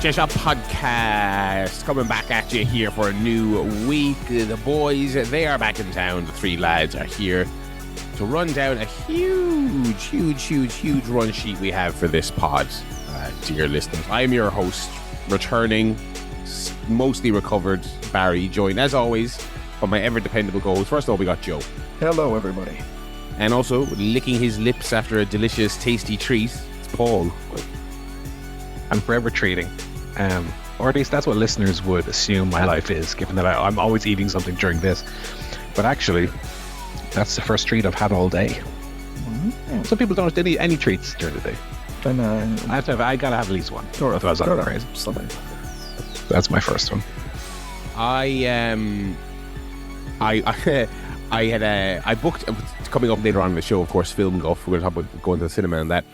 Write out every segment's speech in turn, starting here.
ChairShot Podcast coming back at you here for a new week. The boys, they are back in town. The three lads are here to run down a huge run sheet we have for this pod. Dear listeners, I am your host, returning, mostly recovered, Barry, joined as always by my ever dependable co-host. First of all, we got Joe. Hello, everybody. And also licking his lips after a delicious, tasty treat, it's Paul. I'm forever treating. Or at least that's what listeners would assume my life is, given that I'm always eating something during this. But actually, that's the first treat I've had all day. Mm-hmm. Some people don't have any treats during the day. Then, I gotta have at least one. Otherwise I'm crazy. That's my first one. I booked, coming up later on in the show, of course, film guff. We're going to talk about going to the cinema and that.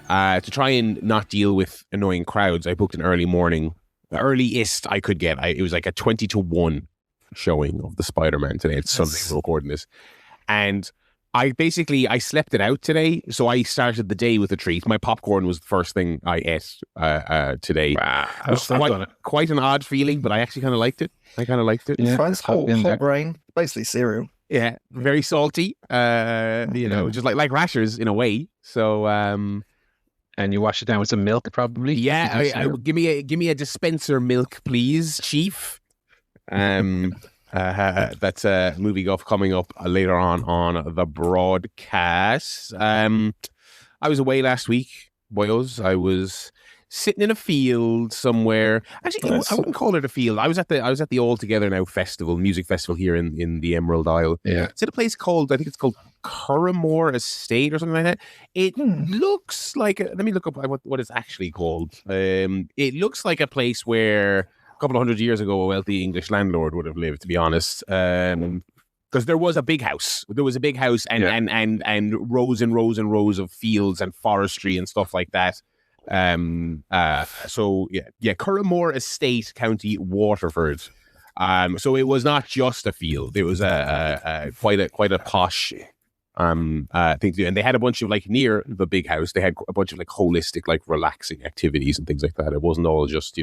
To try and not deal with annoying crowds, I booked an early morning, the earliest I could get. It was like a 20-1 showing of the Spider-Man today. It's Sunday, we're recording this. And I slept it out today, so I started the day with a treat. My popcorn was the first thing I ate today. Wow. It was quite an odd feeling, but I actually kind of liked it. Yeah, it's hot brain, basically cereal. Yeah, very salty, just like rashers in a way. So, and you wash it down with some milk, probably. Yeah, give me a dispenser milk, please, Chief. That's a movie guff coming up later on the broadcast. I was away last week, boyos. I was sitting in a field somewhere. Actually, nice. I wouldn't call it a field. I was at the All Together Now festival, music festival here in the Emerald Isle. Yeah, it's at a place called, I think it's called Carnero Estate or something like that. It looks like let me look up what it's actually called. It looks like a place where a couple of 100 years ago a wealthy English landlord would have lived, to be honest. Because there was a big house. There was a big house and rows and rows and rows of fields and forestry and stuff like that. Carnero Estate, County Waterford. So it was not just a field. It was quite a posh thing to do. And they had a bunch of, like, near the big house, they had a bunch of like holistic, like relaxing activities and things like that. It wasn't all just,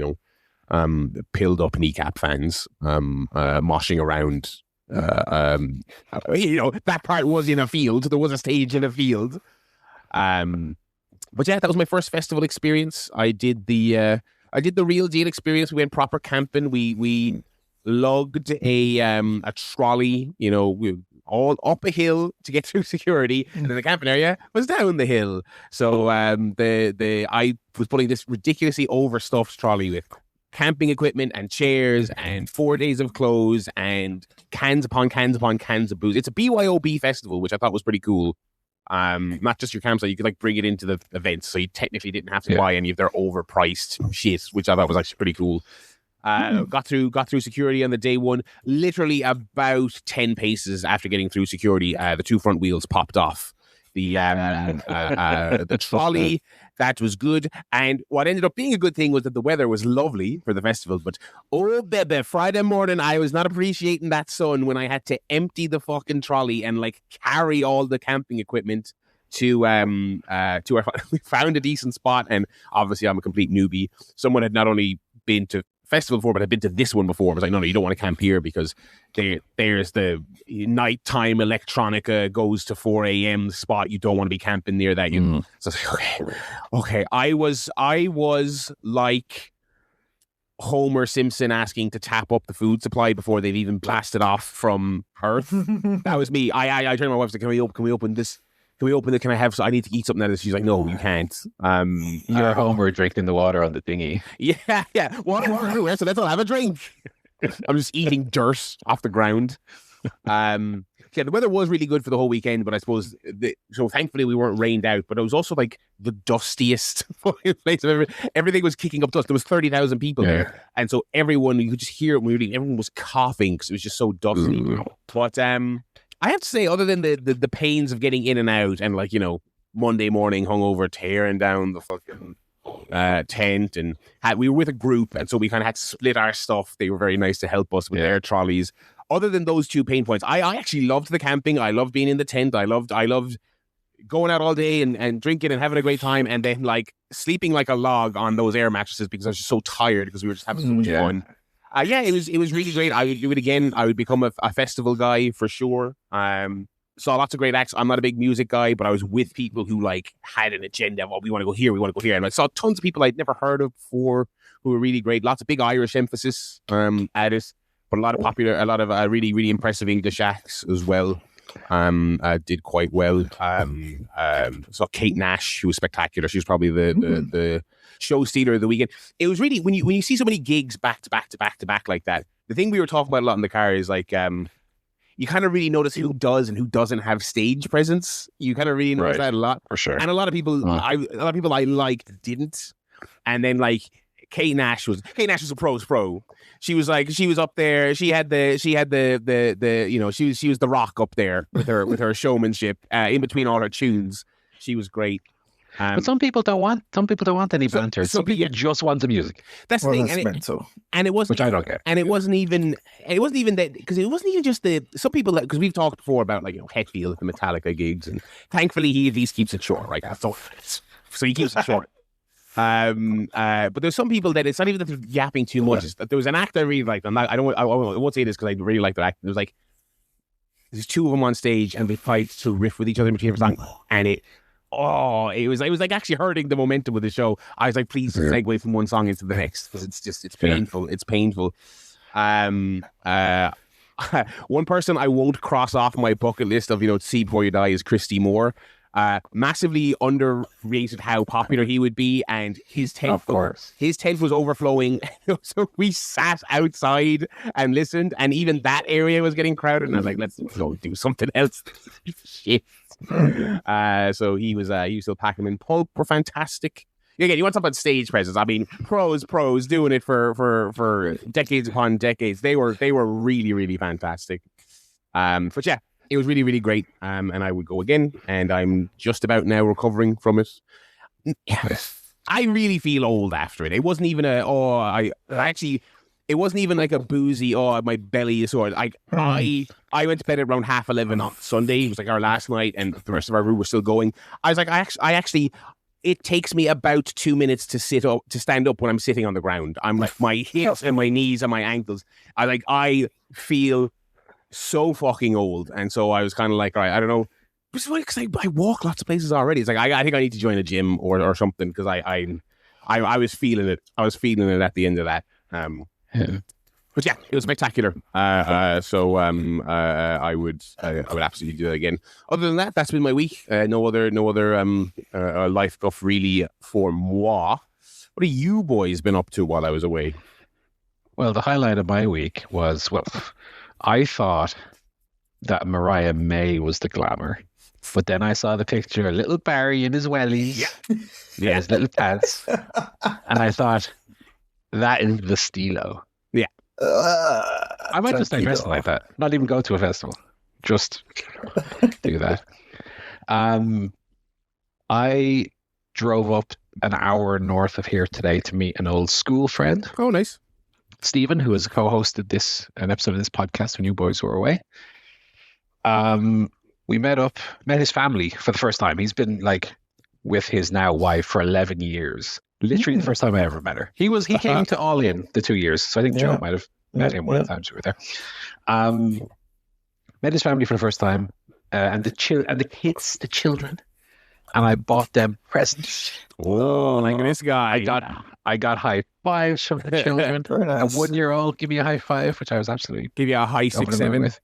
pilled up kneecap fans moshing around. That part was in a field. There was a stage in a field. But yeah, that was my first festival experience. I did the real deal experience. We went proper camping. We lugged a trolley, all up a hill to get through security, and then the camping area was down the hill. So I was putting this ridiculously overstuffed trolley with camping equipment and chairs and 4 days of clothes and cans upon cans upon cans of booze. It's a BYOB festival, which I thought was pretty cool. Not just your campsite, you could like bring it into the event, so you technically didn't have to buy any of their overpriced shit, which I thought was actually pretty cool. Got through security on the day one. Literally about 10 paces after getting through security, the two front wheels popped off. The trolley, that was good. And what ended up being a good thing was that the weather was lovely for the festival. But oh baby, Friday morning, I was not appreciating that sun when I had to empty the fucking trolley and like carry all the camping equipment to our. We found a decent spot, and obviously I'm a complete newbie. Someone had not only been to festival before, but I've been to this one before. I was like, no, you don't want to camp here because there's the nighttime electronica goes to 4 a.m. spot. You don't want to be camping near that. So I was like, okay. I was like Homer Simpson asking to tap up the food supply before they've even blasted off from Earth. That was me. I turned to my wife and said, can we open this? Can we open it? Can I have? So I need to eat something out of this. She's like, no, you can't. You're Homer drinking the water on the dinghy. Yeah. Water everywhere. So let's all have a drink. I'm just eating dirt off the ground. The weather was really good for the whole weekend, but I suppose so. Thankfully, we weren't rained out. But it was also like the dustiest place of ever. Everything was kicking up dust. There was 30,000 people there, and so everyone, you could just hear it. Everyone was coughing because it was just so dusty. But I have to say, other than the pains of getting in and out and Monday morning hungover, tearing down the fucking tent, and we were with a group, and so we kind of had to split our stuff. They were very nice to help us with their trolleys. Other than those two pain points, I actually loved the camping. I loved being in the tent. I loved going out all day and drinking and having a great time, and then like sleeping like a log on those air mattresses because I was just so tired because we were just having so much fun. It was really great. I would do it again. I would become a festival guy for sure. Saw lots of great acts. I'm not a big music guy, but I was with people who like had an agenda of, we want to go here, we want to go here. And I saw tons of people I'd never heard of before who were really great. Lots of big Irish emphasis at it, but a lot of really, really impressive English acts as well. Did quite well. Saw Kate Nash, who was spectacular. She was probably the show stealer of the weekend. It was really, when you see so many gigs back to back like that, the thing we were talking about a lot in the car is like, you kind of really notice who does and who doesn't have stage presence. You kind of really notice that a lot. For sure. And a lot of people I liked didn't. And then like Kate Nash was a pro's pro. She was up there. She was the rock up there with her showmanship in between all her tunes. She was great. But some people don't want any banter. Some people just want the music. That's the thing. That's mental. And it wasn't, which I don't get. And it wasn't even that, because it wasn't even just some people, because we've talked before about like, Hetfield, the Metallica gigs, and thankfully he at least keeps it short, right? So he keeps it short. But there's some people that it's not even that they're yapping too much. It's that there was an act I really liked, and I won't say this because I really liked the act. There was like, there's two of them on stage and they fight to riff with each other in between every song, and it was like actually hurting the momentum of the show. I was like, please segue from one song into the next, because it's painful. It's painful. One person I won't cross off my bucket list of, see before you die is Christy Moore. Massively underrated how popular he would be, and his tent was overflowing. So we sat outside and listened, and even that area was getting crowded, and I was like, let's go do something else. Shit. So he was still packing them in. Pulp were fantastic. Again, you want to talk about stage presence. I mean, pros doing it for decades upon decades. They were really, really fantastic. But yeah, it was really, really great. And I would go again, and I'm just about now recovering from it. I really feel old after it. It wasn't even it wasn't even like a boozy, my belly is sore. I went to bed at around 11:30 on Sunday. It was like our last night, and the rest of our room was still going. I was like, I actually, it takes me about 2 minutes to stand up when I'm sitting on the ground. I'm like, my hips and my knees and my ankles. I feel so fucking old. And so I was kind of like, all right, I don't know. It's funny because I walk lots of places already. It's like, I think I need to join a gym or something, because I was feeling it. I was feeling it at the end of that. But yeah, it was spectacular. So I would absolutely do that again. Other than that, that's been my week. No other life stuff really for moi. What have you boys been up to while I was away? Well, the highlight of my week was, I thought that Mariah May was the glamour, but then I saw the picture of little Barry in his wellies, his little pants, and I thought, that is the stilo. Yeah. I might just start dressing like that. Not even go to a festival. Just do that. I drove up an hour north of here today to meet an old school friend. Oh, nice. Stephen, who has co-hosted an episode of this podcast when you boys were away. We met his family for the first time. He's been like with his now wife for 11 years. Literally the first time I ever met her. He came to All In the 2 years. So I think Joe might have met him one of the times we were there. Met his family for the first time, and the children, and I bought them presents. Oh, like this guy. I got high fives from the children. Very nice. A 1-year-old give me a high five, which I was absolutely give you a high 6-7 with.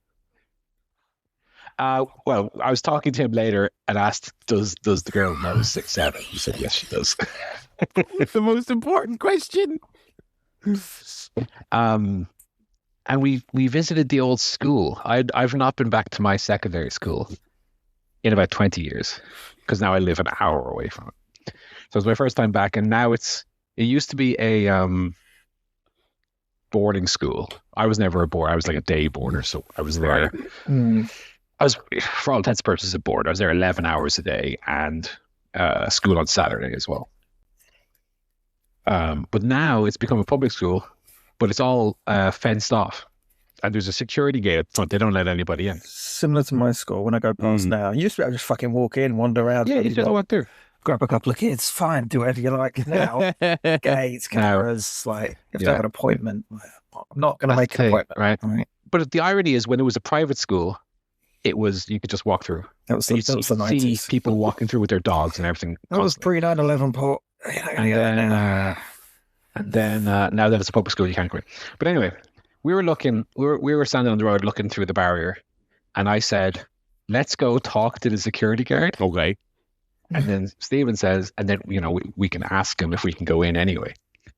Well, I was talking to him later and asked, does the girl know 6'7"? He said, yes, she does. The most important question. And we visited the old school. I've not been back to my secondary school in about 20 years, because now I live an hour away from it. So it's my first time back, and now it used to be a boarding school. I was never a boarder. I was like a day boarder, so I was there. I was, for all intents and purposes, a board. I was there 11 hours a day, and school on Saturday as well. But now it's become a public school, but it's all fenced off. And there's a security gate up front. They don't let anybody in. Similar to my school when I go past now. You used to be able to just fucking walk in, wander around. Yeah, you just walk through. Grab a couple of kids, fine, do whatever you like. Now, gates, cameras, like, you have to have an appointment. I'm not going to make an appointment. Right. But the irony is when it was a private school, you could just walk through. That was the 90s. See people walking through with their dogs and everything. That was pre-9/11 port. And then now that it's a public school, you can't go in. But anyway, we were standing on the road looking through the barrier, and I said, let's go talk to the security guard. Okay. And then Stephen says, and then, we can ask him if we can go in anyway.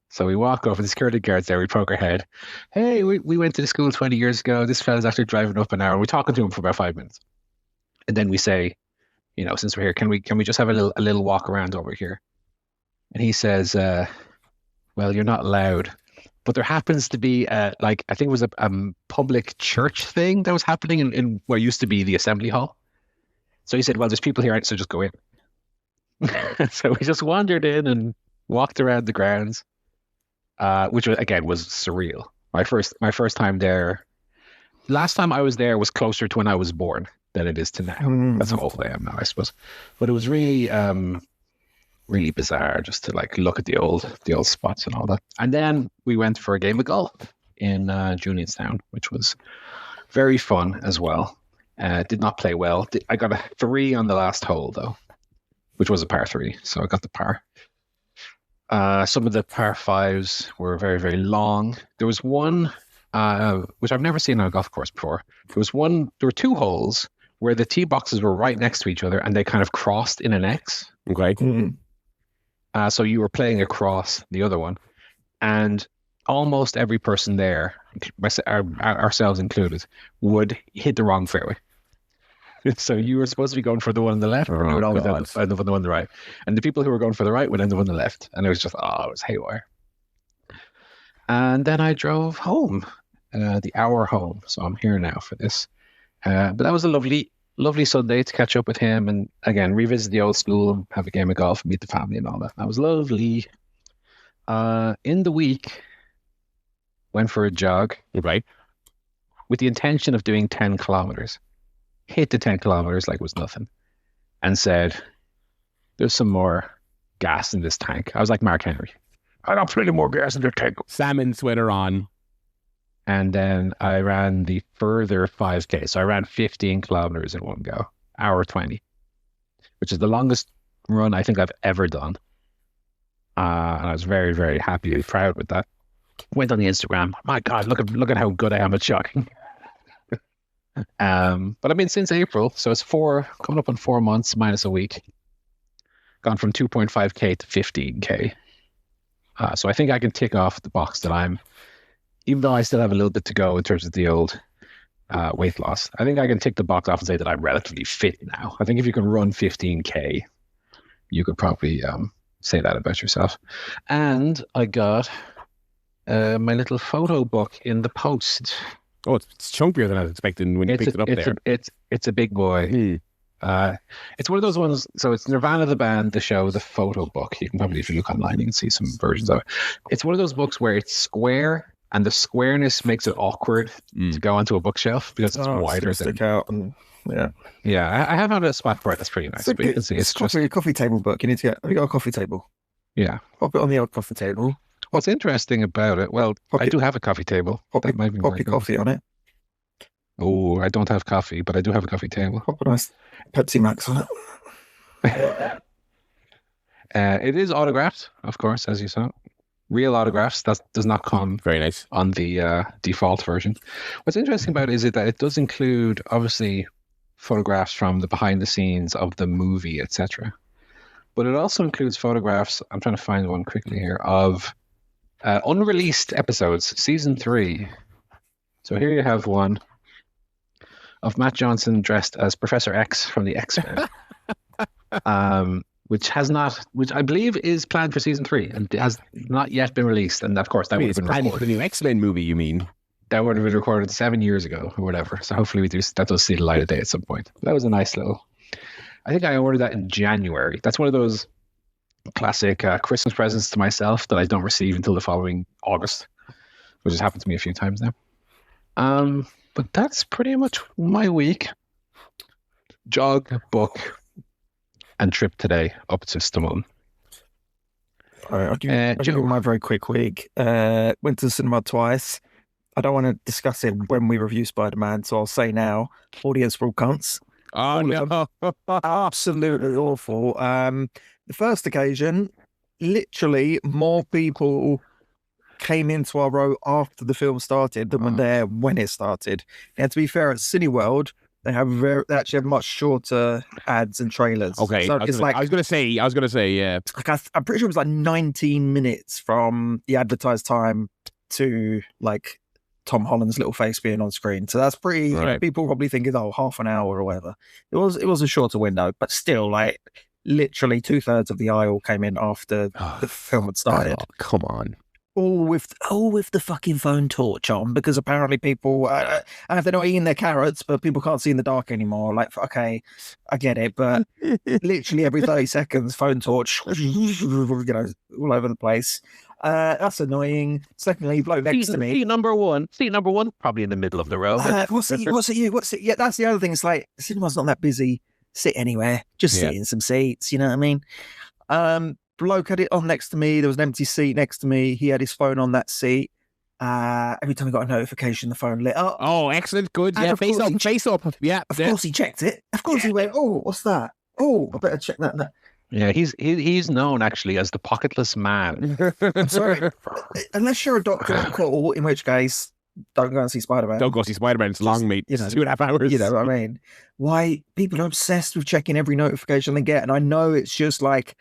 So we walk over, the security guard's there, we poke our head. Hey, we went to the school 20 years ago. This fella's actually driving up an hour. We're talking to him for about 5 minutes. And then we say, since we're here, can we just have a little walk around over here? And he says, well, you're not allowed. But there happens to be, I think it was a public church thing that was happening in what used to be the assembly hall. So he said, well, there's people here, so just go in. So we just wandered in and walked around the grounds, which was surreal. My first time there. Last time I was there was closer to when I was born than it is to now. That's how old I am now, I suppose. But it was really, really bizarre just to look at the old spots and all that. And then we went for a game of golf in Julianstown, which was very fun as well. Did not play well. I got a 3 on the last hole though, which was a par 3. So I got the par. Some of the par 5s were very, very long. There was one, which I've never seen on a golf course before. There were 2 holes where the tee boxes were right next to each other and they kind of crossed in an X. Okay. Mm-hmm. So you were playing across the other one, and almost every person there, ourselves included, would hit the wrong fairway. So you were supposed to be going for the one on the left, or you would always end up on the one on the right. And the people who were going for the right would end up on the left. And it was just, it was haywire. And then I drove home, the hour home. So I'm here now for this. But that was a lovely Sunday to catch up with him and, again, revisit the old school and have a game of golf and meet the family and all that. That was lovely. In the week, went for a jog. Right. With the intention of doing 10 kilometers. Hit the 10 kilometers like it was nothing, and said, there's some more gas in this tank. I was like Mark Henry. I got plenty more gas in the tank. Salmon sweater on. And then I ran the further 5K. So I ran 15 kilometers in one go, hour 20, which is the longest run I think I've ever done. And I was very, very happy and proud with that. Went on the Instagram. My God, look at how good I am at jogging. But I mean, since April, so it's coming up on 4 months minus a week, gone from 2.5K to 15K. So I think I can tick off the box that even though I still have a little bit to go in terms of the old weight loss, I think I can tick the box off and say that I'm relatively fit now. I think if you can run 15K, you could probably say that about yourself. And I got my little photo book in the post. Oh, it's chunkier than I was expecting when you picked it up there. It's a big boy. It's one of those ones. So it's Nirvana the band, the show, the photo book. You can probably, if you look online, you can see some versions of it. It's one of those books where it's square, and the squareness makes it awkward to go onto a bookshelf because it's wider. Stick out and yeah. I have had a spot for it. That's pretty nice. But you can see it's just a coffee table book. You need to get. Have you got a coffee table? Yeah, pop it on the old coffee table. What's interesting about it? Well, I do have a coffee table. Pop your coffee on it. Oh, I don't have coffee, but I do have a coffee table. Pop a nice Pepsi Max on it. It is autographed, of course, as you saw. Real autographs. That does not come very nice on the default version. What's interesting about it is that it does include, obviously, photographs from the behind the scenes of the movie, etc. But it also includes photographs, I'm trying to find one quickly here, of unreleased episodes, season 3. So here you have one of Matt Johnson dressed as Professor X from the X-Men, which I believe is planned for season 3 and has not yet been released. And of course, that would have been recorded. For the new X-Men movie, you mean? That would have been recorded 7 years ago or whatever. So hopefully that does see the light of day at some point. That was a nice little. I think I ordered that in January. That's one of those classic Christmas presents to myself that I don't receive until the following August, which has happened to me a few times now. But that's pretty much my week. Jog, book, and trip today up to Stamon. All right, I'll give you my very quick week. Went to the cinema twice. I don't want to discuss it when we review Spider-Man, so I'll say now, audience were all cunts. Oh, no. Absolutely awful. The first occasion, literally more people came into our row after the film started than were there when it started. And to be fair, at Cineworld, they actually have much shorter ads and trailers. Okay, so I was gonna say, yeah. Like I'm pretty sure it was like 19 minutes from the advertised time to like Tom Holland's little face being on screen. So that's pretty. Right. People probably think it's half an hour or whatever. It was a shorter window, but still, like literally 2/3 of the aisle came in after the film had started. Oh, come on. All with the fucking phone torch on, because apparently people, they're not eating their carrots, but people can't see in the dark anymore. Like, okay, I get it, but literally every 30 seconds, phone torch, all over the place. That's annoying. Secondly, bloke next to me. Seat number one, probably in the middle of the row. What's it? Yeah, that's the other thing. It's like, the cinema's not that busy. Sit anywhere. Just sit in some seats. You know what I mean? Bloke had it on next to me. There was an empty seat next to me. He had his phone on that seat. Every time he got a notification, the phone lit up. Oh, excellent. Good. Yeah, face up. Yeah. Of course he checked it. Of course he went, oh, what's that? Oh, I better check that. Yeah, he's known actually as the pocketless man. I'm sorry. Unless you're a doctor on call, in which case, don't go and see Spider-Man. Don't go see Spider-Man. It's long, mate. It's 2.5 hours. You know what I mean? Why people are obsessed with checking every notification they get. And I know it's just like,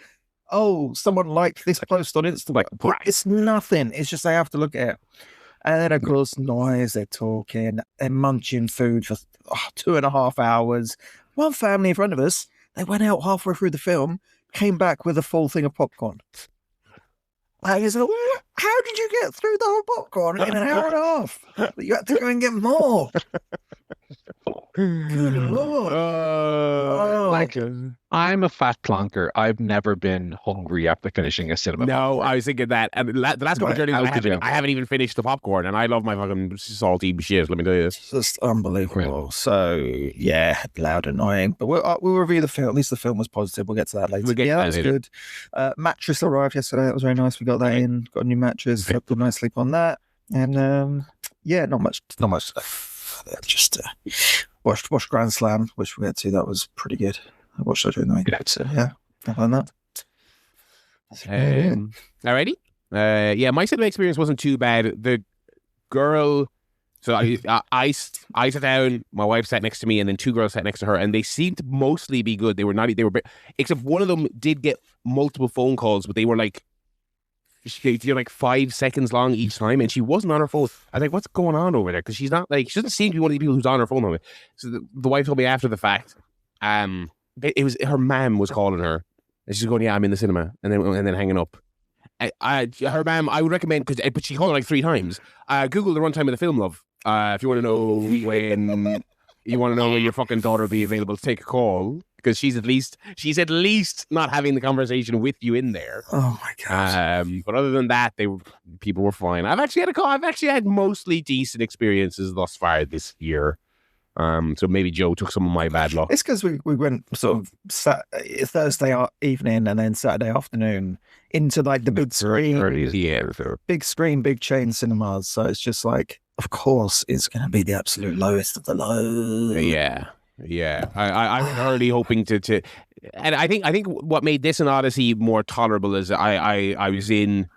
oh, someone liked this post on Instagram. It's nothing. It's just they have to look at it. And then, of course, noise, they're talking, they're munching food for 2.5 hours. One family in front of us, they went out halfway through the film, came back with a full thing of popcorn. I was like, how did you get through the whole popcorn in an hour and a half? You had to go and get more. Good Lord. I'm a fat plonker. I've never been hungry after finishing a cinema. No, I was thinking that. And the last couple of journeys I haven't even finished the popcorn, and I love my fucking salty shit, let me tell you. It's just unbelievable. Yeah. So, yeah, loud, annoying. But we'll review the film. At least the film was positive. We'll get to that later. That was good. Mattress arrived yesterday. That was very nice. We got that in. Got a new mattress. Got a nice sleep on that. And, not much stuff. Just watched Grand Slam, which we'll get to. That was pretty good. I watched that during the week. So, yeah, nothing like that. Alrighty. My cinema experience wasn't too bad. The girl, so I sat down, my wife sat next to me, and then two girls sat next to her, and they seemed to mostly be good. They were except one of them did get multiple phone calls, but they were like, you're like 5 seconds long each time, and she wasn't on her phone. I was like, what's going on over there? Because she doesn't seem to be one of the people who's on her phone. So the wife told me after the fact, it was her mom was calling her, and she's going, yeah, I'm in the cinema, and then hanging up. Her mom, I would recommend, but she called her like 3 times. Google the runtime of the film, love. If you want to know when your fucking daughter will be available to take a call, because she's at least not having the conversation with you in there. Oh my god! But other than that, people were fine. I've actually had mostly decent experiences thus far this year. So maybe Joe took some of my bad luck. It's because we went sort of Thursday evening and then Saturday afternoon into like the big screen, big screen, big chain cinemas. So it's just like, of course, it's going to be the absolute lowest of the low. Yeah. I was already hoping to, and I think what made this an Odyssey more tolerable is I was in.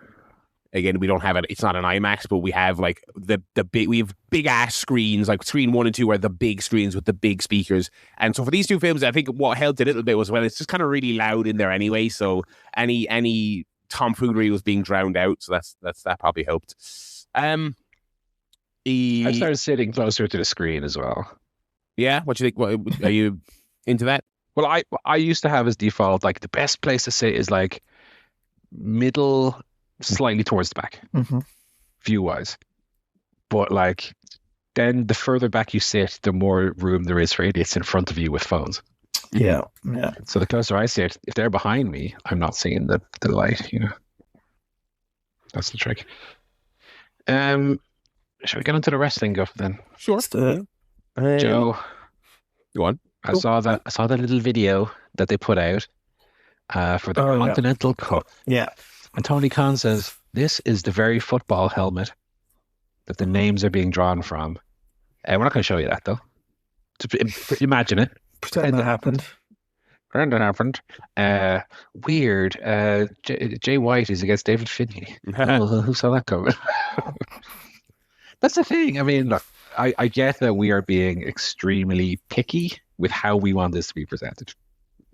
Again, we don't have it. It's not an IMAX, but we have like we have big ass screens, like screen 1 and 2 are the big screens with the big speakers. And so for these two films, I think what helped a little bit was, well, it's just kind of really loud in there anyway. So any tomfoolery was being drowned out. So that probably helped. I started sitting closer to the screen as well. Yeah, what do you think? What, are you into that? Well, I used to have as default, like the best place to sit is like middle, slightly towards the back, view wise. But like, then the further back you sit, the more room there is for idiots in front of you with phones. Yeah. So the closer I sit, if they're behind me, I'm not seeing the light. That's the trick. Should we get into the wrestling guff then? Sure. Let's do Joe, Go on. I saw that little video that they put out for the Continental Cup. Yeah. And Tony Khan says, this is the very football helmet that the names are being drawn from. We're not going to show you that, though. Just imagine it. Pretend that happened. Pretend that happened. Weird. Jay White is against David Finlay. Who saw that coming? That's the thing. I mean, look, I get that we are being extremely picky with how we want this to be presented.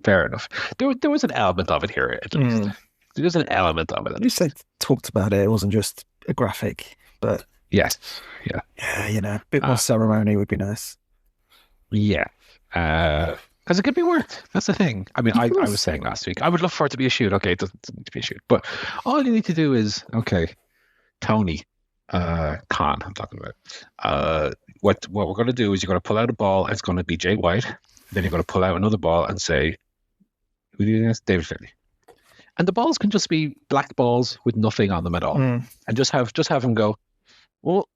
Fair enough. There was an element of it here, at least. There's an element of it. At least they talked about it. It wasn't just a graphic, but yes, yeah, a bit more ceremony would be nice. Yeah, because it could be worked. That's the thing. I mean, I was saying last week, I would love for it to be a shoot. Okay, it doesn't need to be a shoot, but all you need to do is, okay, Tony Khan, I'm talking about. What we're going to do is you're going to pull out a ball. And it's going to be Jay White. Then you're going to pull out another ball and say, who do you think? David Finlay. And the balls can just be black balls with nothing on them at all, and just have him go, well,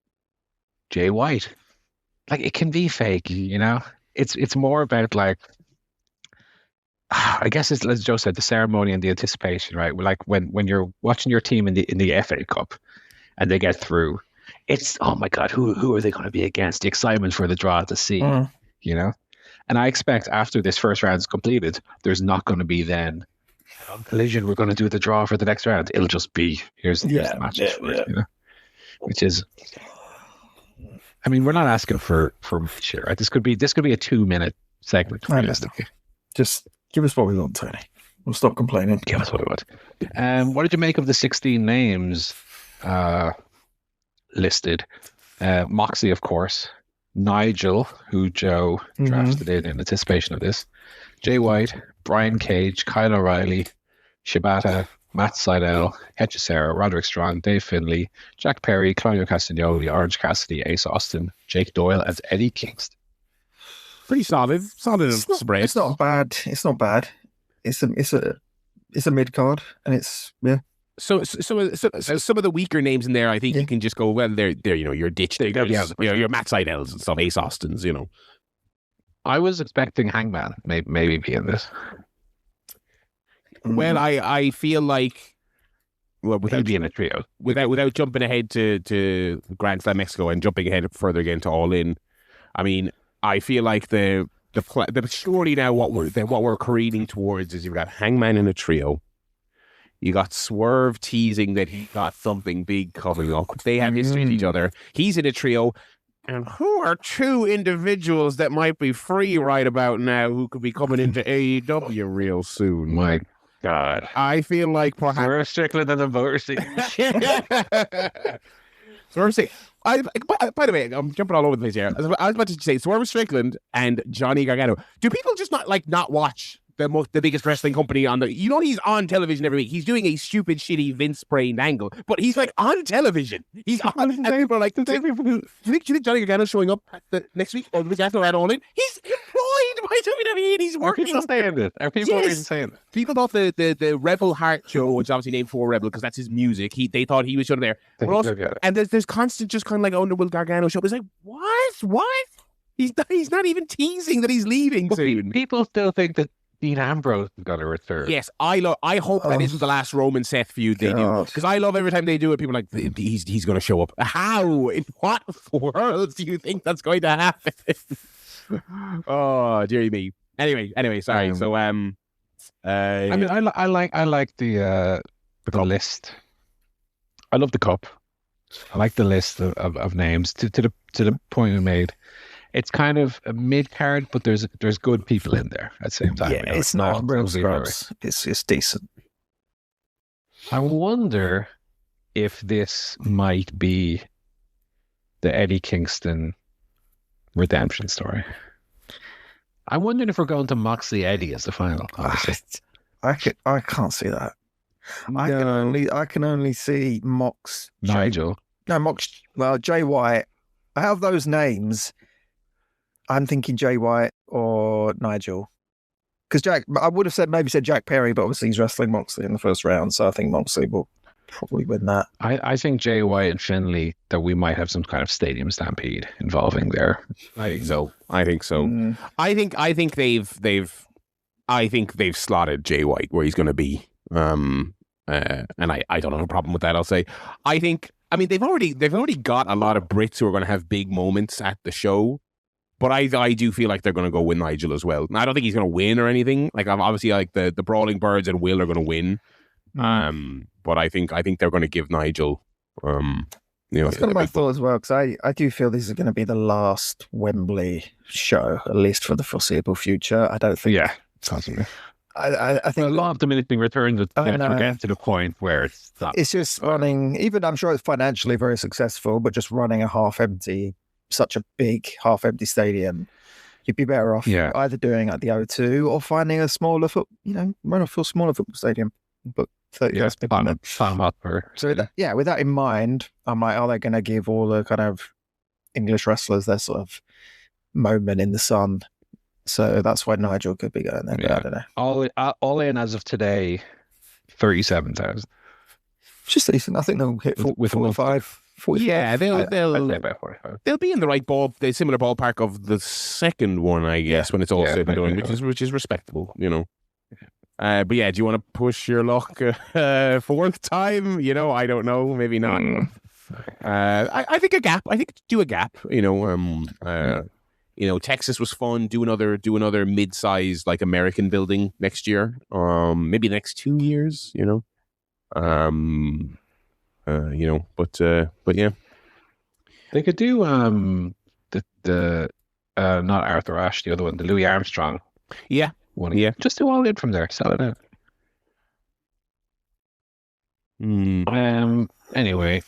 Jay White. Like, it can be fake, you know. It's more about, like, I guess it's, as Joe said, the ceremony and the anticipation, right? Like when you're watching your team in the FA Cup and they get through, it's, oh my God, who are they going to be against? The excitement for the draw to see, you know. And I expect after this first round is completed, there's not going to be then, on Collision, we're going to do the draw for the next round. It'll just be, here's the matches for it, you know? Which is, I mean, we're not asking for much here, right? This could be a 2-minute segment. Realistically. Just give us what we want, Tony. We'll stop complaining. Give us what we want. What did you make of the 16 names listed? Moxley, of course. Nigel, who Joe drafted in anticipation of this. Jay White, Brian Cage, Kyle O'Reilly, Shibata, Matt Sydal, Hechicera, Roderick Strong, Dave Finlay, Jack Perry, Claudio Castagnoli, Orange Cassidy, Ace Austin, Jake Doyle, and Eddie Kingston. Pretty solid spread. It's not bad. It's not bad. It's a mid card, and it's So some of the weaker names in there, I think you can just go, well, they're your ditch diggers, your Matt Sydals and stuff, Ace Austins, you know. I was expecting Hangman maybe be in this. Well, I feel like, well, without being a trio, without jumping ahead to Grand Slam Mexico and jumping ahead further again to All In, I mean, I feel like the surely now what we're careening towards is you've got Hangman in a trio. You got Swerve teasing that he got something big coming up. They have history with each other. He's in a trio. And who are two individuals that might be free right about now who could be coming into AEW real soon? My God. I feel like perhaps Swerve Strickland and the Motor City. Swerve Strickland. By the way, I'm jumping all over the place here. I was about to say Swerve Strickland and Johnny Gargano. Do people just not watch the biggest wrestling company on the, he's on television every week. He's doing a stupid, shitty Vince brained angle, but he's like on television. He's on, and people are like, do you think Johnny Gargano's showing up at the next week or the week after at All In? He's employed by WWE and he's working. Are people saying it? Are people really saying it? People thought the Rebel Heart show, which is obviously named for Rebel because that's his music, they thought he was showing there. And there's constant just kind of like, oh, no, will Gargano show up? It's like, what? He's not even teasing that he's leaving soon. People still think that Dean Ambrose is going to return. Yes, I hope that isn't the last Roman Seth feud they do. Because I love every time they do it, people are like, he's going to show up. How? In what world do you think that's going to happen? Oh, dearie me. Anyway, sorry. So, I mean, I like the list. I love the cup. I like the list of names to the point we made. It's kind of a mid card, but there's good people in there at the same time. Yeah, it's not real scrubs. It's decent. I wonder if this might be the Eddie Kingston redemption story. I'm wondering if we're going to Moxley Eddie as the final. I can't see that. I can only see Mox Nigel. Mox. Well, Jay White. I have those names. I'm thinking Jay White or Nigel. Because I would have maybe said Jack Perry, but obviously he's wrestling Moxley in the first round, so I think Moxley will probably win that. I think Jay White and Finley, that we might have some kind of stadium stampede involving there. I think so. I think so. Mm. I think they've slotted Jay White where he's going to be. And I don't have a problem with that. I'll say. I mean, they've already got a lot of Brits who are going to have big moments at the show. But I do feel like they're going to go with Nigel as well. I don't think he's going to win or anything. Like, obviously, like the Brawling Birds and Will are going to win. But I think they're going to give Nigel. It's kind of my thought as well, because I do feel this is going to be the last Wembley show, at least for the foreseeable future. I don't think. Yeah, possibly. I think a lot of diminishing returns get to the point where it's not. It's just running. Even I'm sure it's financially very successful, but just running such a big half-empty stadium, you'd be better off either doing like the O2 or finding a smaller run off a smaller football stadium. But 30,000 people. So with that in mind, I'm like, are they going to give all the kind of English wrestlers their sort of moment in the sun? So that's why Nigel could be going there. But I don't know. All in as of today, 37,000. Just decent. I think they'll hit with 45. 45. Yeah, they'll be in the similar ballpark of the second one, I guess, when it's all said and done, which is respectable, But yeah, do you want to push your luck fourth time? I don't know, maybe not. I think a gap. I think do a gap. Texas was fun. Do another mid-sized like American building next year. Maybe the next 2 years. But yeah, they could do the not Arthur Ashe, the other one, the Louis Armstrong. Yeah, one. Yeah, just do all in from there. Sell it out. Anyway,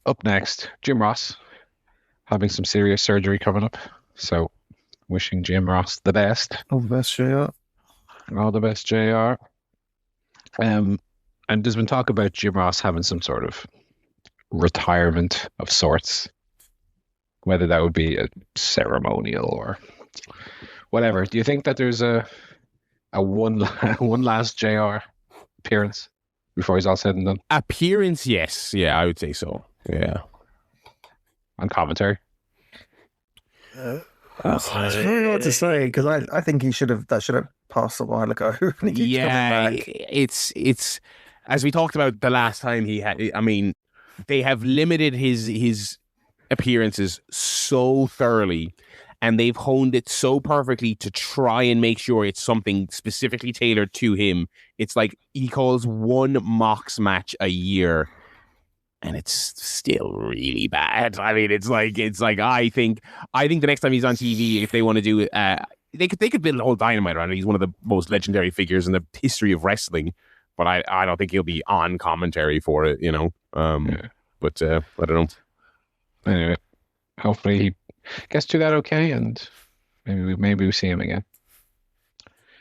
up next, Jim Ross having some serious surgery coming up. So, wishing Jim Ross the best. All the best, JR. All the best, JR. And there's been talk about Jim Ross having some sort of retirement of sorts, whether that would be a ceremonial or whatever. Do you think that there's a one last JR appearance before he's all said and done? Appearance, yes. Yeah, I would say so. Yeah. On commentary? It's very hard to say, because I think that should have passed a while ago. It's as we talked about the last time he had. I mean, they have limited his appearances so thoroughly, and they've honed it so perfectly to try and make sure it's something specifically tailored to him. It's like he calls one Mox match a year, and it's still really bad. I mean, it's like I think the next time he's on TV, if they want to do it, they could build a whole Dynamite around it. He's one of the most legendary figures in the history of wrestling, but I don't think he'll be on commentary for it, But I don't know. Anyway, hopefully he gets through that okay, and maybe we see him again.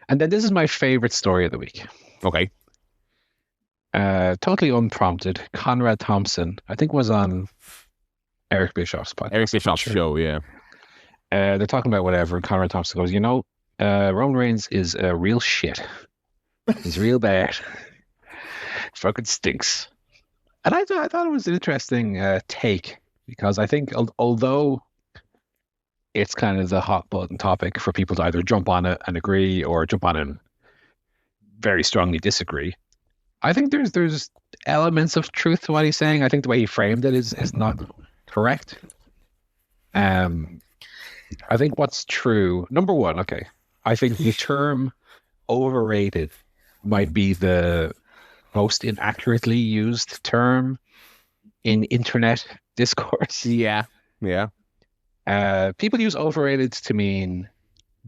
And then this is my favorite story of the week. Okay. Totally unprompted. Conrad Thompson, I think, was on Eric Bischoff's podcast. Eric Bischoff's show, yeah. They're talking about whatever, and Conrad Thompson goes, Roman Reigns is real shit. He's real bad. Fucking stinks. And I thought it was an interesting take, because I think although it's kind of the hot button topic for people to either jump on it and agree or jump on it and very strongly disagree, I think there's elements of truth to what he's saying. I think the way he framed it is not correct. I think what's true, number one, okay, I think the term overrated might be the most inaccurately used term in internet discourse. Yeah. People use overrated to mean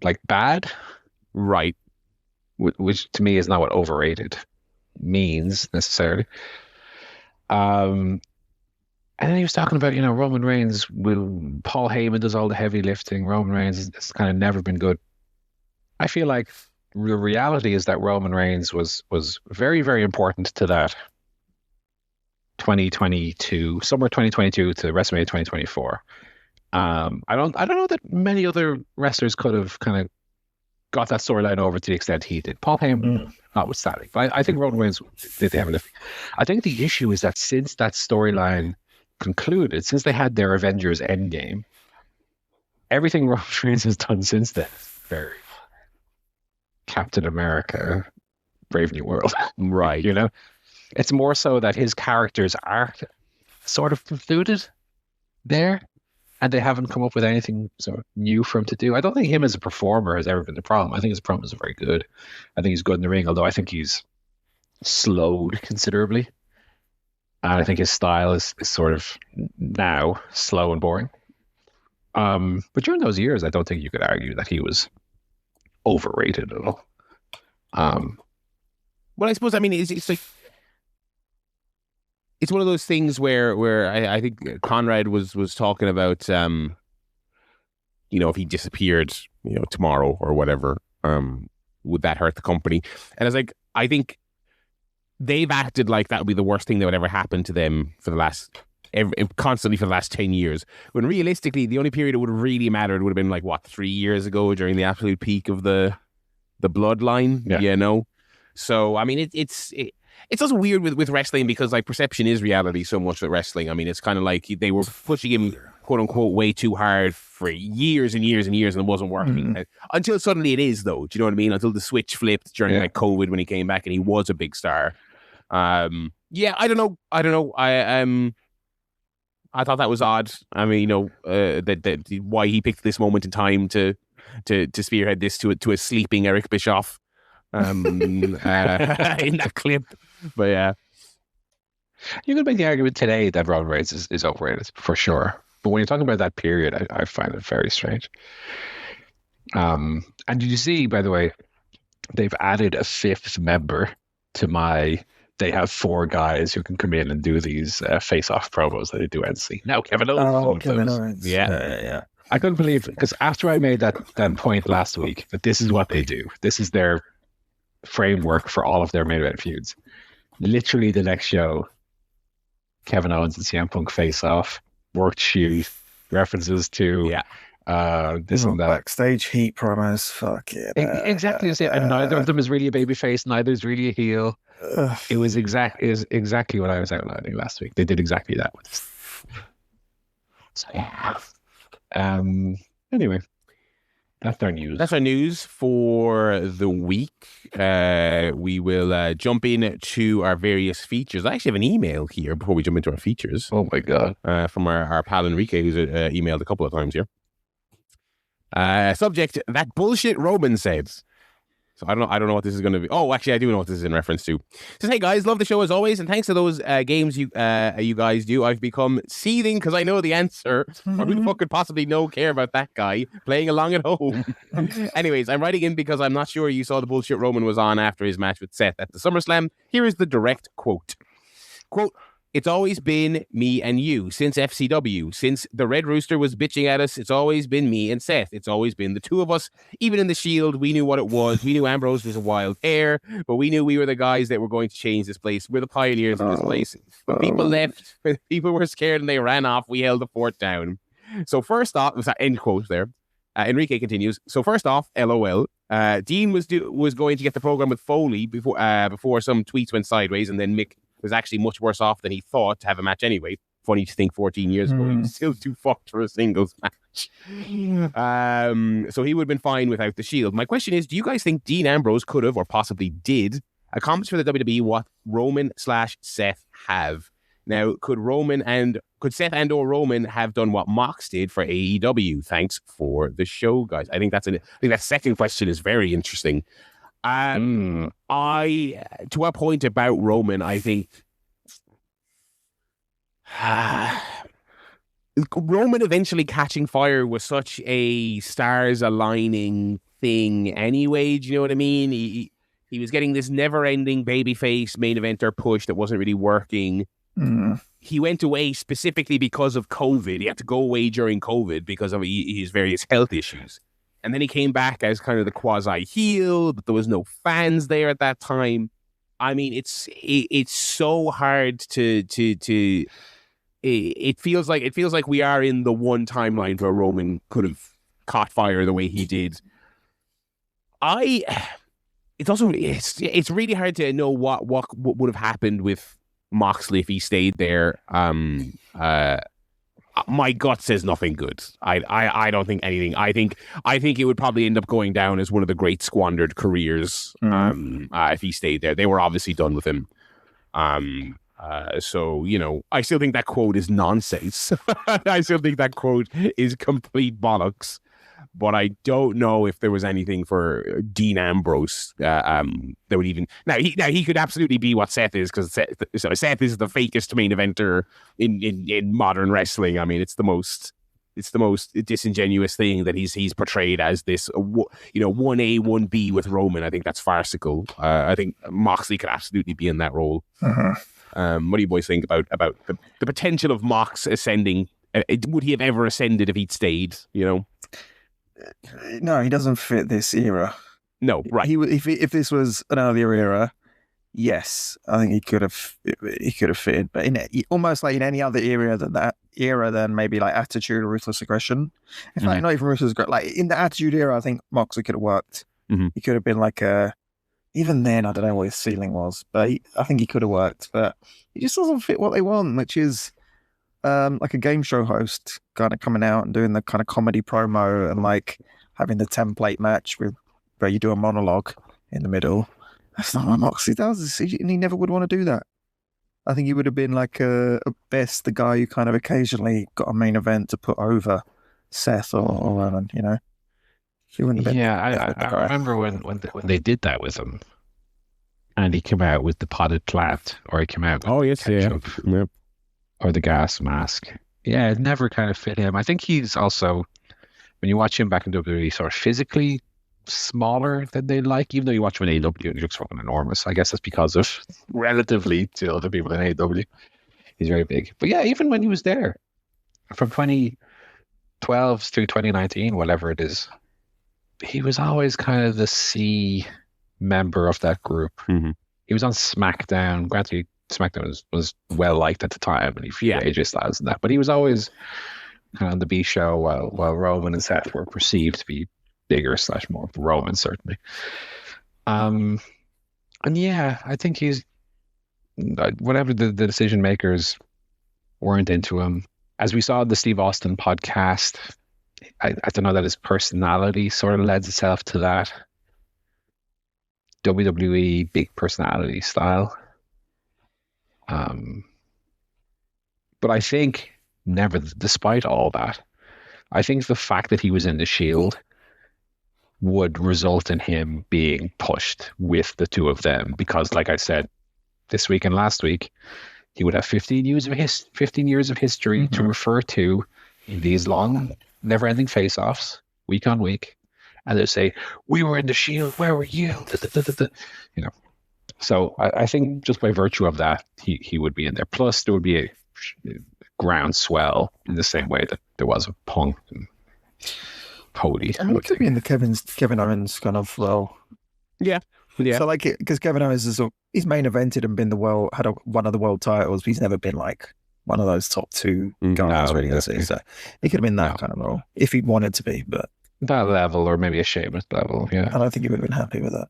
like bad, right? Which to me is not what overrated means necessarily. And then he was talking about, Roman Reigns Paul Heyman does all the heavy lifting. Roman Reigns has kind of never been good. I feel like the reality is that Roman Reigns was very, very important to that 2022, summer 2022 to WrestleMania 2024. I don't know that many other wrestlers could have kind of got that storyline over to the extent he did. Paul Heyman, notwithstanding. But I think Roman Reigns did have enough. I think the issue is that since that storyline concluded, since they had their Avengers Endgame, everything Roman Reigns has done since then is very Captain America, Brave New World. Right. You know? It's more so that his character's arc sort of concluded there, and they haven't come up with anything sort of new for him to do. I don't think him as a performer has ever been the problem. I think his promos are very good. I think he's good in the ring, although I think he's slowed considerably. And I think his style is sort of now slow and boring. But during those years, I don't think you could argue that he was overrated at all. Well, I suppose, I mean, it's like, it's one of those things where I think Conrad was talking about, if he disappeared, tomorrow or whatever, would that hurt the company? And I was like, I think they've acted like that would be the worst thing that would ever happen to them constantly for the last 10 years. When realistically, the only period it would have really mattered would have been 3 years ago during the absolute peak of the bloodline, So, I mean, it's also weird with wrestling because perception is reality so much with wrestling. I mean, it's kind of like they were pushing him, quote unquote, way too hard for years and years and years, and it wasn't working until suddenly it is, though. Do you know what I mean? Until the switch flipped during COVID when he came back and he was a big star. I don't know. I thought that was odd. I mean, that why he picked this moment in time to spearhead this to a sleeping Eric Bischoff. In that clip, but yeah, you could make the argument today that Roman Reigns is overrated for sure. But when you're talking about that period, I find it very strange. And did you see, by the way, they've added a fifth member to my. They have 4 guys who can come in and do these face-off promos that they do NC. Now Kevin Owens. Oh, Kevin Owens. Yeah. I couldn't believe it because after I made that point last week that this is what they do. This is their framework for all of their main event feuds. Literally the next show, Kevin Owens and CM Punk face off, worked shoot, references to this and that. Backstage heat promos, fuck it. Exactly the same. And neither of them is really a babyface, neither is really a heel. It was exactly what I was outlining last week. They did exactly that with this. So yeah. Anyway. That's our news. That's our news for the week. We will jump into our various features. I actually have an email here before we jump into our features. Oh my God. From our pal Enrique, who's emailed a couple of times here. Subject, that bullshit Roman said. So I don't know what this is going to be. Oh, actually, I do know what this is in reference to. It says, hey guys, love the show as always, and thanks to those games you guys do, I've become seething because I know the answer. Or who the fuck could possibly care about that guy playing along at home? Anyways, I'm writing in because I'm not sure you saw the bullshit Roman was on after his match with Seth at the SummerSlam. Here is the direct quote. Quote, it's always been me and you since FCW. Since the Red Rooster was bitching at us, it's always been me and Seth. It's always been the two of us. Even in the Shield, we knew what it was. We knew Ambrose was a wild hair, but we knew we were the guys that were going to change this place. We're the pioneers of this place. When people left, when people were scared and they ran off, we held the fort down. So first off, was that end quote there. Enrique continues. So first off, LOL. Dean was going to get the program with Foley before some tweets went sideways, and then Mick was actually much worse off than he thought to have a match anyway. Funny to think 14 years ago, he was still too fucked for a singles match. So he would have been fine without the Shield. My question is, do you guys think Dean Ambrose could have, or possibly did, accomplish for the WWE what Roman/Seth have? Now, could Seth and or Roman have done what Mox did for AEW? Thanks for the show, guys. I think that second question is very interesting. To a point about Roman, I think Roman eventually catching fire was such a stars aligning thing anyway. Do you know what I mean? He was getting this never-ending babyface main eventer push that wasn't really working. He went away specifically because of COVID. He had to go away during COVID because of his various health issues. And then he came back as kind of the quasi-heel, but there was no fans there at that time. I mean, it's so hard to it feels like we are in the one timeline where Roman could have caught fire the way he did. It's really hard to know what would have happened with Moxley if he stayed there. My gut says nothing good. I don't think anything. I think it would probably end up going down as one of the great squandered careers. If he stayed there, they were obviously done with him. So I still think that quote is nonsense. I still think that quote is complete bollocks. But I don't know if there was anything for Dean Ambrose that would even now he could absolutely be what Seth is, because Seth is the fakest main eventer in modern wrestling. I mean, it's the most disingenuous thing that he's portrayed as this 1A 1B with Roman. I think that's farcical. I think Moxley could absolutely be in that role. What do you boys think about the potential of Mox ascending? Would he have ever ascended if he'd stayed? No, he doesn't fit this era. No, right. If this was an earlier era, yes, I think he could have fitted. But almost like in any other era than that era, then maybe like Attitude or Ruthless Aggression. In fact, not even Ruthless Aggression. Like in the Attitude era, I think Moxley could have worked. He could have been like even then, I don't know what his ceiling was, but I think he could have worked. But he just doesn't fit what they want, which is like a game show host kind of coming out and doing the kind of comedy promo and like having the template match where you do a monologue in the middle. That's not what Moxley does, and he never would want to do that. I think he would have been like at best the guy who kind of occasionally got a main event to put over Seth or Roman. He wouldn't have been. Yeah, I remember when they did that with him, and he came out with the potted plant, or he came out with ketchup. Yeah. Or the gas mask. Yeah, it never kind of fit him. I think he's also, when you watch him back in WWE, sort of physically smaller than they like, even though you watch him in AEW and he looks fucking enormous. I guess that's because of, relatively to other people in AEW, he's very big. But yeah, even when he was there, from 2012 through 2019, whatever it is, he was always kind of the C member of that group. He was on SmackDown. Granted, SmackDown was well liked at the time, and he featured AJ Styles and that. But he was always kind of on the B show, while Roman and Seth were perceived to be bigger / more. Roman certainly. And yeah, I think he's whatever the decision makers weren't into him. As we saw in the Steve Austin podcast, I don't know that his personality sort of lends itself to that WWE big personality style. But I think despite all that, I think the fact that he was in the Shield would result in him being pushed with the two of them, because like I said, this week and last week, he would have 15 years of history to refer to in these long, never-ending face-offs, week on week, and they'll say, "We were in the Shield, where were you?" So I think just by virtue of that, he would be in there. Plus, there would be a groundswell in the same way that there was with Punk and Cody. I mean, it could be in the Kevin Owens kind of role. Yeah. So like, because Kevin Owens he's main evented and been one of the world titles, but he's never been like one of those top two guys. So he could have been that kind of role if he wanted to be, but that level, or maybe a Sheamus level. Yeah, I don't think he would have been happy with that.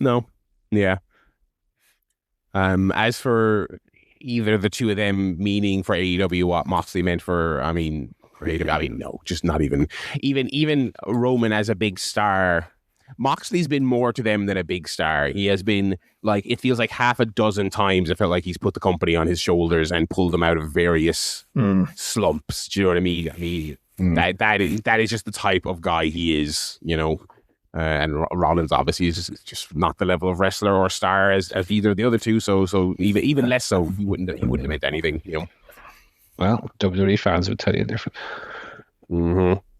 No. Yeah. As for either the two of them meaning for AEW what Moxley meant for AEW, no, just not even Roman as a big star. Moxley's been more to them than a big star. He has been, like, it feels like half a dozen times it felt like he's put the company on his shoulders and pulled them out of various slumps. Do you know what I mean? That is just the type of guy he is, and Rollins obviously is just not the level of wrestler or star as either of the other two. So even less so, he wouldn't have meant anything. Well, WWE fans would tell you different.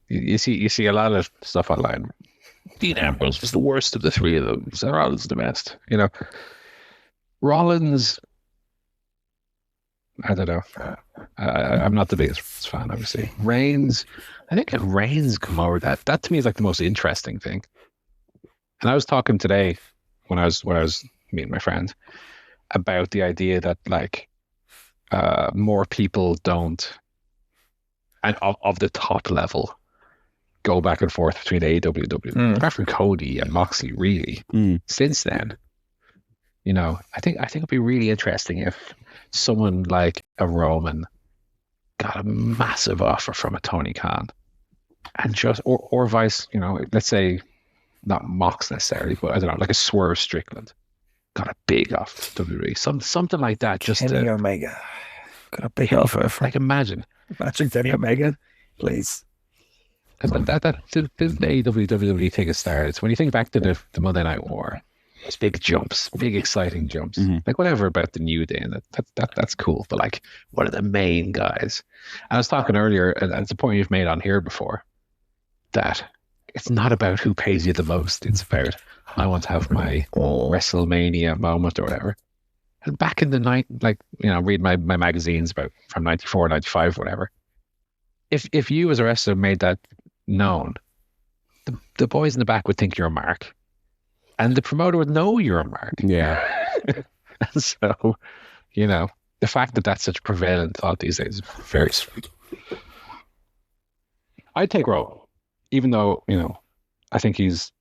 You see a lot of stuff online. Dean Ambrose was the worst of the three of them. So Rollins the best. Rollins, I don't know. I'm not the biggest fan, obviously. Reigns, I think if Reigns come over, that to me is like the most interesting thing. And I was talking today when I was meeting my friend about the idea that like more people don't, and of the top level, go back and forth between AEW and WWE. Apart from Cody and Moxley, really. Since then, you know, I think it'd be really interesting if someone like a Roman got a massive offer from a Tony Khan, and just or vice, you know, let's say not Mox necessarily, but I don't know, like a Swerve Strickland got a big offer from WWE, something like that. Just Kenny Omega got a big offer. Like imagine Kenny Omega, please. That the AEW WWE thing has started. When you think back to the Monday Night War, it's big jumps, big exciting jumps. Like whatever about the New Day, and that's cool. But like, what are the main guys? And I was talking earlier, and it's a point you've made on here before, that it's not about who pays you the most. It's about, I want to have my WrestleMania moment or whatever. And back in the night, like, you know, read my magazines about from 94, 95, whatever. If you as a wrestler made that known, the boys in the back would think you're a mark, and the promoter would know you're a mark. Yeah. And so, you know, the fact that that's such a prevalent thought these days is very sweet. I'd take Rowe, even though, you know, I think he's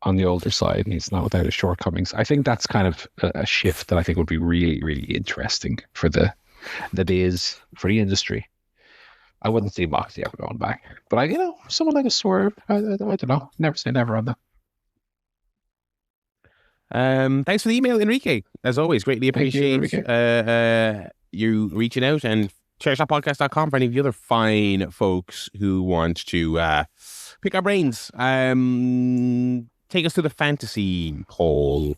on the older side and he's not without his shortcomings. I think that's kind of a shift that I think would be really, really interesting for the biz, for the industry. I wouldn't see Moxley ever going back, but you know, someone like a Swerve, I don't know. Never say never on that. Thanks for the email, Enrique. As always, greatly appreciate you reaching out, and ChairShotPodcast.com for any of the other fine folks who want to pick our brains. Take us to the fantasy poll.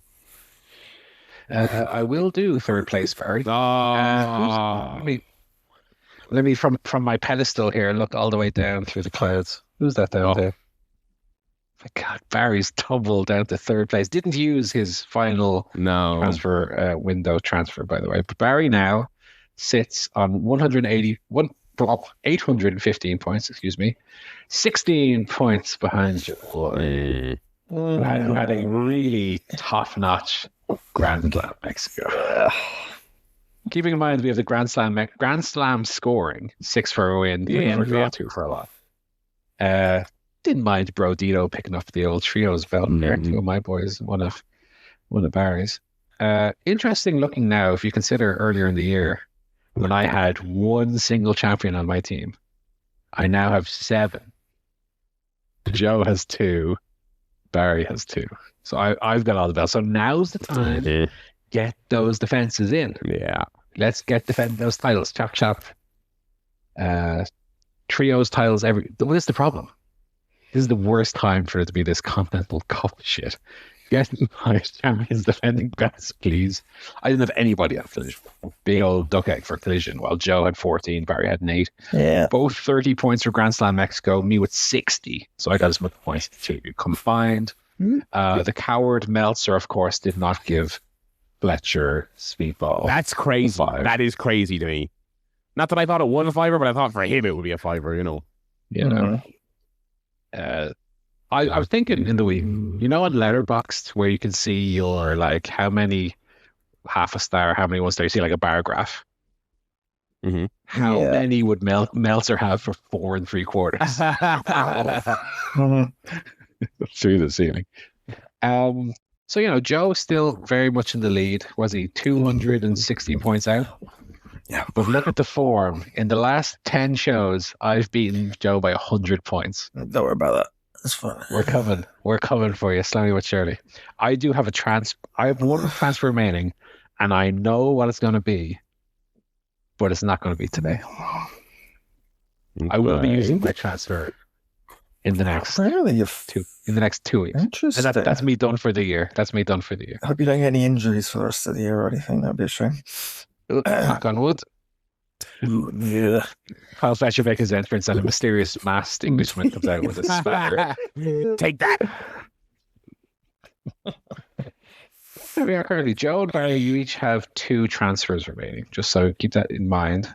I will do third place, Barry. Let me from my pedestal here look all the way down through the clouds. Who's that down there? My God, Barry's tumbled down to third place. Didn't use his final transfer window transfer, by the way. But Barry now sits on 815 points. 16 points behind you. Who had a really top-notch Grand Slam Mexico. Keeping in mind we have the Grand Slam scoring, 6 for a win, 2 for a lot. Didn't mind Brodito picking up the old trios belt there. 2 of my boys, one of Barry's. Interesting looking now, if you consider earlier in the year when I had 1 single champion on my team. I now have 7. Joe has 2. Barry has 2. So I've got all the belts. So now's the time. Get those defenses in. Yeah. Let's defend those titles. Chop, chop. Trios titles. What is the problem? This is the worst time for it to be this Continental Cup shit. Get my champions defending belts, please. I didn't have anybody on Collision. Big old duck egg for Collision. While Joe had 14, Barry had 8. Yeah. Both 30 points for Grand Slam Mexico. Me with 60. So I got as much points to combined. The coward Meltzer, of course, did not give Fletcher Speedball. That's crazy. That is crazy to me. Not that I thought it was a fiver, but I thought for him it would be a fiver, you know. You know. I was thinking in the week, you know, on Letterboxd where you can see your, like, how many half a star, how many 1 star, you see like a bar graph. How many would Meltzer have for 4 3/4? Through the ceiling. So, you know, Joe still very much in the lead. Was he 260 points out? Yeah. But look at the form. In the last 10 shows, I've beaten Joe by 100 points. Don't worry about that. That's fine. We're coming for you, slowly but surely. I do have I have 1 transfer remaining, and I know what it's going to be, but it's not going to be today. I will be using my transfer in the next in the next 2 weeks. Interesting. And that's me done for the year. I hope you don't get any injuries for the rest of the year or anything. That'd be a shame. Knock on wood. Yeah. Kyle Fletcher makes his entrance and a mysterious masked Englishman comes out with a spear. Take that. There we are currently. Joe and Barry, you each have 2 transfers remaining. Just so keep that in mind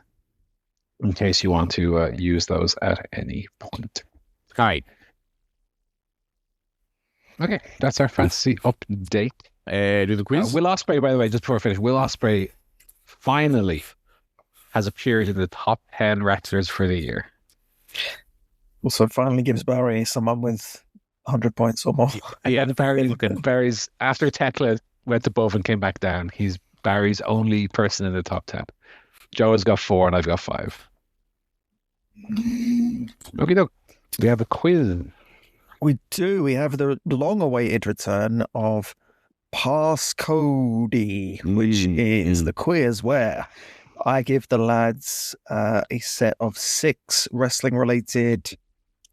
in case you want to use those at any point. All right. Okay, that's our fantasy update. Do the quiz. Will Ospreay, by the way, just before I finish, Will Ospreay finally has appeared in the top 10 wrestlers for the year. Also, finally gives Barry someone with 100 points or more. Yeah, Barry's after Tekla went above and came back down. He's Barry's only person in the top 10. Joe has got 4 and I've got 5. Okay, look, we have a quiz. We do. We have the long-awaited return of PassCody, which is the quiz where I give the lads a set of 6 wrestling-related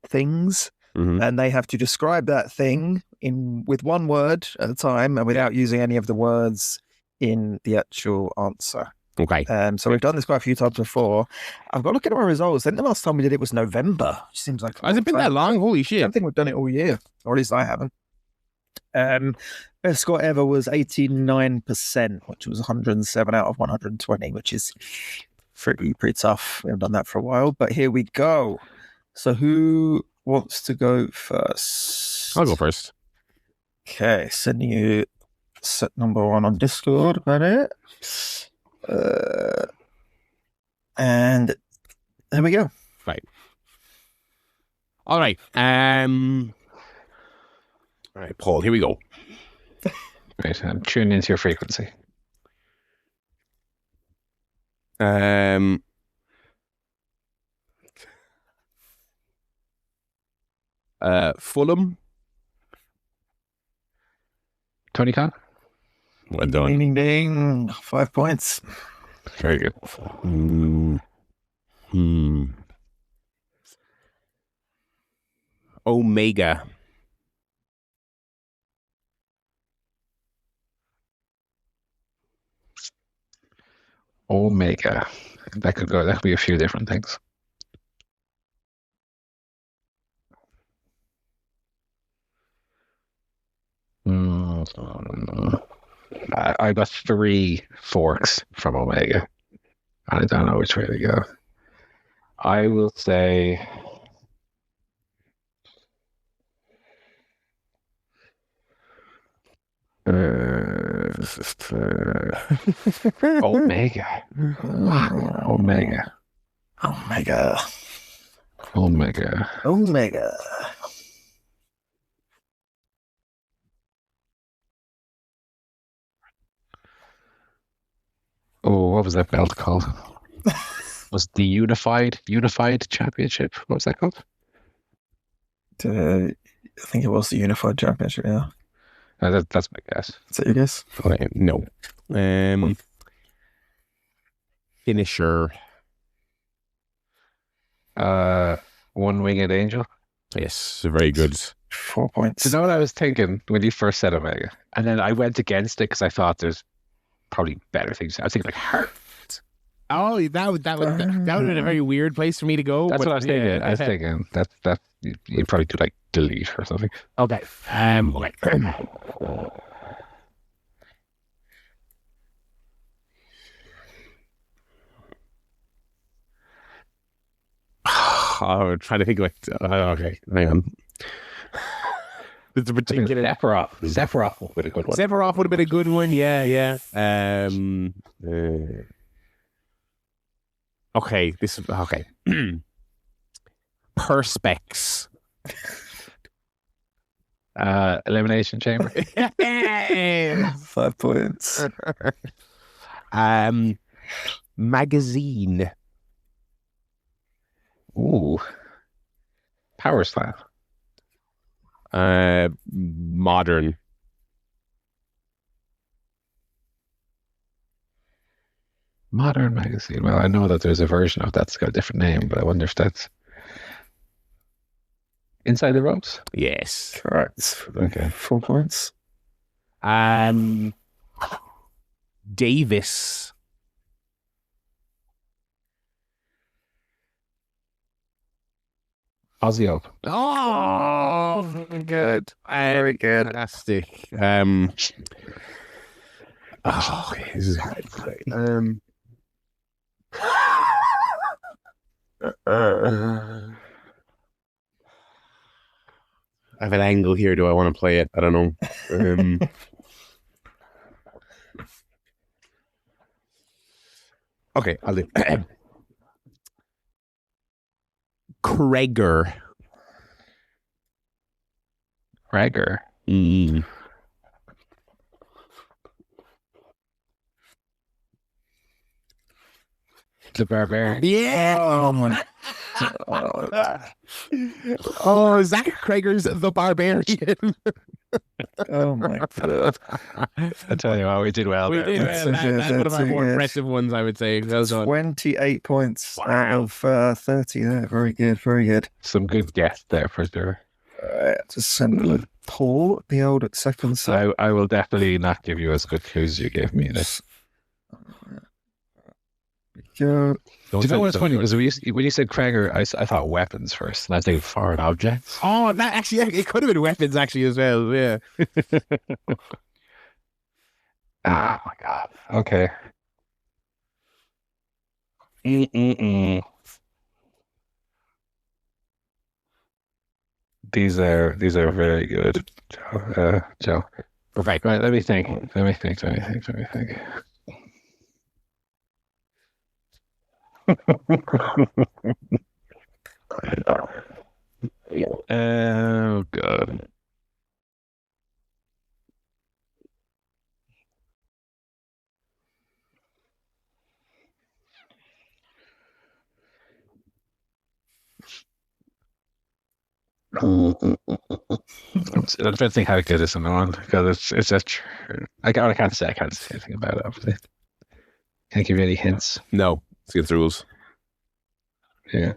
things, and they have to describe that thing with one word at a time and without using any of the words in the actual answer. Okay. So we've done this quite a few times before. I've got to look at my results. I think the last time we did it was November, which seems like Has it been that long? Holy I shit. don't think we've done it all year, or at least I haven't. Best score ever was 89%, which was 107 out of 120, which is pretty tough. We haven't done that for a while, but here we go. So who wants to go first? I'll go first. Okay, sending you set number 1 on Discord about it. And there we go. Right. All right. All right, Paul, here we go. Right, I'm tuning into your frequency. Fulham. Tony Khan? Well done. Ding, ding, ding. 5 points. Very good. Omega. Omega. That could be a few different things. I got 3 forks from Omega. I don't know which way to go. I will say Omega. Omega. Omega. Omega. Omega. Oh, what was that belt called? Was the Unified Championship? What was that called? I think it was the Unified Championship, yeah. That's my guess. Is that your guess? Okay, no. Finisher. One-Winged Angel. Yes, very good. 4 points. Do you know what I was thinking when you first said Omega? And then I went against it because I thought there's probably better things. I was thinking like Heart. Oh, that would have been a very weird place for me to go. That's but what I was thinking. yeah, I was thinking that you probably do like delete or something. Okay. Okay. I'm trying to think of it. Okay, hang on. There's a particular Sephiroth would be a good one. Sephiroth would have been a good one. Yeah. Okay, this is okay. Perspex. Elimination Chamber. 5 points. Magazine. Ooh. Power Slam. Modern. Modern magazine. Well, I know that there's a version of that's got a different name, but I wonder if that's Inside the Ropes. Yes. Correct. Okay. 4 points. Davis. Aussie Open. Oh, good. Very good. Fantastic. Okay, this is hard. I have an angle here. Do I want to play it? I don't know. Okay, I'll do. Craigor. Kreger. Mm. The Barbarian. Yeah. Oh my. Oh, Zach Krager's The Barbarian. Oh my God. I tell you what, we did well. We there. did That's well. so good, That's one of that's our so more good. impressive ones, I would say. Well done. 28 points out of 30 there. Very good, very good. Some good guess there for sure. Just send a Paul the old at second set. So I will definitely not give you as good clues as you gave me. This. Go. Do you know what's funny? Was when you said Kreger, I thought weapons first, and I was thinking foreign objects. Oh, that actually, it could have been weapons actually as well. Yeah. Oh my God. Okay. Mm-mm-mm. These are very good, Joe. Perfect. Right, let me think. Oh God. I'm trying to think how to get this on because it's just I can't say anything about it. Obviously, can't give you any hints. No, it's against the rules. Yeah.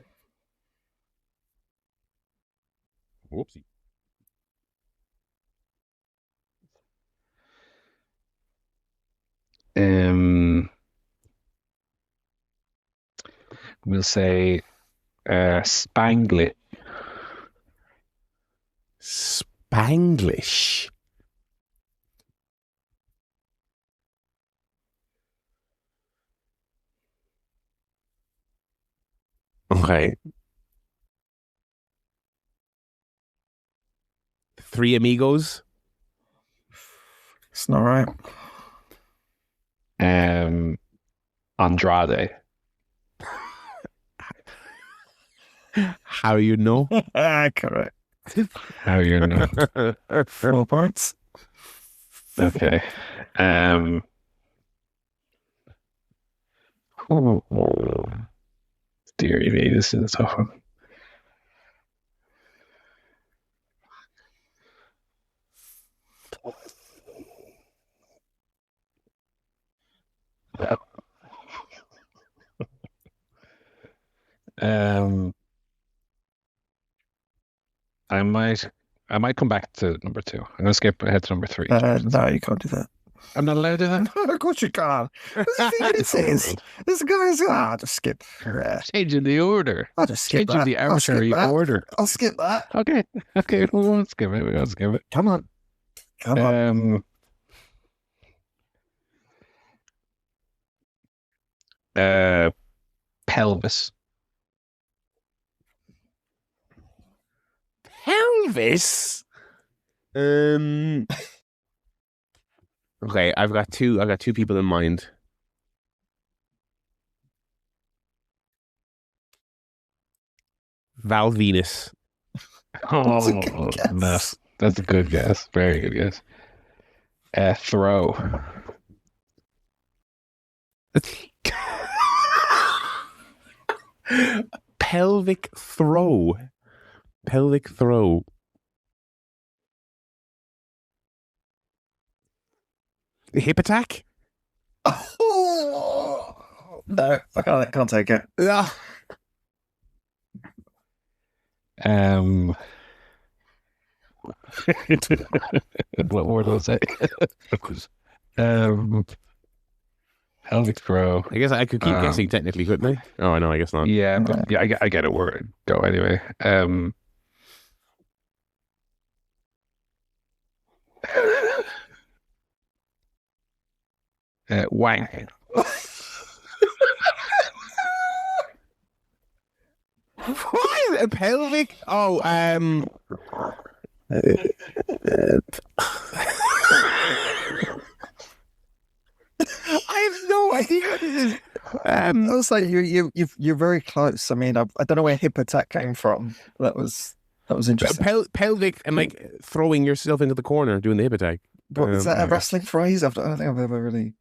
Whoopsie. We'll say Spanglit. Spanglish. Okay. Three Amigos. It's not right. Andrade. How you know? Correct. How you know? 4 points. Okay. Deary me, this is a tough one. I might come back to number 2. I'm going to skip ahead to number 3. No, you can't do that. I'm not allowed to do that. Of course you can't. What do you think this is? This guy's. I'll just skip. Changing the order. I'll just skip Changing that. the I'll skip arbitrary that. order. I'll skip that. Okay, we won't skip it. We won't skip it. Come on. Come on. Pelvis. Pelvis. Okay, I've got two people in mind. Val Venus. Oh, a good guess. that's a good guess. Very good guess. Throw. Pelvic throw. Pelvic throw. Hip attack? Oh, no, I can't take it. Ah. What word was I? Pelvic throw. I guess I could keep guessing technically, couldn't I? Oh, no, I guess not. Yeah, but yeah, I get it where it go anyway. Wank. What? A pelvic? Oh, I have no idea what this is. I was like, you're very close. I mean, I don't know where hip attack came from. That was That was interesting. Pelvic and like throwing yourself into the corner doing the hip attack. What, is that a wrestling phrase? I don't think I've ever really.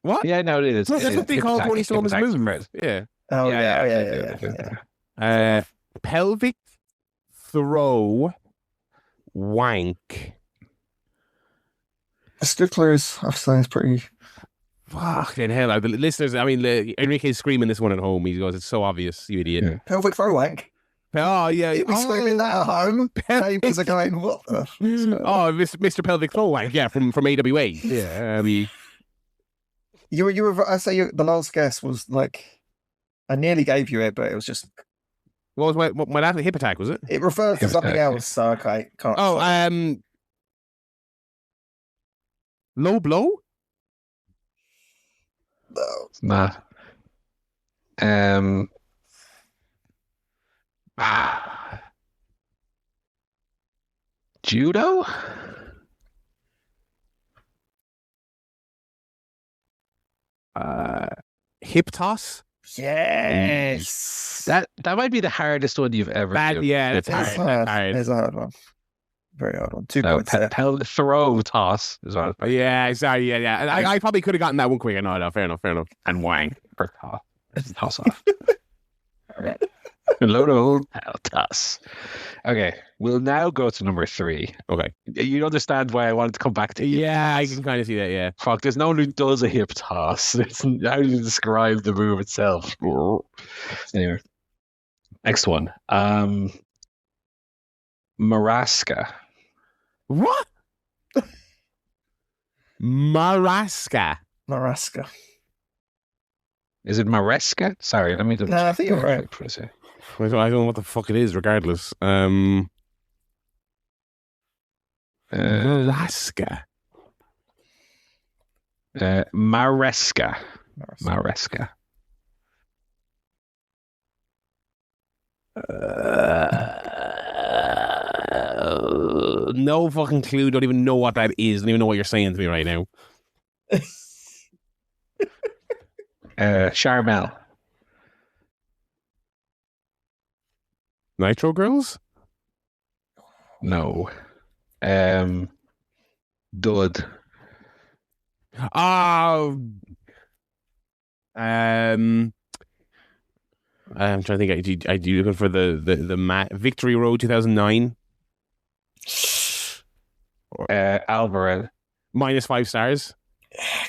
What? Yeah, no, it is. That's what they call Tony Storm's move. Right. Yeah. Oh yeah. Pelvic throw wank. It's good clues. I've seen it's pretty. Fucking hell. The listeners, I mean, Enrique's screaming this one at home. He goes, it's so obvious, you idiot. Yeah. Pelvic throw wank. Oh, yeah. You'll be screaming that at home. Neighbours are going, what the? Oh, Mr. Pelvic throw wank, yeah, from AWA. Yeah. You were. I say the last guess was like, I nearly gave you it, but it was just. What was my last hip attack, was it? It refers to something else, so okay. Can't. Oh, low blow? No. It's not. Judo? Hip toss? Yes. That might be the hardest one you've ever done. Yeah, it's It's hard. hard. It's a hard one. Very hard one. 2 points there. Throw toss as well. Oh, yeah, sorry, yeah. And I probably could have gotten that one quicker. No, fair enough. And wang for toss. Toss off. Load of old toss. Okay, we'll now go to number 3. Okay. You understand why I wanted to come back to hip Yeah, I toss. can kind of see that, yeah. Fuck, there's no one who does a hip toss. How do you describe the move itself? Anyway, next one. Maraska. What? Maraska. Maraska. Is it Maresca? Sorry, let me just. No, I think you're right. I don't know what the fuck it is, regardless. Maraska. Maresca. Maresca. No fucking clue. Don't even know what that is. Don't even know what you're saying to me right now. Charmel. Nitro Girls? No. Dud. Oh. I'm trying to think. Are you looking for the Victory Road 2009? Alvarez. -5 stars.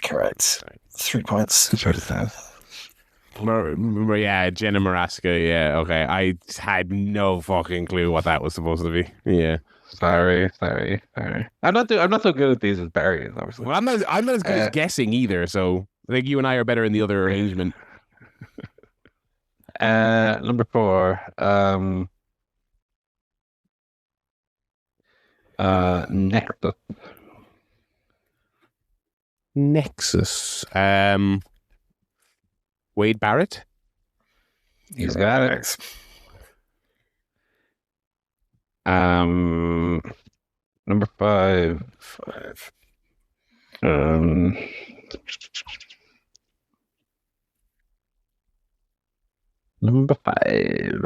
Correct. 3 points. Yeah, Jenna Maraska. Yeah, okay. I had no fucking clue what that was supposed to be. Yeah. Sorry. I'm not so good at these as Barry is, obviously. Well, I'm not as good as guessing either. So I think you and I are better in the other arrangement. Number 4. Nexus. Wade Barrett. He's got it. Number 5. Number 5.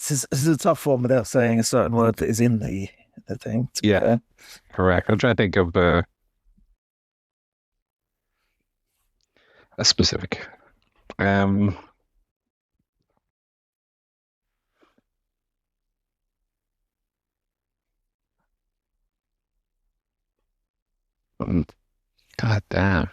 This is a tough one without saying a certain word that is in the thing. Yeah, correct. I'm trying to think of a specific. God damn.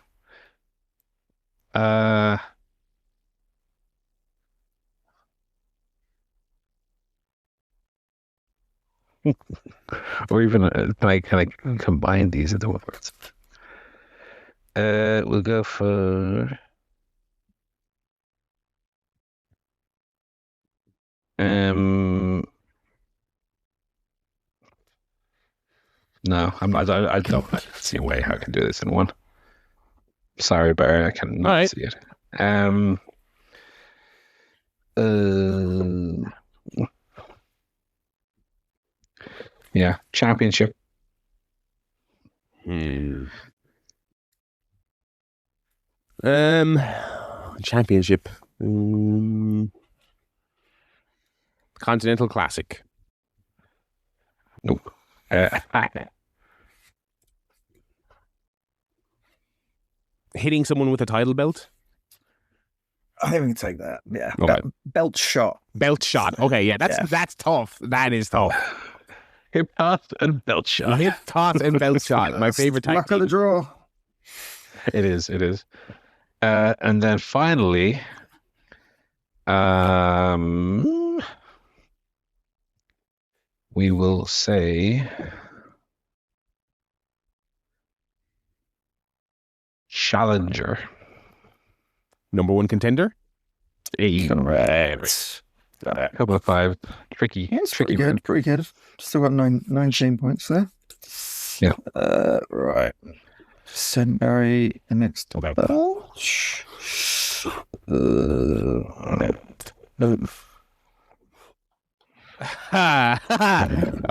Or even can I combine these into words? We'll go for no, I don't see a way how I can do this in one. Sorry, Barry, I cannot see it. Yeah, championship. Championship. Continental Classic. Nope. Hitting someone with a title belt. I think we can take that. Yeah. Okay. Belt shot. Belt shot. Okay, yeah, that's tough. That is tough. Hip toss and belt shot. Hip toss and belt shot. My favorite tag Luck of the team. draw. It is. And then finally, we will say challenger. Number one contender. Correct. Couple of five. Tricky. Yeah, it's tricky. pretty good. Pretty good. Still got 19 points there. Yeah. Right. Sendberry next Okay. belt.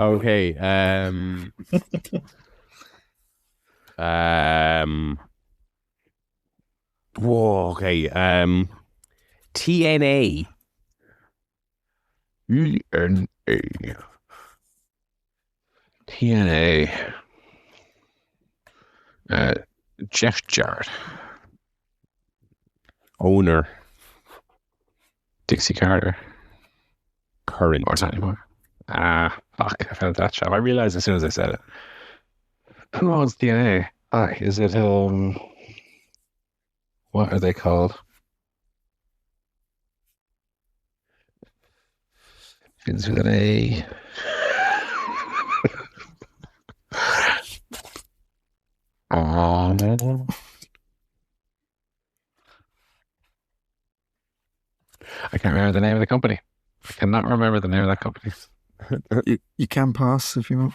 Okay. Whoa. Okay. TNA. TNA. Jeff Jarrett. Owner. Dixie Carter. Current. Or not anymore. Fuck. I found that shop. I realized as soon as I said it. Who owns TNA? Is it, what are they called? Begins with an A. I can't remember the name of the company. I cannot remember the name of that company. You can pass if you want.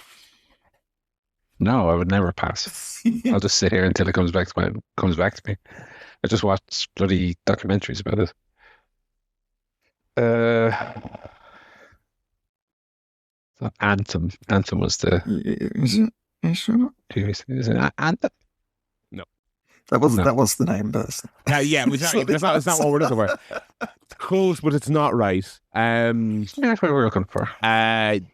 No, I would never pass. I'll just sit here until it comes back to me. I just watched bloody documentaries about it. Anthem. Anthem was the Is it? Are you sure? Is it Anthem? That was No. that was the name, but Yeah, that's not what we're looking for. It's close, but it's not right. Yeah, that's what we're looking for. Man.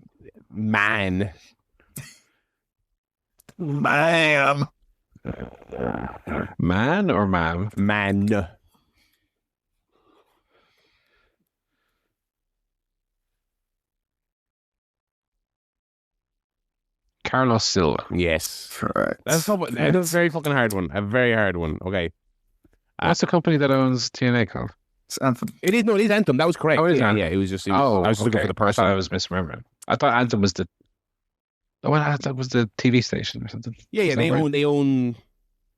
Ma'am. Man or ma'am? Man. Carlos Silva. Yes. Correct. That's a very fucking hard one. A very hard one. Okay. What's the company that owns TNA called? It's Anthem. It is Anthem. That was correct. Oh, it is yeah, Anthem. yeah. It was just. I was just looking for the person. I was misremembering. I thought Anthem was the. Oh, that was the TV station or something. Yeah. Is that right? They own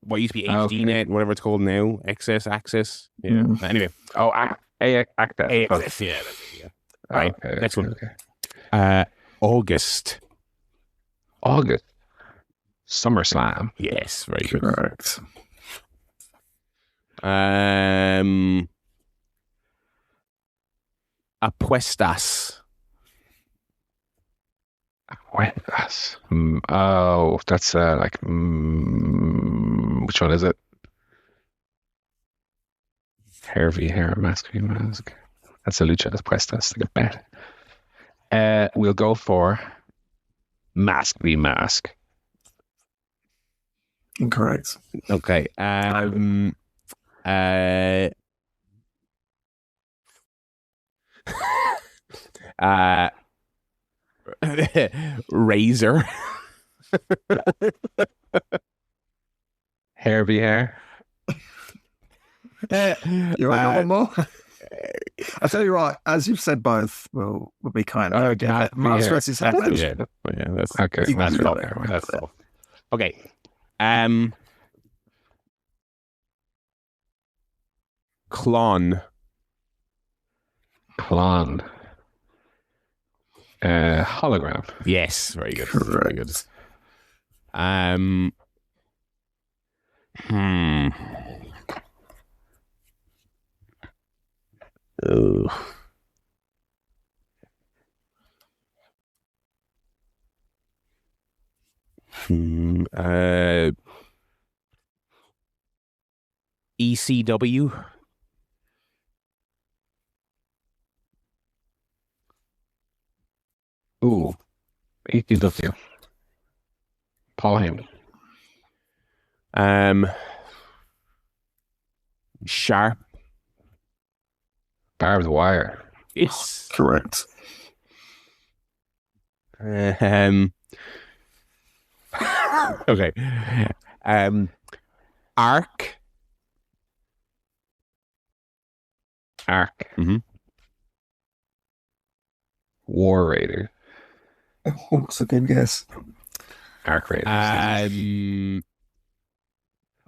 what used to be HDNet, whatever it's called now. Access. Yeah. Mm. Anyway. Oh, Access. Access. Yeah. Right. Okay, Next one. Okay. August. SummerSlam. Yes. Very good. Correct. Apuestas. Apuestas. Oh, that's like. Which one is it? Hair v hair, mask v mask. That's a lucha. That's Apuestas. Like a bet. We'll go for mask v mask. Incorrect. Okay. Razor. Hair v hair. You want one more? I'll tell you right, as you've said both, we'll be kind of. Mark stresses head. Yeah, that's Okay. You That's can do all. that. That's all. okay. Clon. Hologram. Yes, very good. Correct. Very good. Ugh. ECW. Ooh, ETW. Paul Heyman. Sharp. Barbed wire. Yes. Correct. Okay. Arc. Mm-hmm. War Raider. Oh, that's a good guess. Arc Raider.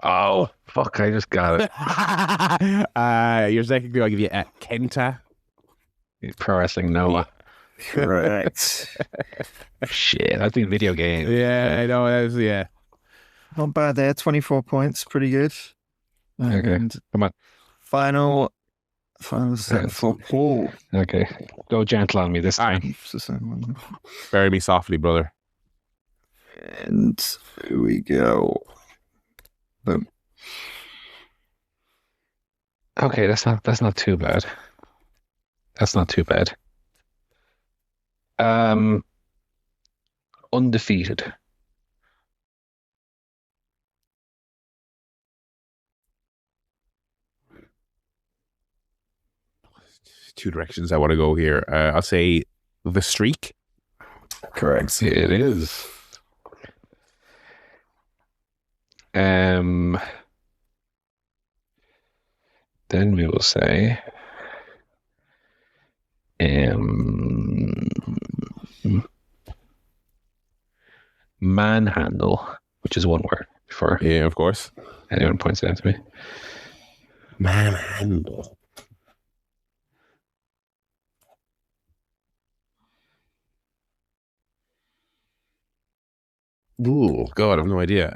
Oh, fuck, I just got it. Your second clue, I'll give you Kenta. Pro Wrestling Noah. Correct. Shit, that's been video game. Yeah, I know. Yeah. Not bad there. 24 points. Pretty good. Okay. And Come on. final set for Paul. Okay. Go gentle on me this time. It's the same one. Bury me softly, brother. And here we go. Boom. Okay, that's not too bad. That's not too bad. Undefeated. Two directions I want to go here. I'll say the streak. Correct. It is. Then we will say manhandle, which is one word for Yeah, of course. anyone points it out to me. Manhandle. Ooh, God, I have no idea.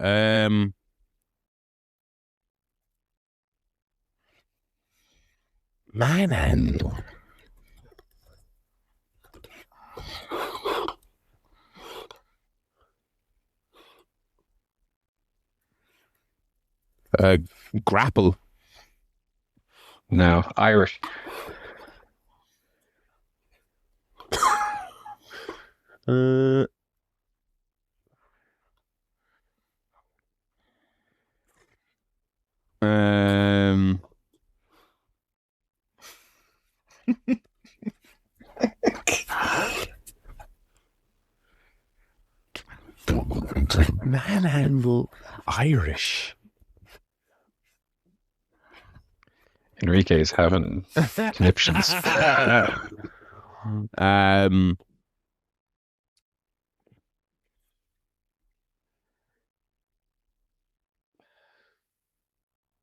Manhandle. Grapple. No, Irish. Manhandle. Irish. Enrique's having conniptions. I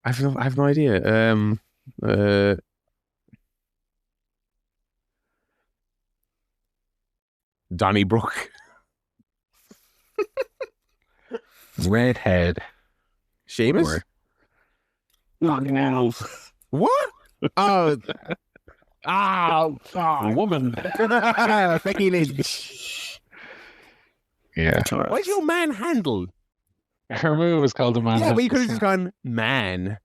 have no idea. Donnybrook. Redhead. Seamus? What? Oh. Woman. Becky Lynch. Yeah. Why'd you manhandle? Her move is called a man. Yeah, but you could have just gone man.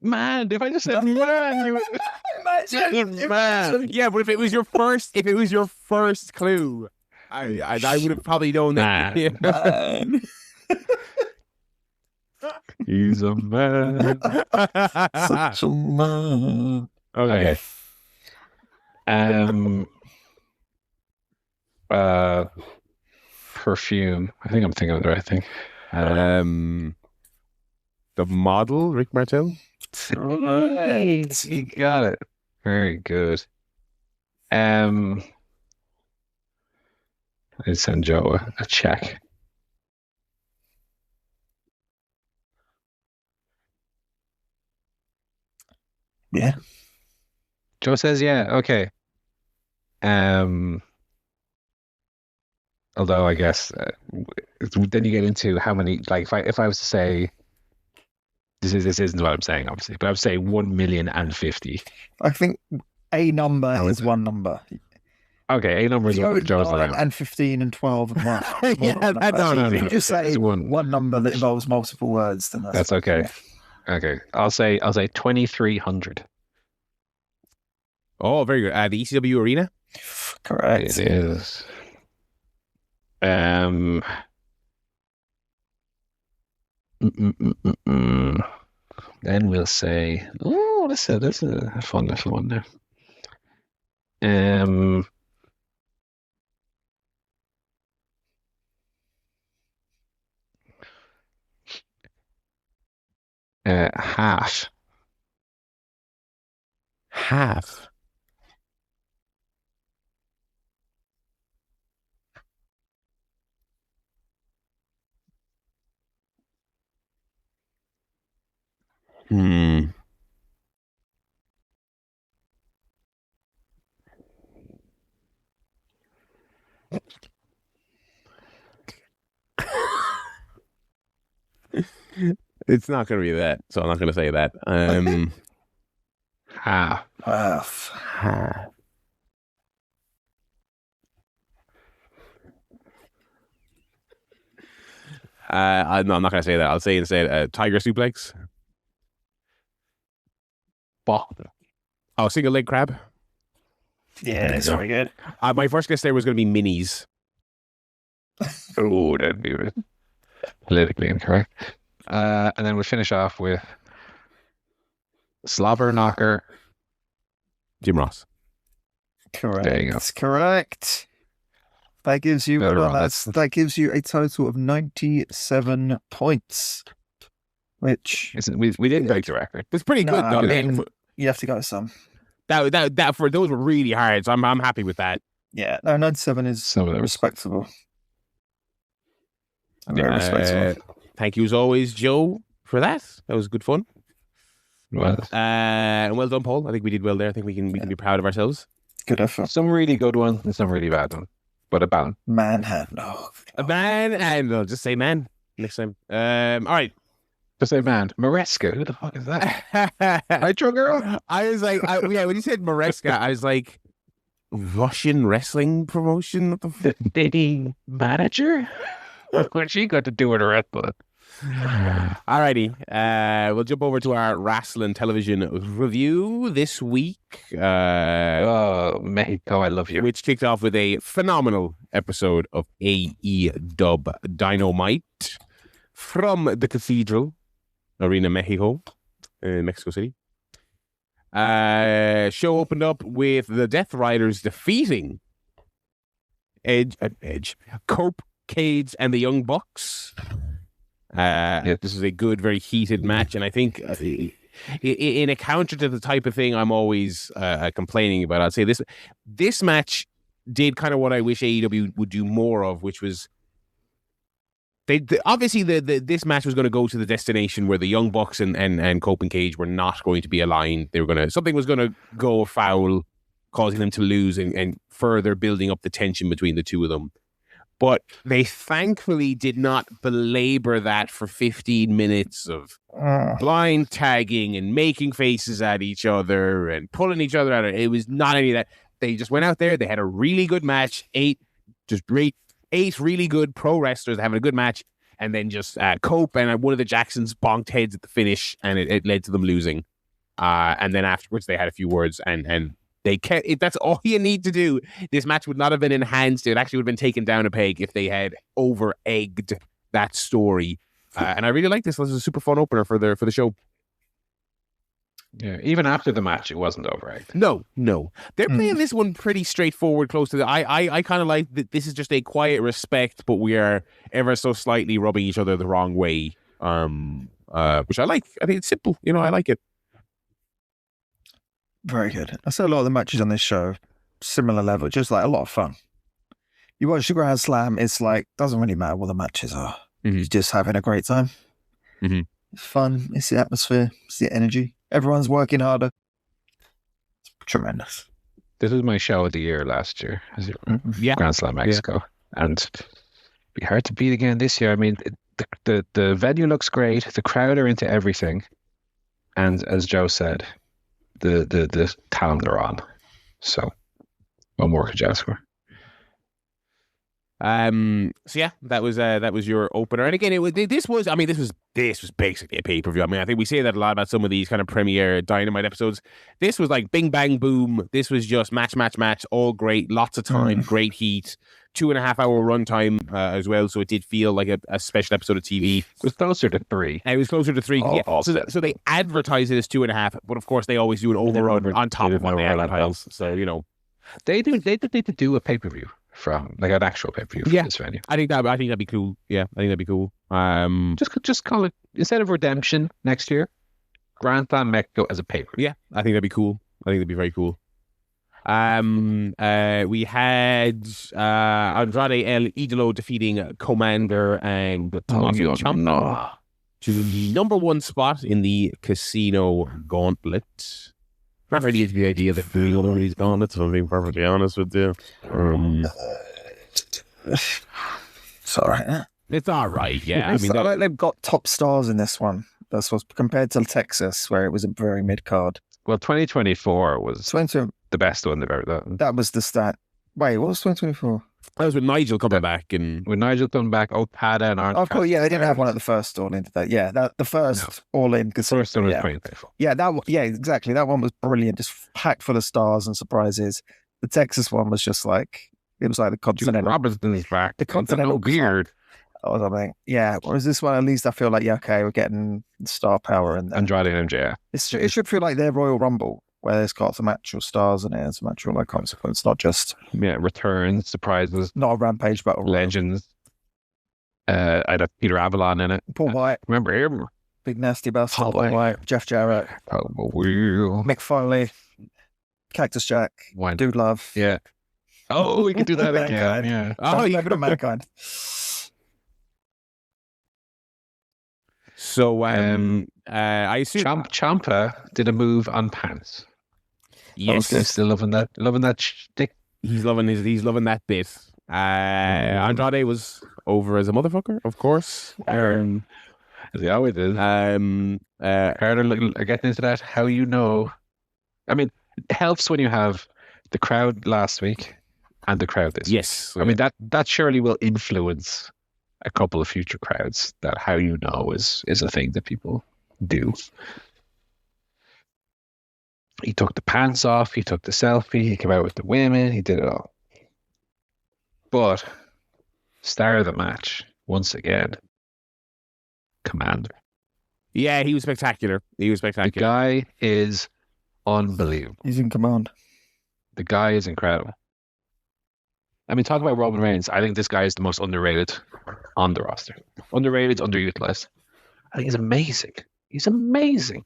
Man, if I just said man, you would... man. Yeah, but if it was your first clue, I would have probably known that. Nah. Yeah. Man. He's a man. Such a man. Okay. Perfume. I think I'm thinking of the right thing. The model, Rick Martel. Right. You got it. Very good. I'd send Joe a check. Yeah. Joe says, yeah, okay. Although I guess then you get into how many, like if I was to say, this isn't what I'm saying, obviously, but I would say 1,050,000. I think a number is one number. Okay, a number is what Joe's 9 around. and 15 and 12 and 1. Yeah, that's No. If you just say It's one number that involves multiple words, then That's okay. Okay, I'll say 2,300. Oh, very good. The ECW Arena. Correct. It is. Then we'll say, oh, that's a fun little one there. Half. Half. Hmm. It's not going to be that, so I'm not going to say that. Half. Half. No, I'm not going to say that. I'll say instead tiger suplex. Oh, single leg crab. Yeah, that's very good. My first guess there was going to be minis. Oh, that'd be politically incorrect. And then we'll finish off with slobber knocker. Jim Ross. Correct. There you go. Correct. That gives you that gives you a total of 97 points. Which we didn't break the record. It's pretty good. I mean, you have to go some. That for those were really hard, so I'm happy with that. Yeah, no, 97 is Some of them respectable. Very respectable. Thank you as always, Joe, for that. That was good fun. And well done, Paul. I think we did well there. I think we can be proud of ourselves. Good effort. Some really good ones and some really bad ones, but a balance. Manhandle. A manhandle. Just say man next time. All right. Just say man. Maresca. Who the fuck is that? Nitro Girl? I was like, when you said Maresca, I was like, Russian wrestling promotion? What the fuck? Did he manager? What she got to do with a Red Bull? Alrighty. We'll jump over to our wrestling television review this week. Oh, Mexico, I love you. Which kicked off with a phenomenal episode of AEW Dynamite from the Cathedral Arena, Mexico, in Mexico City. Show opened up with the Death Riders defeating Cope, Cage, and the Young Bucks. This is a good, very heated match, and I think in a counter to the type of thing I'm always complaining about, I'd say this match did kind of what I wish AEW would do more of, which was obviously this match was going to go to the destination where the Young Bucks and Cope and Cage were not going to be aligned. Something was going to go foul, causing them to lose and further building up the tension between the two of them. But they thankfully did not belabor that for 15 minutes of blind tagging and making faces at each other and pulling each other out. It was not any of that. They just went out there. They had a really good match. Eight really good pro wrestlers having a good match. And then just Cope and one of the Jacksons bonked heads at the finish, and it led to them losing. And then afterwards, they had a few words and they can't. If that's all you need to do, this match would not have been enhanced. It actually would have been taken down a peg if they had over-egged that story. And I really like this. This is a super fun opener for the show. Yeah, even after the match, it wasn't over-egged. No. They're playing this one pretty straightforward, close to the... I kind of like that this is just a quiet respect, but we are ever so slightly rubbing each other the wrong way, which I like. I think it's simple. I like it. Very good. I say a lot of the matches on this show, similar level, just like a lot of fun. You watch the Grand Slam, it's like, doesn't really matter what the matches are. Mm-hmm. You're just having a great time. Mm-hmm. It's fun. It's the atmosphere. It's the energy. Everyone's working harder. It's tremendous. This was my show of the year last year. Grand Slam Mexico. Yeah. And it'd be hard to beat again this year. I mean, the venue looks great. The crowd are into everything. And as Joe said, the talent are on. So, what more could you ask for? So yeah, that was your opener. And again, this was basically a pay-per-view. I mean, I think we say that a lot about some of these kind of premiere Dynamite episodes. This was like bing bang boom. This was just match, all great, lots of time, great heat, 2.5 hour runtime as well. So it did feel like a special episode of TV. It was closer to 3. It was closer to 3. Oh, yeah. So they advertise it as 2.5, but of course they always do an overrun on top of what they advertise. So they did need to do a pay-per-view from like an actual pay-per-view for this venue. I think that'd be cool. Yeah, I think that'd be cool. Just call it, instead of Redemption next year, Grand Slam Mexico as a pay-per-view. Yeah, I think that'd be cool. I think that'd be very cool. We had Andrade El Idolo defeating Commander and Tommaso Ciampa to the number 1 spot in the Casino Gauntlet. Not really into the idea that doing all of these gauntlets, if I'm being perfectly honest with you. It's all right. It's all right, yeah. I mean, they've got top stars in this one. That's what's compared to Texas, where it was a very mid card. Well, 2024 was the best one they've ever done. That was the stat. Wait, what was 2024? That was with Nigel coming back, and with Nigel coming back, Okada and Arn. Of course, yeah, they didn't have one at the first All In today. Yeah, the first All In. First one was 2024. Yeah, exactly. That one was brilliant, just packed full of stars and surprises. The Texas one was just like it was like the Continental. Robinson's back. The Continental beard. Or something. Yeah. Whereas this one, at least I feel like, okay, we're getting star power and Andrade and MJF. It should feel like their Royal Rumble, where there's got some actual stars in it and some actual like consequence, not just returns, surprises, not a Rampage battle, legends. I'd have Peter Avalon in it. Paul White, remember him? Big Nasty Bastard, Paul White, Jeff Jarrett, Mick Foley, Cactus Jack, Dude Love. Yeah. Oh, we could do that again. Yeah. Oh, you could have Mankind. So I assume Ciampa did a move on pants. Yes, still loving that shtick. He's loving that bit. Andrade was over as a motherfucker, of course. As he always is. Carter getting into that. How I mean, it helps when you have the crowd last week and the crowd this week. Yes. I mean that surely will influence a couple of future crowds, that how is a thing that people do. He took the pants off, he took the selfie, he came out with the women, he did it all. But star of the match, once again, Commander. Yeah, he was spectacular. The guy is unbelievable. He's in command. The guy is incredible. I mean, talk about Roman Reigns. I think this guy is the most underrated on the roster. Underrated, underutilized. I think he's amazing. He's amazing.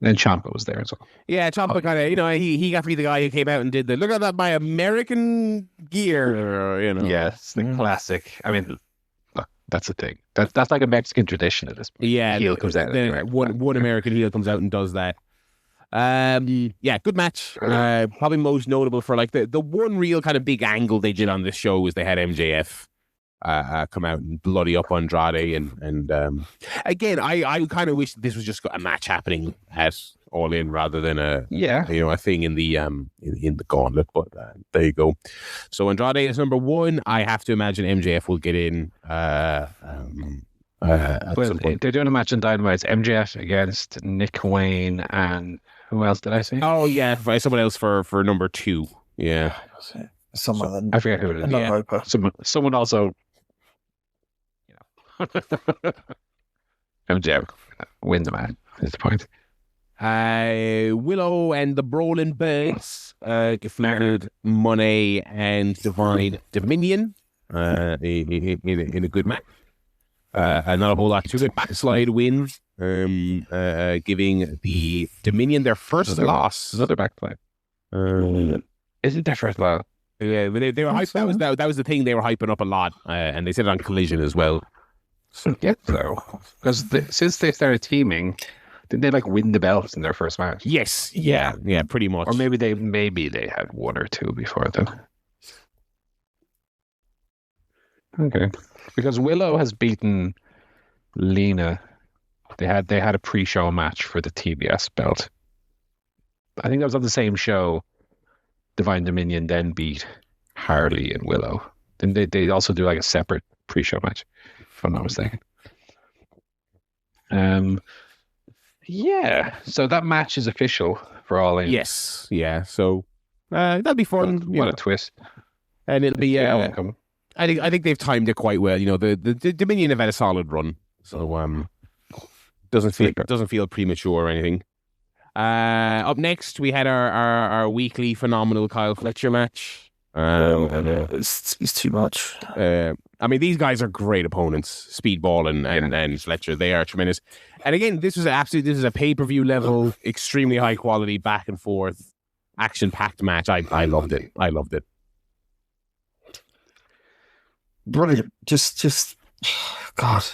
Then Ciampa was there as well. Yeah, Ciampa kind of, he got to be the guy who came out and did look at that, my American gear, Yes, the classic. I mean, look, that's the thing. That's like a Mexican tradition at this point. Yeah. Heel comes out. One American heel comes out and does that. Yeah, good match. Probably most notable for like the one real kind of big angle they did on this show was they had MJF come out and bloody up Andrade and again I kind of wish this was just a match happening at All In rather than a thing in the gauntlet, but there you go. So Andrade is number 1. I have to imagine MJF will get in at some point. They're doing a match in Dynamite. MJF against Nick Wayne and who else did I say? Oh yeah, someone else for number 2. Yeah, someone. I forget who it is. Yeah. Someone also. MJF win the match. That's the point. Willow and the Brawling Birds deflated Money and Divine Dominion in a good match. Not a whole lot to it. Backslide win, giving the Dominion their first loss. Another backslide. Is it their first loss? Yeah, they were hyped. That was the thing they were hyping up a lot, and they said it on Collision as well. Yeah, so because since they started teaming, didn't they like win the belts in their first match? Yes, yeah, pretty much. Or maybe they had one or two before then. Okay, because Willow has beaten Lena. They had a pre-show match for the TBS belt. I think that was on the same show. Divine Dominion then beat Harley and Willow. Then they also do like a separate pre-show match, if I'm not mistaken. Yeah. So that match is official for All In. Yes. Yeah. So that'll be fun. What a twist! And it'll be. Yeah, I think they've timed it quite well. You know, the Dominion have had a solid run, so doesn't feel premature or anything. Up next, we had our weekly phenomenal Kyle Fletcher match. It's too much. I mean, these guys are great opponents, Speedball and Fletcher. They are tremendous. And again, this is a pay-per-view level, extremely high quality, back and forth, action-packed match. I loved it. Brilliant. Just God,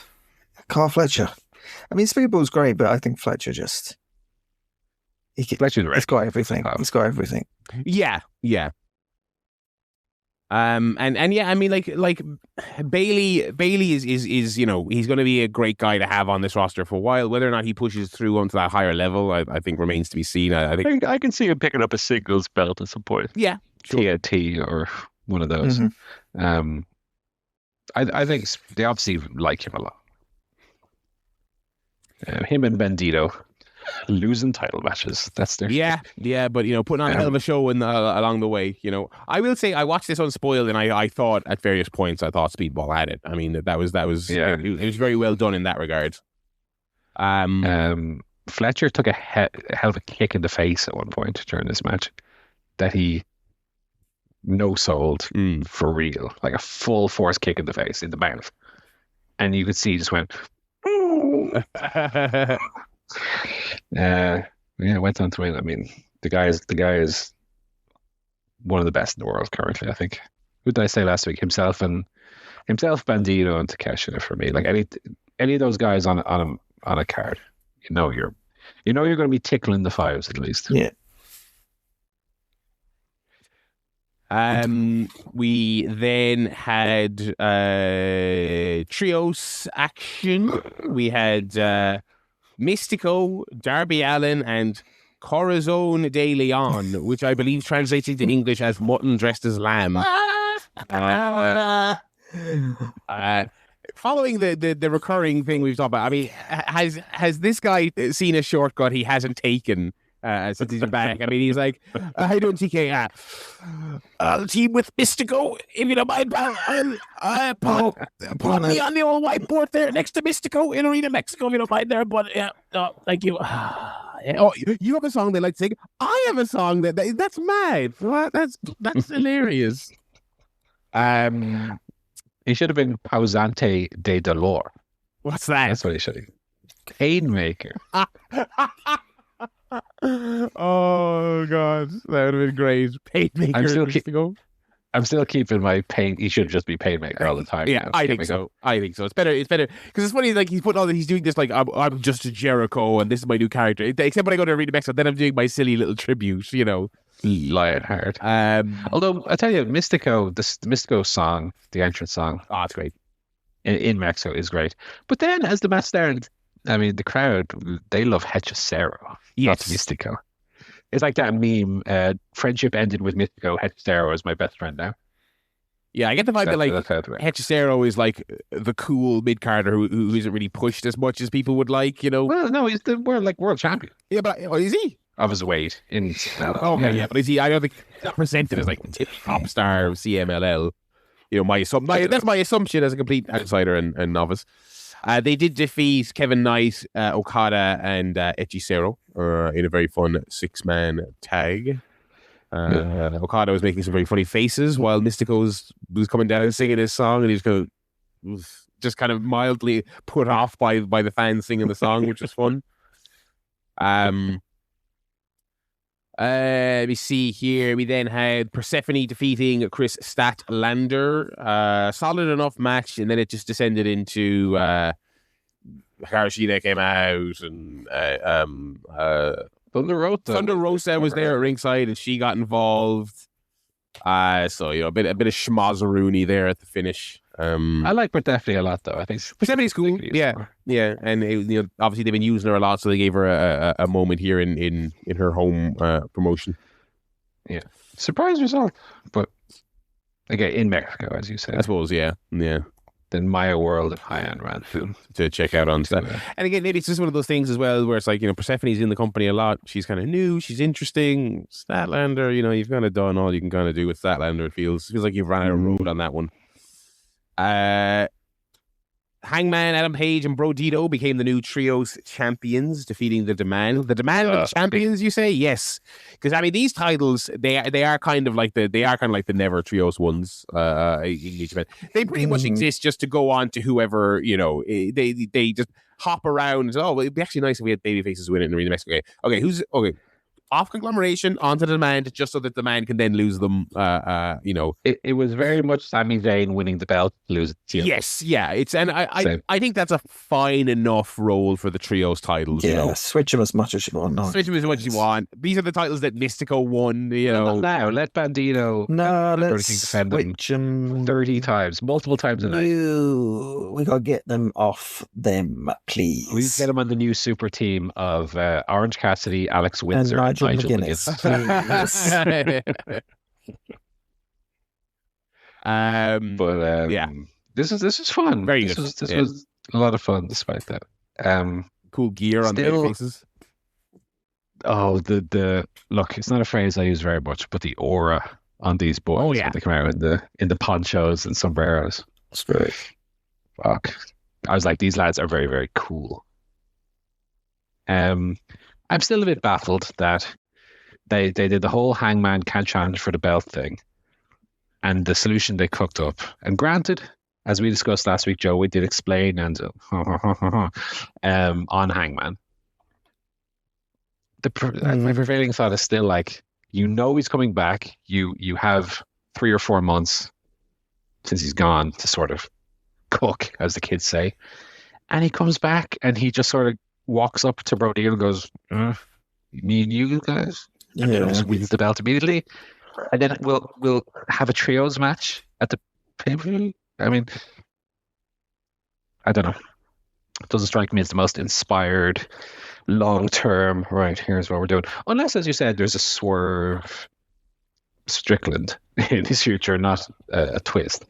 Carl Fletcher. I mean, Speedball's great, but I think Fletcher just Fletcher's he's got everything. He's got everything. Yeah. And yeah, I mean, like Bailey is you know, he's going to be a great guy to have on this roster for a while. Whether or not he pushes through onto that higher level, I think remains to be seen. I think I can see him picking up a singles belt at some point. Yeah, sure. TNT or one of those. Mm-hmm. I think they obviously like him a lot. Him and Bandito losing title matches. That's their yeah. But you know, putting on a hell of a show along the way. You know, I will say I watched this unspoiled, and I thought at various points Speedball had it. I mean, that was it was very well done in that regard. Fletcher took a hell of a kick in the face at one point during this match that he no-sold for real, like a full force kick in the face, in the mouth, and you could see he just went. Went on to win. I mean, the guy is one of the best in the world currently. I think. Who did I say last week? Himself, Bandito, and Takeshita for me. Like any of those guys on a card, you know you're going to be tickling the fives at least. Yeah. We then had trios action. We had Mystico, Darby Allin, and Corazon de Leon, which I believe translates into English as mutton dressed as lamb. Following the recurring thing we've talked about, I mean, has this guy seen a shortcut he hasn't taken since he's back? I mean, he's like, how you doing, TK? I'll team with Mystico, if you don't mind, pal. Put me on the old whiteboard there next to Mystico in Arena, Mexico, if you don't mind there. But yeah, no, thank you. Oh, you have a song they like to sing? I have a song that's mad. That's hilarious. He should have been Pausante de Dolor. What's that? That's what he should have been. Painmaker. Oh God, that would have been great. Painmaker. I'm still keeping my pain. He should just be Painmaker all the time. Yeah, I think so. It's better because it's funny. Like he's doing this like I'm just a Jericho and this is my new character. Except when I go to Arena Mexico, then I'm doing my silly little tribute. You know. Lionheart. Although I tell you, the Mystico song, the entrance song, it's great. In Mexico is great. But then as the match started, I mean, the crowd, they love Hechicero, not Mystico. It's like that meme. Friendship ended with Mystico. Hechicero is my best friend now. Yeah, I get the vibe that like Hechicero is like the cool mid carder who isn't really pushed as much as people would like. You know. Well, no, he's the world champion. Yeah, but is he? Of his weight in CMLL. Yeah, but is he? I don't think he's not presented as like top star of CMLL. You know, that's my assumption as a complete outsider and novice. They did defeat Kevin Knight, Okada, and Hechicero in a very fun 6-man tag. Okada was making some very funny faces while Mystico was coming down and singing his song, and he was just kind of mildly put off by the fans singing the song, which was fun. Let me see here. We then had Persephone defeating Chris Statlander. Solid enough match, and then it just descended into Hikaru Shida came out, and Thunder Rosa was there at ringside, and she got involved. So you know, a bit of schmozzeroony there at the finish. I like Persephone a lot, though. I think Persephone's cool. Yeah, and you know, obviously they've been using her a lot, so they gave her a moment here in her home promotion. Yeah, surprise result, but Again, in Mexico, as you said. I suppose, yeah. Then Maya World of High-End Ran Food to check out on stuff. And again, maybe it's just one of those things as well where it's like, Persephone's in the company a lot. She's kind of new. She's interesting. Statlander, you've kind of done all you can kind of do with Statlander. It feels like you've run out of road on that one. Hangman, Adam Page, and Brodito became the new trios champions, defeating the Demand. The Demand of the champions, you say? Yes, because these titles they are kind of like the Never Trios ones. They pretty much exist just to go on to whoever they just hop around. Oh, well, it'd be actually nice if we had baby faces win it in the Arena Mexico. Okay, who's okay? Off conglomeration onto the Demand, just so that the man can then lose them. It was very much Sami Zayn winning the belt, lose it. Yes, yeah. I think that's a fine enough role for the trios titles. Yeah, switch them as much as you want. No. Switch them as much as you want. These are the titles that Mystico won. Now let Bandito. No, let's switch them 30 times, multiple times a night. We gotta get them off them, please. We get them on the new super team of Orange Cassidy, Alex Windsor, and Nigel McGuinness. Yeah, this is fun. Very good. This was a lot of fun, despite that. Cool gear on the faces. Oh, the look. It's not a phrase I use very much, but the aura on these boys. Oh, yeah. When they come out in the ponchos and sombreros. That's great. Fuck. I was like, these lads are very, very cool. I'm still a bit baffled that they did the whole Hangman can't challenge for the belt thing, and the solution they cooked up. And granted, as we discussed last week, Joe, we did explain and on Hangman. My prevailing thought is still like, he's coming back. You have 3 or 4 months since he's gone to sort of cook, as the kids say, and he comes back and he just sort of walks up to Brody and goes, "Me and you guys," and then just wins the belt immediately, and then we'll have a trios match at the pay-per-view. I mean, I don't know. It doesn't strike me as the most inspired, long-term. Right, here's what we're doing. Unless, as you said, there's a swerve Strickland in his future, not a twist.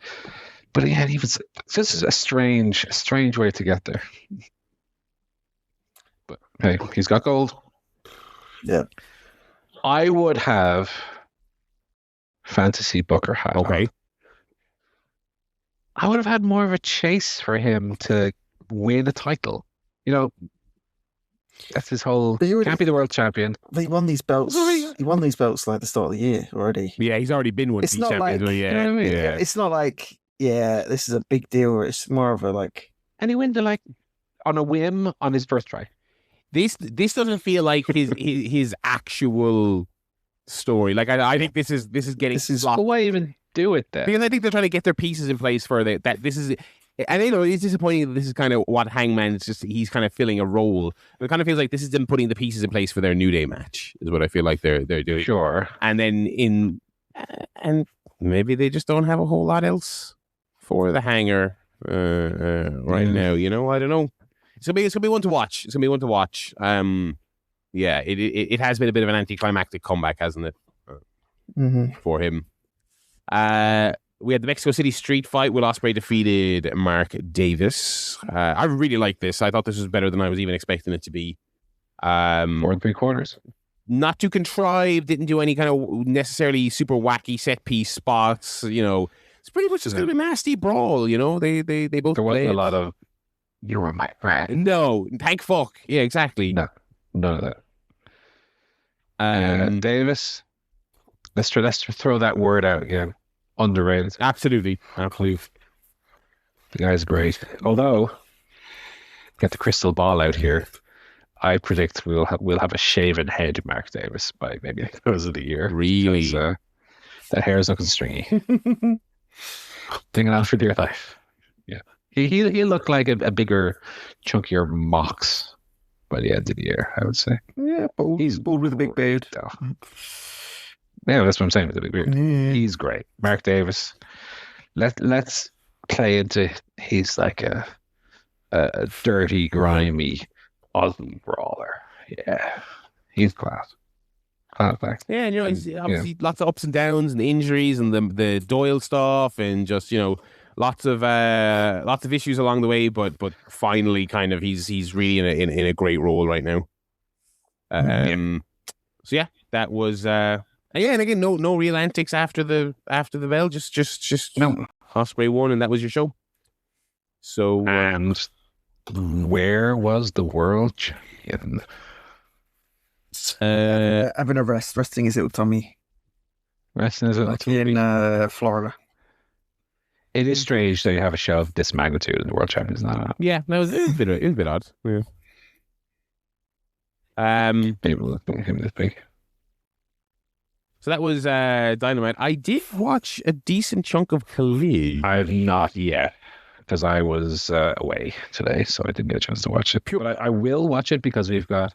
But again, this is a strange way to get there. But hey, he's got gold. Yeah. I would have fantasy Booker hat. Okay. I would have had more of a chase for him to win a title. That's his whole. Can't be the world champion. He won these belts. He won these belts like the start of the year already. Yeah, he's already been one of these champions. You know what I mean? Yeah. It's not like, this is a big deal. It's more of a like. And he went on a whim on his first try. This doesn't feel like his actual story. Like I think this is getting. But why even do it then? Because I think they're trying to get their pieces in place for that. This is, and it's disappointing that this is kind of what Hangman's he's kind of filling a role. It kind of feels like this is them putting the pieces in place for their New Day match. Is what I feel like they're doing. Sure. And then and maybe they just don't have a whole lot for the hanger right now. I don't know. It's gonna be one to watch. Yeah, it has been a bit of an anticlimactic comeback, hasn't it? For him. We had the Mexico City street fight. Will Ospreay defeated Mark Davis. I really liked this. I thought this was better than I was even expecting it to be. 4 3/4. Not too contrived. Didn't do any kind of necessarily super wacky set piece spots. It's pretty much just gonna be a nasty brawl. They both. There wasn't a lot of. You were my friend. No, thank fuck. Yeah, exactly. No, none of that. Davis, let's throw that word out again. Underrated. Absolutely. The guy's great. Although, get the crystal ball out here. I predict we'll have a shaven head, Mark Davis, by maybe the close of the year. Really? Because, that hair is looking stringy. Thinking out for dear life. Yeah. He looked like a bigger, chunkier Mox by the end of the year, I would say. Yeah, bald. He's bald with a big beard. Yeah, that's what I'm saying with the big beard. Yeah. He's great. Mark Davis. Let's play into he's like a dirty, grimy Aussie brawler. Yeah, he's class. Yeah, and it's obviously lots of ups and downs and injuries and the Doyle stuff and just lots of issues along the way, but finally kind of he's really in a great role right now. So yeah, that was and again no real antics after the bell, just no. Ospreay won and that was your show. So and where was the world champion? Having a resting his little tummy. Resting his little tummy in Florida. It is strange that you have a show of this magnitude and the world champion is not. Yeah, it was a bit odd. Yeah. Able to him this big. So that was Dynamite. I did watch a decent chunk of Collision. I have not yet, because I was away today, so I didn't get a chance to watch it. But I will watch it because we've got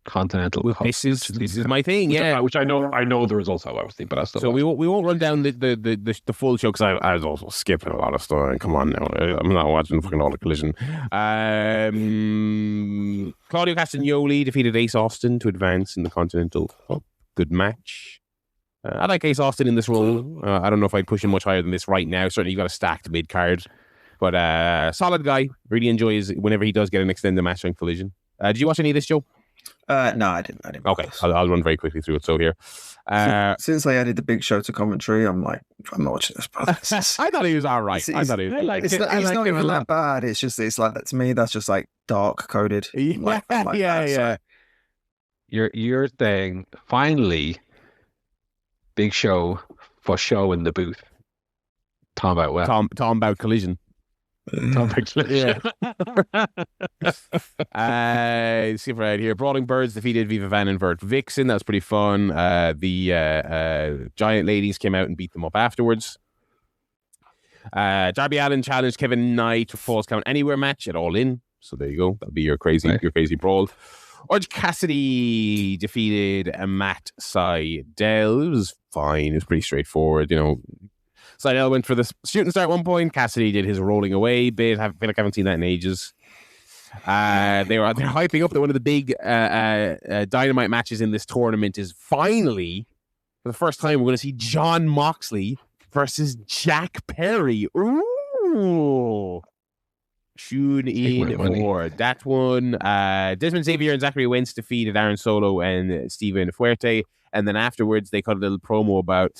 Continental Cup. This is my thing, which I know the results of, obviously, but I still. So we won't run down the full show because I was also skipping a lot of stuff. Come on now, I'm not watching fucking all the Collision. Claudio Castagnoli defeated Ace Austin to advance in the Continental Cup. Good match. I like Ace Austin in this role. I don't know if I'd push him much higher than this right now. Certainly, you've got a stacked mid card, but solid guy. Really enjoys whenever he does get an extended match on Collision. Did you watch any of this, Joe? No, I didn't. Okay, I'll run very quickly through it. So here, since they added the Big Show to commentary, I'm like, I'm not watching this. I thought he was all right. I thought he was. It's not even that bad. It's like that to me. That's just like dark coded. Yeah. You're saying finally, Big Show for show in the booth. Tom about what? Tom about Collision. Yeah. See right here. Brawling Birds defeated Viva Van and Vert Vixen. That was pretty fun. The Giant Ladies came out and beat them up afterwards. Darby Allin challenged Kevin Knight to Falls Count Anywhere match at All In. So there you go. That'll be your crazy brawl. Orange Cassidy defeated Matt Sydal. It was fine. It was pretty straightforward. Sydal went for the shooting star at one point. Cassidy did his rolling away bit. I feel like I haven't seen that in ages. They're hyping up that one of the big Dynamite matches in this tournament is finally, for the first time, we're going to see Jon Moxley versus Jack Perry. Ooh. Tune in for that one. Desmond Xavier and Zachary Wentz defeated Aaron Solo and Steven Fuerte. And then afterwards, they cut a little promo about,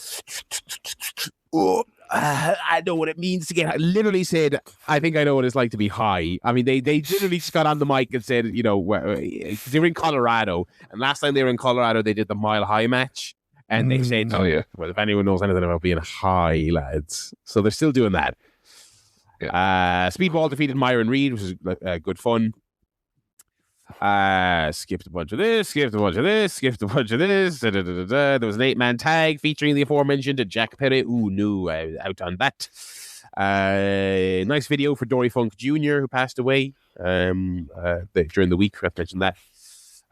I know what it means to get. Literally said, I think I know what it's like to be high. I mean, they literally just got on the mic and said, they were in Colorado. And last time they were in Colorado, they did the Mile High match. And they said, well, if anyone knows anything about being high, lads. So they're still doing that. Yeah. Speedball defeated Myron Reed, which was good fun. Skipped a bunch of this, skipped a bunch of this. There was an 8-man tag featuring the aforementioned Jack Perry. Ooh, no, I was out on that. Nice video for Dory Funk Jr., who passed away during the week. I mentioned that.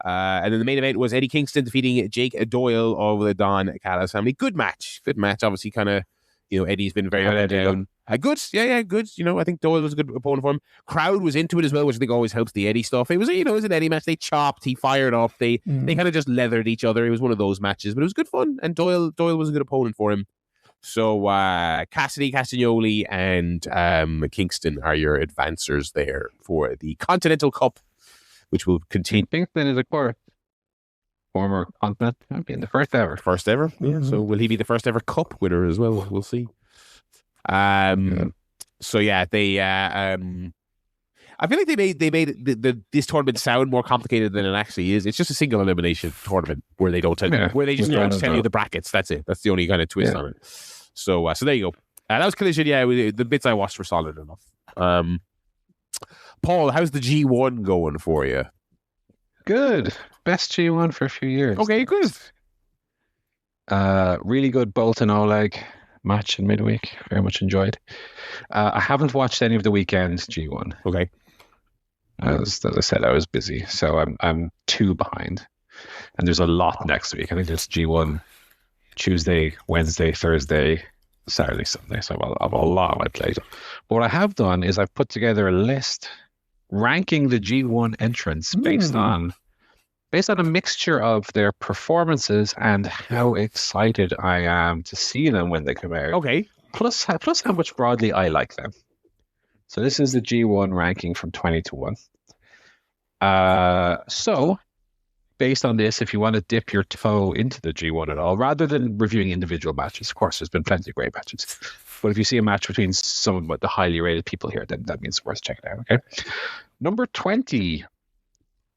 And then the main event was Eddie Kingston defeating Jake Doyle of the Don Callis family. Good match. Obviously, kind of, Eddie's been very up and down. Good. Yeah, good. I think Doyle was a good opponent for him. Crowd was into it as well, which I think always helps the Eddie stuff. It was, it was an Eddie match. They chopped, he fired up, they kind of just leathered each other. It was one of those matches, but it was good fun. And Doyle was a good opponent for him. So Cassidy, Castagnoli, and Kingston are your advancers there for the Continental Cup, which will continue. Kingston is a former Continental champion, the first ever. First ever. Yeah. So will he be the first ever Cup winner as well? We'll see. So yeah, they I feel like they made this tournament sound more complicated than it actually is. It's just a single elimination tournament where they don't tell where they just don't tell you the brackets. That's it. That's the only kind of twist on it. So there you go. That was Collision. Yeah, the bits I watched were solid enough. Paul, how's the G1 going for you? Good. Best G1 for a few years. Okay, good. Really good Bolton Oleg match in midweek. Very much enjoyed. I haven't watched any of the weekend's G1. Okay. As I said, I was busy, so I'm 2 behind. And there's a lot next week. I think there's G1 Tuesday, Wednesday, Thursday, Saturday, Sunday. So I have a lot on my plate. But what I have done is I've put together a list ranking the G1 entrants based on based on a mixture of their performances and how excited I am to see them when they come out. Okay. Plus how much broadly I like them. So this is the G1 ranking from 20 to 1. So based on this, if you want to dip your toe into the G1 at all, rather than reviewing individual matches, of course, there's been plenty of great matches. But if you see a match between some of the highly rated people here, then that means it's worth checking out. Okay. Number 20,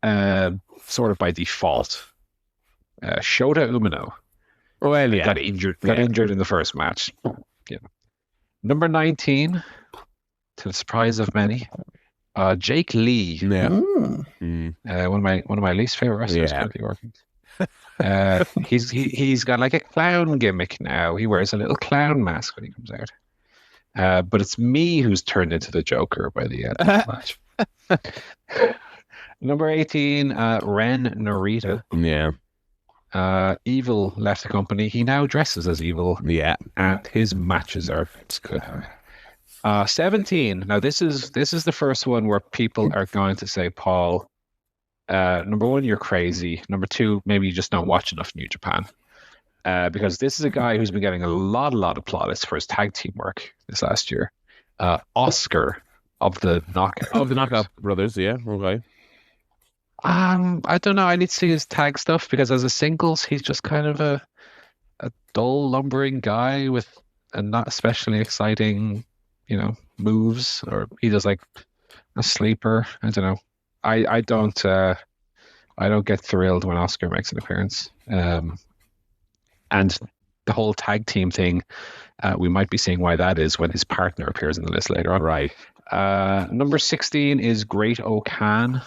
sort of by default, Shota Umino. Well, yeah. Got injured in the first match. Yeah. Number 19, to the surprise of many, Jake Lee. Yeah. One of my least favorite wrestlers currently working. He's got like a clown gimmick now. He wears a little clown mask when he comes out. But it's me who's turned into the Joker by the end of the match. Number 18, Ren Narita. Yeah. Evil left the company. He now dresses as Evil. Yeah. And his matches are good. 17. Now this is the first one where people are going to say, Paul, number one, you're crazy. Number two, maybe you just don't watch enough New Japan. Because this is a guy who's been getting a lot of plaudits for his tag team work this last year. Oscar of the Knockout Brothers, yeah. Okay. I don't know. I need to see his tag stuff because as a singles, he's just kind of a dull, lumbering guy with a not especially exciting, moves, or he does like a sleeper. I don't know. I don't get thrilled when Oscar makes an appearance. And the whole tag team thing, we might be seeing why that is when his partner appears in the list later on. Right. Number 16 is Great O'Khan.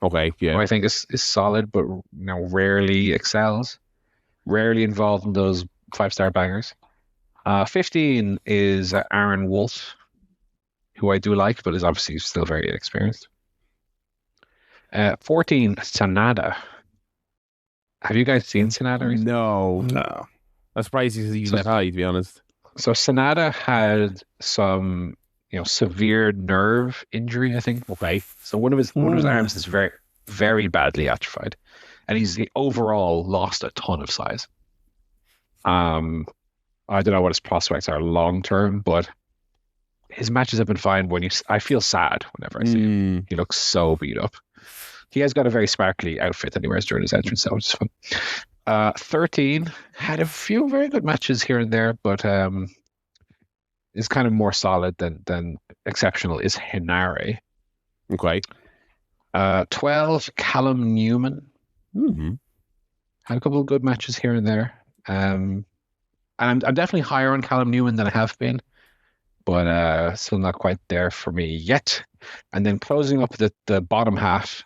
Okay, yeah. Who I think is solid, but rarely excels. Rarely involved in those 5-star bangers. 15 is Aaron Wolf, who I do like, but is obviously still very inexperienced. 14, Sanada. Have you guys seen Sanada recently? No. I'm surprised he's that high, to be honest. So Sanada had some, severe nerve injury, I think. Okay. So one of his arms is very, very badly atrophied, and he's overall lost a ton of size. I don't know what his prospects are long term, but his matches have been fine. I feel sad whenever I see him. He looks so beat up. He has got a very sparkly outfit that he wears during his entrance, so which is fun. 13 had a few very good matches here and there, but is kind of more solid than exceptional is Hinare. Okay. 12, Callum Newman. Mm-hmm. Had a couple of good matches here and there. And I'm definitely higher on Callum Newman than I have been, but still not quite there for me yet. And then closing up the bottom half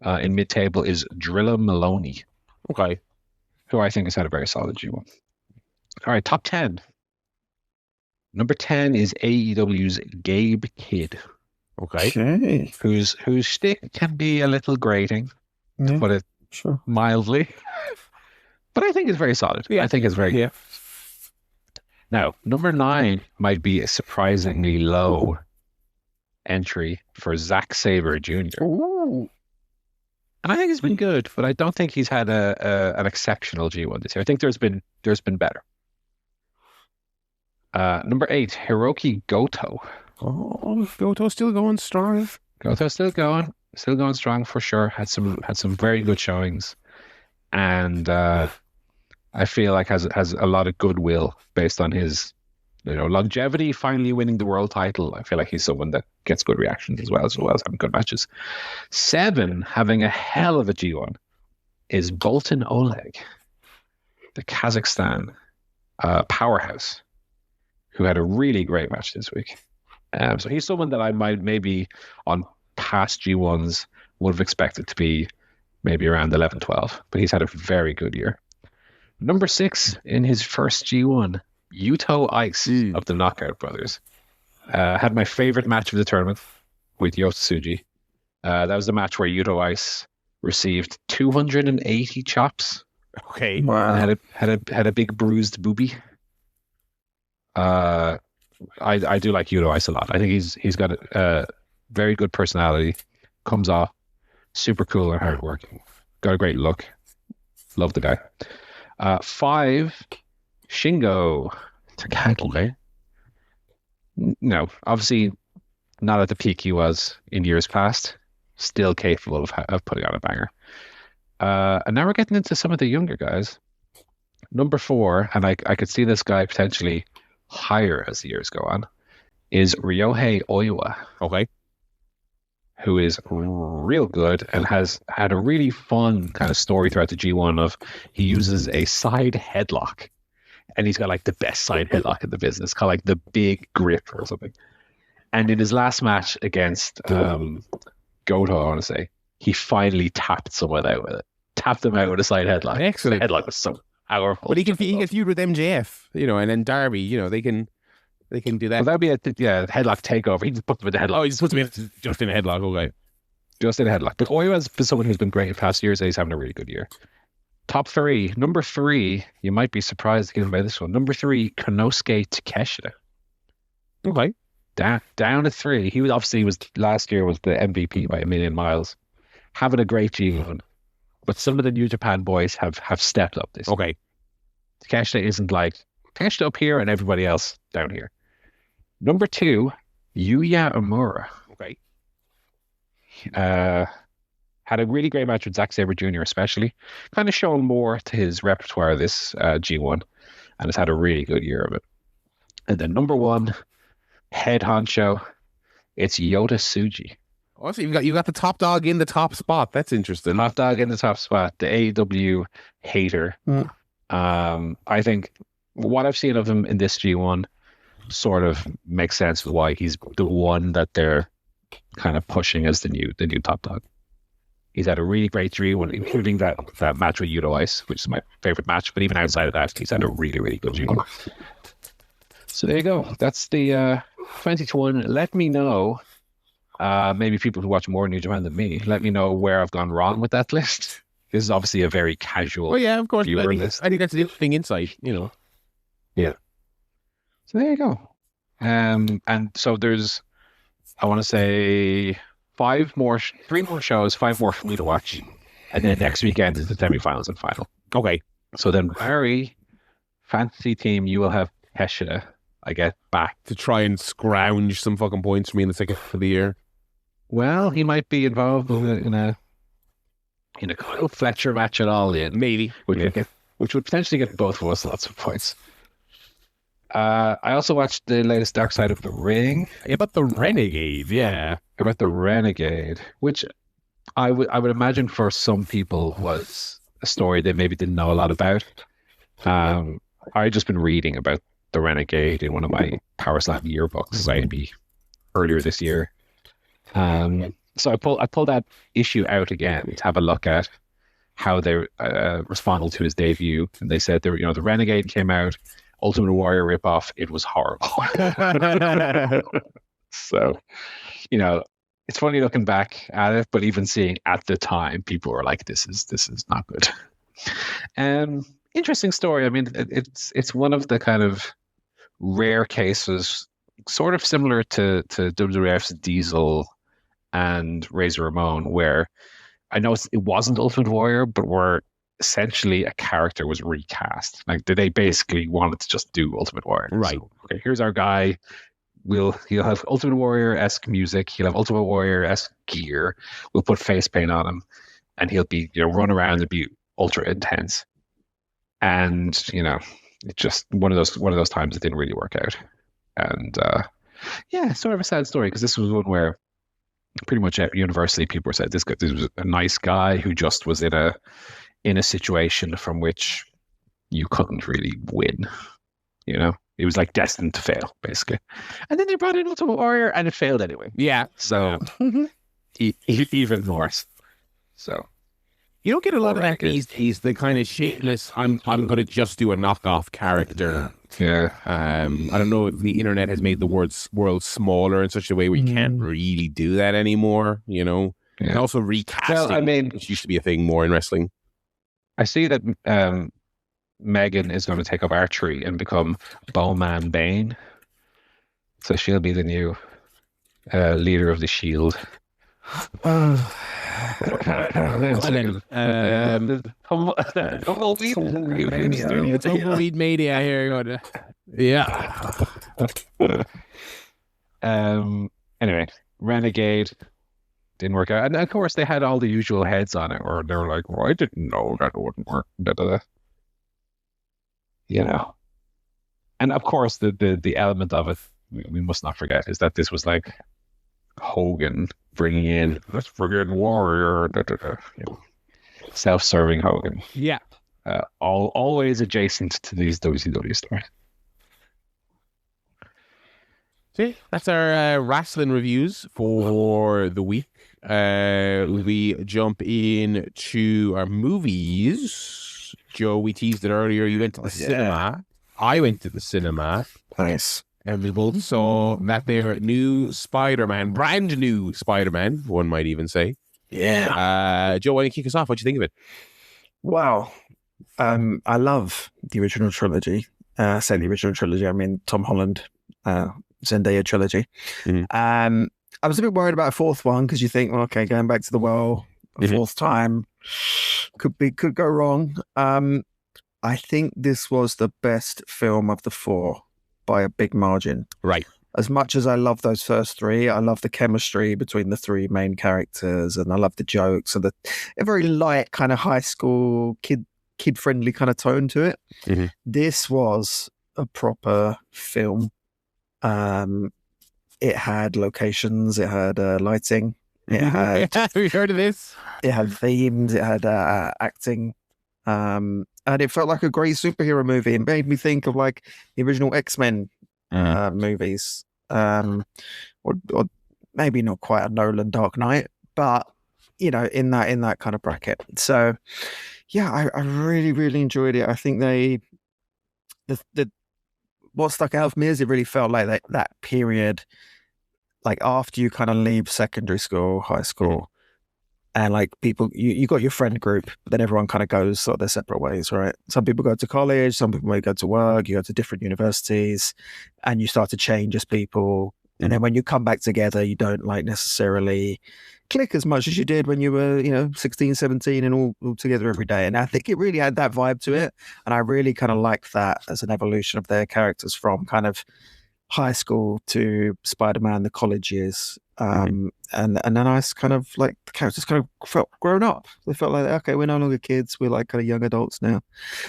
in mid-table is Drilla Maloney. Okay. Who I think has had a very solid G1. All right, top 10. Number 10 is AEW's Gabe Kidd. Okay. Whose shtick can be a little grating, to put it mildly. But I think it's very solid. Yeah. I think it's very good. Yeah. Now, number 9 might be a surprisingly low entry for Zack Sabre Jr. Ooh. And I think he's been good, but I don't think he's had an exceptional G1 this year. I think there's been better. Number 8, Hiroki Goto. Oh, Goto's still going strong. Goto's still going strong for sure. Had some very good showings, and I feel like has a lot of goodwill based on his longevity. Finally winning the world title. I feel like he's someone that gets good reactions as well as having good matches. 7, having a hell of a G1, is Bolton Oleg, the Kazakhstan powerhouse, who had a really great match this week. So he's someone that I might maybe on past G1s would have expected to be maybe around 11, 12, but he's had a very good year. Number 6 in his first G1, Yuto Ice of the Knockout Brothers. Had my favorite match of the tournament with Yota Tsuji. That was the match where Yuto Ice received 280 chops. Okay. Wow. And had a big bruised boobie. I do like Yuto Ice a lot. I think he's got a very good personality. Comes off super cool and hardworking. Got a great look. Love the guy. 5, Shingo Takagi. Okay. No, obviously not at the peak he was in years past. Still capable of putting on a banger. And now we're getting into some of the younger guys. Number 4, and I could see this guy potentially higher as the years go on, is Ryohei Oiwa. Okay. Who is real good and has had a really fun kind of story throughout the G1 of he uses a side headlock. And he's got like the best side headlock in the business, called like the big grip or something. And in his last match against Goto, I want to say, he finally tapped someone out with it. Tapped them out with a side headlock. Excellent. The headlock was so powerful. But he can feud with MJF, and then Darby, they can do that. Well, that'd be a headlock takeover. He just put them in the headlock. Oh, he's supposed to be just in a headlock, okay. Just in a headlock. But Oiwa's been someone who's been great in past years, and he's having a really good year. Top 3. Number 3, you might be surprised again by this one. Number 3, Konosuke Takeshita. Okay. Down to 3. He was last year was the MVP by a million miles. Having a great G1. But some of the New Japan boys have stepped up this. Okay. Takeshita isn't like Takeshita up here and everybody else down here. Number 2, Yuya Uemura. Okay. Had a really great match with Zack Sabre Jr. especially. Kind of shown more to his repertoire this G1. And has had a really good year of it. And then number 1, head honcho, it's Yota Tsuji. Oh, so you got the top dog in the top spot. That's interesting. Top dog in the top spot, the AEW hater. I think what I've seen of him in this G1 sort of makes sense with why he's the one that they're kind of pushing as the new top dog. He's had a really great G1, including that match with Yuto Ice, which is my favorite match. But even outside of that, he's had a really, really good G1. So there you go. That's the 2021. Let me know. Maybe people who watch more New Japan than me, let me know where I've gone wrong with that list. This is obviously a very casual. Oh yeah, of course. viewer list. I think that's the interesting insight. Yeah. So there you go. And so there's, I want to say 3 more shows, 5 more for me to watch, and then next weekend is the semifinals and final. Okay. So then, Barry, fantasy team, you will have Heshida. I get back To try and scrounge some fucking points for me in the second half of the year. Well, he might be involved in a Kyle Fletcher match at all, Maybe. which would potentially get both of us lots of points. I also watched the latest Dark Side of the Ring. About the Renegade, yeah. About the Renegade, which I would imagine for some people was a story they maybe didn't know a lot about. I just been reading about the Renegade in one of my Power Slam yearbooks, maybe earlier this year. So I pulled that issue out again to have a look at how they responded to his debut, and they said the Renegade came out, Ultimate Warrior ripoff. It was horrible. So, it's funny looking back at it, but even seeing at the time, people were like, "This is not good." Interesting story. I mean, it's one of the kind of rare cases, sort of similar to WWF's Diesel and Razor Ramon, where I know it wasn't Ultimate Warrior, but where essentially a character was recast. Like they basically wanted to just do Ultimate Warrior. Right. So, okay, here's our guy. He'll have Ultimate Warrior-esque music. He'll have Ultimate Warrior-esque gear. We'll put face paint on him, and he'll be run around and be ultra intense. And it's just one of those times it didn't really work out. And sort of a sad story, because this was one where pretty much universally people were saying this was a nice guy who just was in a situation from which you couldn't really win. It was like destined to fail, basically. And then they brought in Ultimate Warrior, and it failed anyway. Yeah. So even worse. So you don't get a lot of that these days. The kind of shapeless, I'm going to just do a knockoff character. Yeah. I don't know if the internet has made the world smaller in such a way where you can't really do that anymore. And also recasting, which used to be a thing more in wrestling. I see that Megan is going to take up archery and become Bowman Bane. So she'll be the new leader of the Shield. Tumbleweed mania here. Yeah. Anyway, Renegade didn't work out, and of course they had all the usual heads on it, or they were like, "Well, I didn't know that wouldn't work." Da, da, da. You know, and of course the element of it we must not forget is that this was like Hogan bringing in let's forget Warrior, da, da, da. You know, self-serving Hogan. Yeah. Always adjacent to these WCW stories. See, that's our wrestling reviews for the week. We jump in to our movies. Joe, we teased it earlier. You went to the cinema. I went to the cinema. Nice. And we both saw that their new Spider-Man, brand new Spider-Man, one might even say. Yeah. Joe, why don't you kick us off? What'd you think of it? Wow. I love the original trilogy. I say the original trilogy, I mean Tom Holland, Zendaya trilogy. Mm-hmm. I was a bit worried about a fourth one because you think, well, okay, going back to the well a fourth time could go wrong. I think this was the best film of the four by a big margin. Right. As much as I love those first three, I love the chemistry between the three main characters, and I love the jokes and a very light kind of high school kid friendly kind of tone to it. Mm-hmm. This was a proper film. It had locations, it had lighting, it had have you heard of this? It had themes, it had acting, and it felt like a great superhero movie. It made me think of like the original X-Men movies, or maybe not quite a Nolan Dark Knight, but you know, in that kind of bracket. So yeah, I really, really enjoyed it. I think what stuck out for me is it really felt like that period, like after you kind of leave secondary school, high school, and like people, you got your friend group, but then everyone kind of goes sort of their separate ways, right? Some people go to college, some people may go to work, you go to different universities, and you start to change as people. And then when you come back together, you don't like necessarily click as much as you did when you were, 16, 17 and all together every day. And I think it really had that vibe to it. And I really kind of liked that as an evolution of their characters from kind of high school to Spider-Man, the college years. And then I kind of like the characters kind of felt grown up. They felt like, okay, we're no longer kids. We're like kind of young adults now.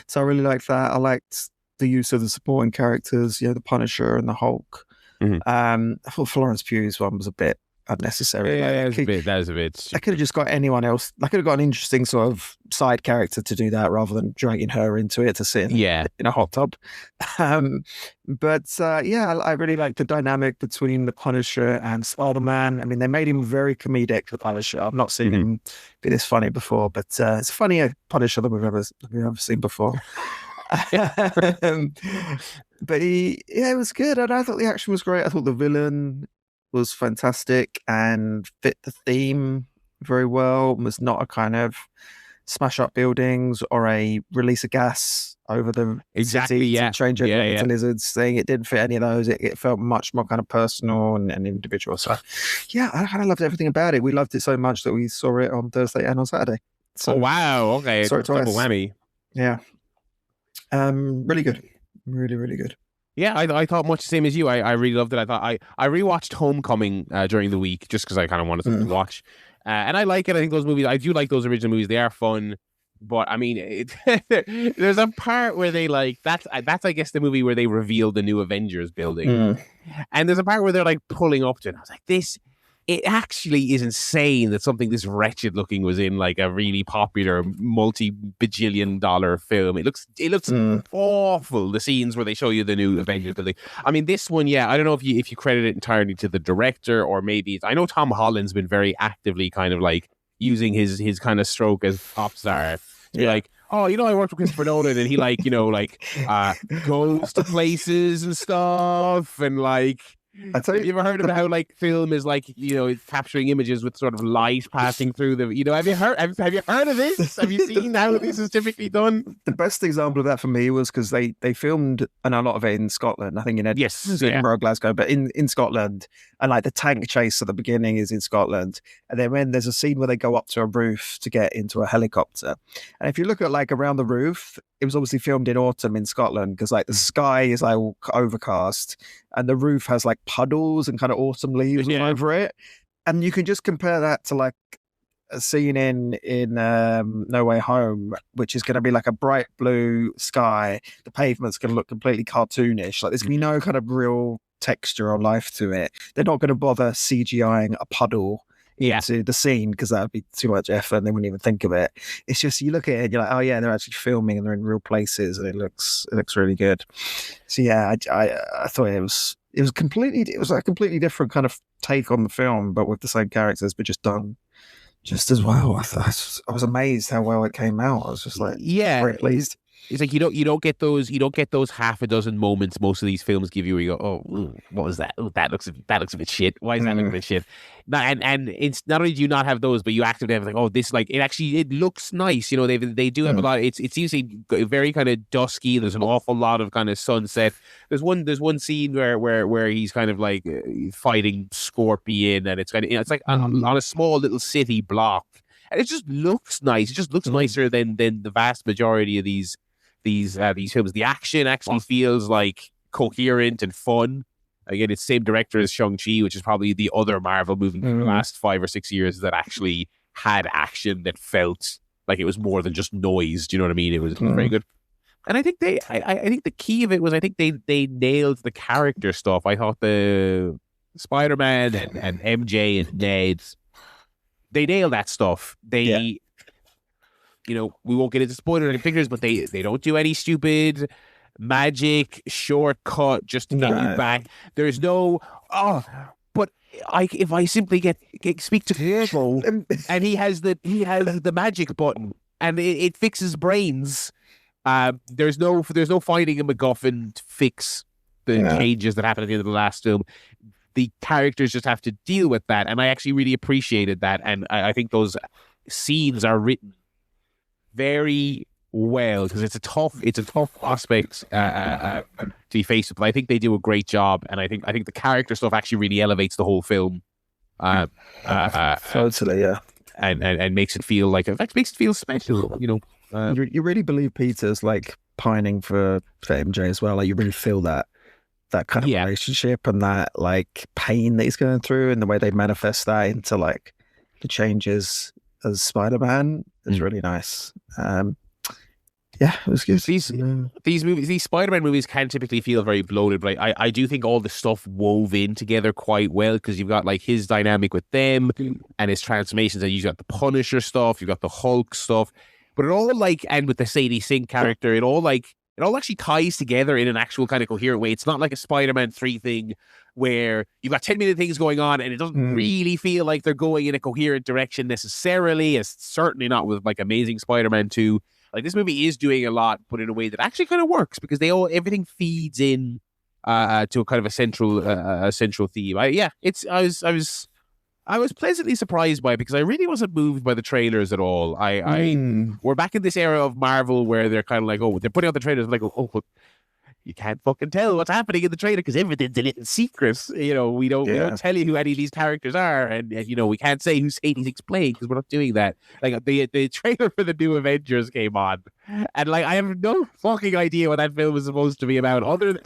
So I really liked that. I liked the use of the supporting characters, the Punisher and the Hulk. I thought Florence Pugh's one was a bit unnecessary. Yeah, that was a bit. I could have just got anyone else. I could have got an interesting sort of side character to do that rather than dragging her into it to sit in a hot tub. But I really like the dynamic between the Punisher and Spider-Man. I mean, they made him very comedic, the Punisher. I've not seen him be this funny before, but it's a funnier Punisher than we've ever seen before. But it was good, and I thought the action was great. I thought the villain was fantastic and fit the theme very well. Was not a kind of smash up buildings or a release of gas over the city to change it into lizards thing. It didn't fit any of those. It felt much more kind of personal and individual. So yeah, I kind of loved everything about it. We loved it so much that we saw it on Thursday and on Saturday. So, oh wow, okay, saw it twice. Double whammy. Yeah. Really good. Really, really good. Yeah, I thought much the same as you. I really loved it. I thought I rewatched Homecoming during the week just because I kind of wanted something to watch. And I like it. I think those movies, I do like those original movies. They are fun. But I mean, there's a part where they that's I guess the movie where they reveal the new Avengers building. And there's a part where they're like pulling up to it. I was like, it actually is insane that something this wretched looking was in like a really popular multi-bajillion dollar film. It looks awful, the scenes where they show you the new Avengers building. I mean, this one, I don't know if you credit it entirely to the director or maybe I know Tom Holland's been very actively kind of like using his kind of stroke as pop star. Like, oh, I worked with Christopher Nolan and he goes to places and stuff and like Have you ever heard of how like film is like, you know, capturing images with sort of light passing through them? You know, have you heard of this? Have you seen how this is typically done? The best example of that for me was because they filmed and a lot of it in Scotland. I think in Edinburgh, Glasgow, but in Scotland, and like the tank chase at the beginning is in Scotland, and then when there's a scene where they go up to a roof to get into a helicopter, and if you look at like around the roof, it was obviously filmed in autumn in Scotland because like the sky is like overcast and the roof has like puddles and kind of autumn leaves all over it, and you can just compare that to like a scene in No Way Home, which is going to be like a bright blue sky. The pavement's going to look completely cartoonish. Like there's going to be no kind of real texture or life to it. They're not going to bother CGIing a puddle into the scene because that would be too much effort and they wouldn't even think of it. It's just you look at it and you're like, oh yeah, they're actually filming and they're in real places and it looks really good. So yeah, I thought it was like a completely different kind of take on the film, but with the same characters, but just done just as well. I was amazed how well it came out. I was just like, very pleased. It's like you don't get those half a dozen moments most of these films give you where you go, oh, what was that? Oh, that looks a bit shit. Why is that looking a bit shit? And it's not only do you not have those, but you actively have like, oh, this like it looks nice. You know, they do have a lot. It's usually very kind of dusky. There's an awful lot of kind of sunset. There's one scene where he's kind of like fighting Scorpion, and it's kind of, you know, it's like on a small little city block, and it just looks nice. It just looks nicer than the vast majority of these films. The action actually feels like coherent and fun. Again, it's the same director as Shang-Chi, which is probably the other Marvel movie in the last 5 or 6 years that actually had action that felt like it was more than just noise. Do you know what I mean? It was very good. And I think I think the key of it was I think they nailed the character stuff. I thought the Spider-Man and MJ and Ned, they nailed that stuff. You know, we won't get into spoilers or any pictures, but they don't do any stupid magic shortcut just to get you back. There's no, but if I simply speak to Cordero and he has the magic button and it fixes brains. There's no finding a MacGuffin to fix the changes that happened at the end of the last film. The characters just have to deal with that, and I actually really appreciated that. And I think those scenes are written very well because it's a tough aspect to be faced with. But I think they do a great job, and I think the character stuff actually really elevates the whole film. Totally, yeah, and makes it feel like makes it feel special. You know, you really believe Peter's like pining for MJ as well. Like you really feel that kind of relationship and that like pain that he's going through, and the way they manifest that into like the changes as Spider-Man is really nice. Yeah, it was good. These Spider-Man movies can typically feel very bloated, but I do think all the stuff wove in together quite well because you've got like his dynamic with them and his transformations, and you've got the Punisher stuff, you've got the Hulk stuff, but it all like, and with the Sadie Sink character, it all actually ties together in an actual kind of coherent way. It's not like a Spider-Man 3 thing where you've got 10 million things going on and it doesn't really feel like they're going in a coherent direction necessarily. It's certainly not with like Amazing Spider-Man 2. Like this movie is doing a lot, but in a way that actually kind of works because everything feeds in to a kind of a central theme. I was pleasantly surprised by it because I really wasn't moved by the trailers at all. We're back in this era of Marvel where they're kind of like, oh, they're putting out the trailers like, oh, you can't fucking tell what's happening in the trailer because everything's a little secret. You know, we don't tell you who any of these characters are, and you know, we can't say who Sadie's explained because we're not doing that. Like the trailer for the new Avengers came on, and like I have no fucking idea what that film is supposed to be about, other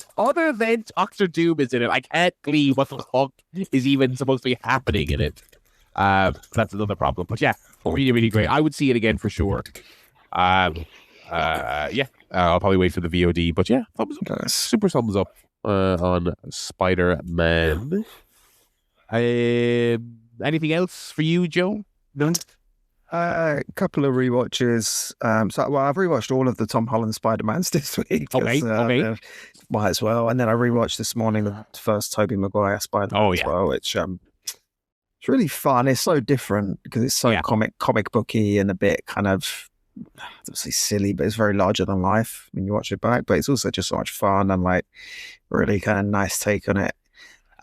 than Doctor Doom is in it. I can't believe what the fuck is even supposed to be happening in it. That's another problem. But yeah, really, really great. I would see it again for sure. I'll probably wait for the VOD, but yeah, thumbs up. Super thumbs up on Spider-Man. Anything else for you, Joe? No? A couple of rewatches. I've rewatched all of the Tom Holland Spider-Mans this week. Okay. Might as well. And then I rewatched this morning the first Tobey Maguire Spider-Man as well, which it's really fun. It's so different because it's so comic booky and a bit kind of, I don't say silly, but it's very larger than life when you watch it back. But it's also just so much fun and like really kind of nice take on it.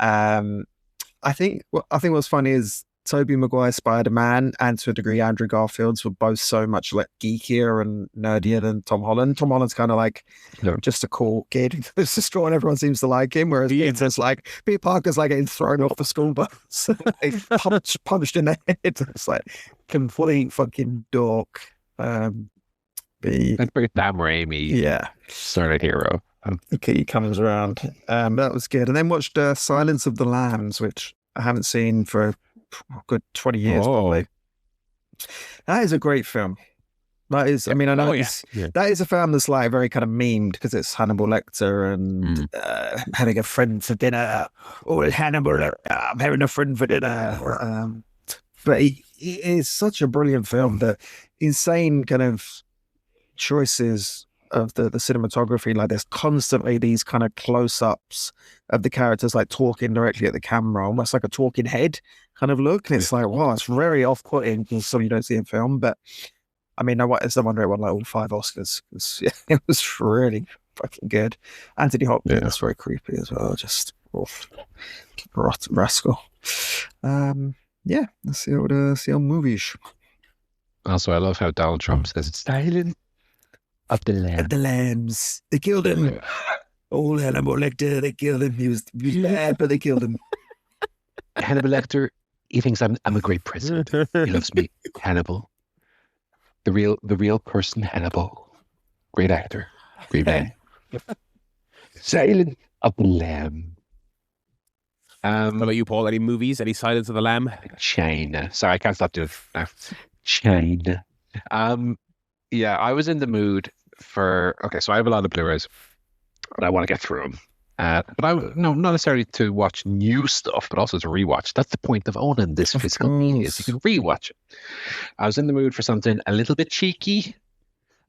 I think what's funny is Tobey Maguire's Spider-Man and to a degree Andrew Garfield's were both so much like geekier and nerdier than Tom Holland. Tom Holland's kind of like just a cool kid who goes to school and everyone seems to like him, whereas Peter's like Peter Parker's like getting thrown off the school bus, punched in the head. It's like complete fucking dork. That's pretty Sam Raimi. Sort of hero. Okay, he comes around. That was good. And then watched Silence of the Lambs, which I haven't seen for a good 20 years probably. That is a great film. That is, I mean, I know that is a film that's like very kind of memed because it's Hannibal Lecter and having a friend for dinner. Oh, Hannibal, I'm having a friend for dinner. But it is such a brilliant film. The insane kind of choices of the cinematography, like there's constantly these kind of close-ups of the characters like talking directly at the camera, almost like a talking head kind of look, and it's like, wow, it's very off-putting because something you don't see in film. But I mean, it's no wonder it won like all 5 Oscars. It was really fucking good. Anthony Hopkins was very creepy as well, just rotten rascal. Let's see old movies. Also, I love how Donald Trump says it's styling of the lamb. Of the lambs. They killed him. Old Hannibal Lecter, they killed him. He was bad, but they killed him. Hannibal Lecter, he thinks I'm a great president. He loves me. Hannibal. The real person, Hannibal. Great actor. Great man. Silence of the Lamb. What about you, Paul? Any movies? Any Silence of the Lamb? China. Sorry, I can't stop doing it now. China. Yeah, I was in the mood for... Okay, so I have a lot of Blu-rays, and I want to get through them. But not necessarily to watch new stuff, but also to rewatch. That's the point of owning this physical media, is you can rewatch it. I was in the mood for something a little bit cheeky,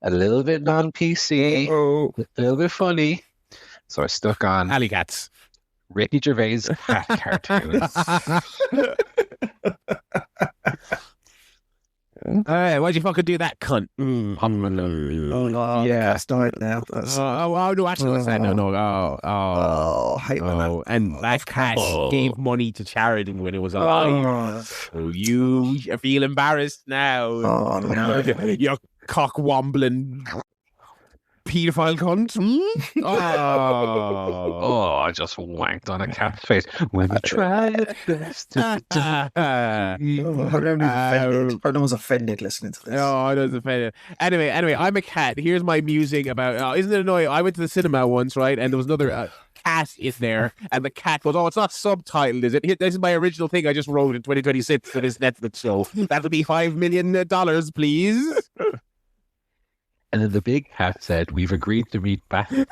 a little bit non-PC, a little bit funny. So I stuck on Alley Cats. Ricky Gervais cat cartoons. Why'd you fucking do that, cunt? Yeah, start now. No, actually, no. I hate that. And that cat gave money to charity when it was alive. So you feel embarrassed now. Oh, no. You cock-wombling pedophile cunt. I just wanked on a cat's face. When we try our best to... I was offended listening to this. Oh, I was offended. Anyway, I'm a cat. Here's my musing about... isn't it annoying? I went to the cinema once, right? And there was another cat is there. And the cat goes, it's not subtitled, is it? This is my original thing I just wrote in 2026 for this Netflix show. That'll be $5 million, please. And then the big cat said, "We've agreed to meet back." No,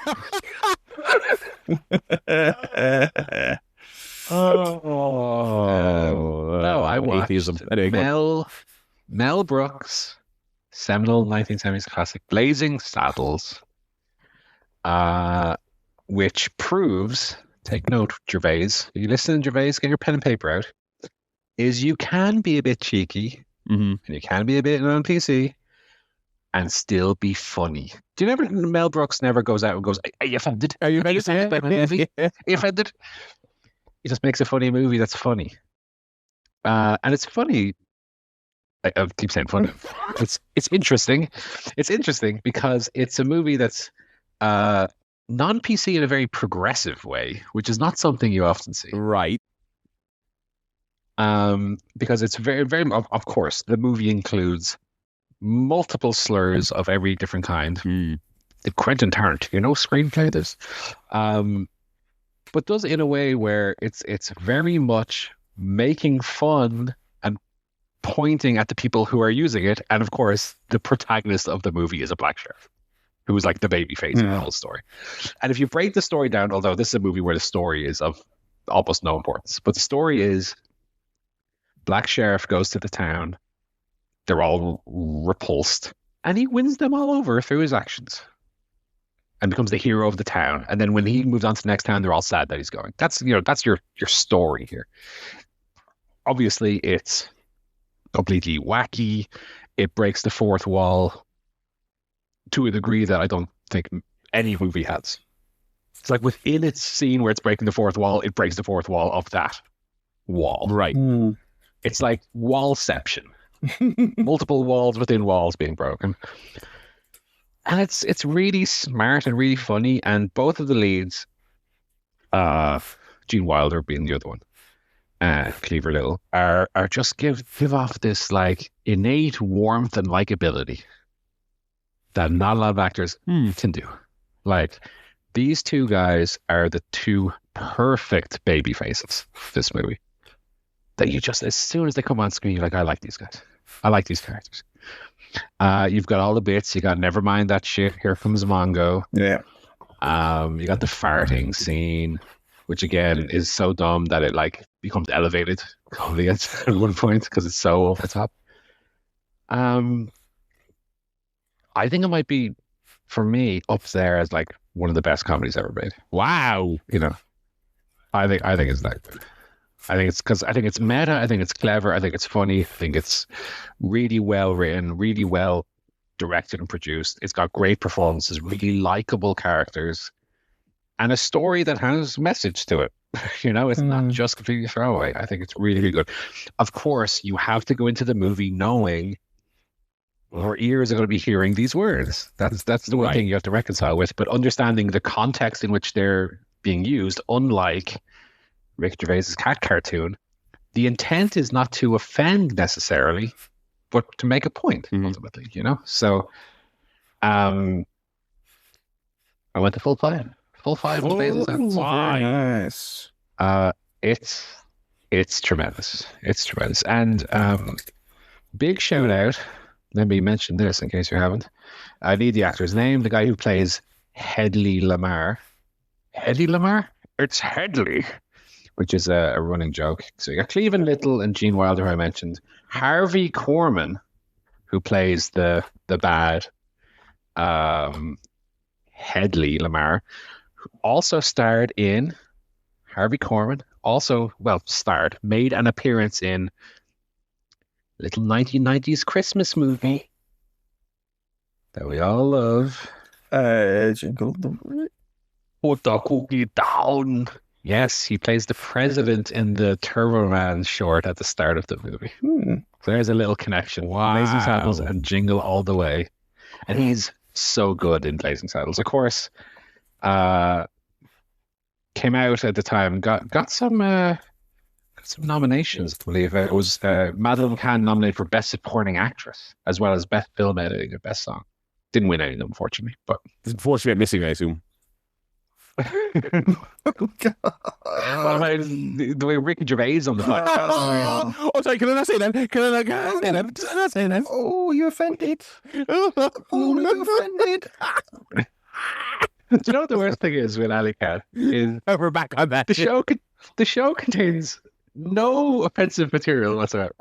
I watched anyway, Mel Brooks' seminal 1970s classic Blazing Saddles, which proves, take note, Gervais, you listen, Gervais, get your pen and paper out, is you can be a bit cheeky, and you can be a bit non-PC, and still be funny. Do you never, Mel Brooks never goes out and goes, "Are you offended? Are you offended by my movie? Are you offended?" He just makes a funny movie that's funny. And it's funny. I keep saying funny. It's interesting. It's interesting because it's a movie that's non-PC in a very progressive way, which is not something you often see. Right. Because it's very, very, of course, the movie includes multiple slurs of every different kind. The Quentin Tarantino screenplay this, but does it in a way where it's very much making fun and pointing at the people who are using it. And of course, the protagonist of the movie is a black sheriff who is like the baby face in the whole story. And if you break the story down, although this is a movie where the story is of almost no importance, but the story is black sheriff goes to the town. They're all repulsed, and he wins them all over through his actions and becomes the hero of the town. And then when he moves on to the next town, they're all sad that he's going. That's your story here. Obviously, it's completely wacky. It breaks the fourth wall to a degree that I don't think any movie has. It's like within its scene where it's breaking the fourth wall, it breaks the fourth wall of that wall. Right. It's like wallception. Multiple walls within walls being broken. And it's really smart and really funny. And both of the leads, Gene Wilder being the other one, Cleaver Little, are just give off this like innate warmth and likability that not a lot of actors can do. Like, these two guys are the two perfect baby faces of this movie. That you just, as soon as they come on screen, you're like, I like these guys. I like these characters. You've got all the bits. You got Never Mind That Shit, Here Comes Mongo. Yeah. You got the farting scene, which again is so dumb that it like becomes elevated comedy at one point because it's so over the top. I think it might be, for me, up there as like one of the best comedies ever made. Wow. You know, I think it's that good. I think it's because I think it's meta. I think it's clever. I think it's funny. I think it's really well written, really well directed and produced. It's got great performances, really likable characters, and a story that has message to it. You know, it's not just completely throwaway. I think it's really, really good. Of course, you have to go into the movie knowing your ears are going to be hearing these words. That's the one thing you have to reconcile with. But understanding the context in which they're being used, unlike Rick Gervais's cat cartoon, the intent is not to offend necessarily, but to make a point ultimately. You know, so I went to full 5. Full 5 on Basil's Hands. Nice. It's tremendous. It's tremendous. And big shout out. Let me mention this in case you haven't. I need the actor's name. The guy who plays Hedley Lamar. Hedley Lamar? It's Hedley, which is a running joke. So you got Cleveland Little and Gene Wilder, who I mentioned. Harvey Korman, who plays the bad Hedley Lamar, who also starred in Harvey Korman. Made an appearance in little 1990s Christmas movie that we all love. Jingle the Put the cookie down. Yes, he plays the president in the Turbo Man short at the start of the movie. So there's a little connection. Wow. Blazing Saddles and Jingle All the Way. And he's so good in Blazing Saddles. Of course, came out at the time, got some nominations, I believe. It was Madeline Kahn nominated for Best Supporting Actress, as well as Best Film Editing and Best Song. Didn't win any of them, unfortunately. But It's unfortunate missing, I assume. what about the way Ricky Gervais on the podcast? Oh, sorry, can I not say that? Can I not say that? Oh, you offended. Oh, you offended. Do you know what the worst thing is with Alley Cat? Is We're back on that. the show contains no offensive material whatsoever,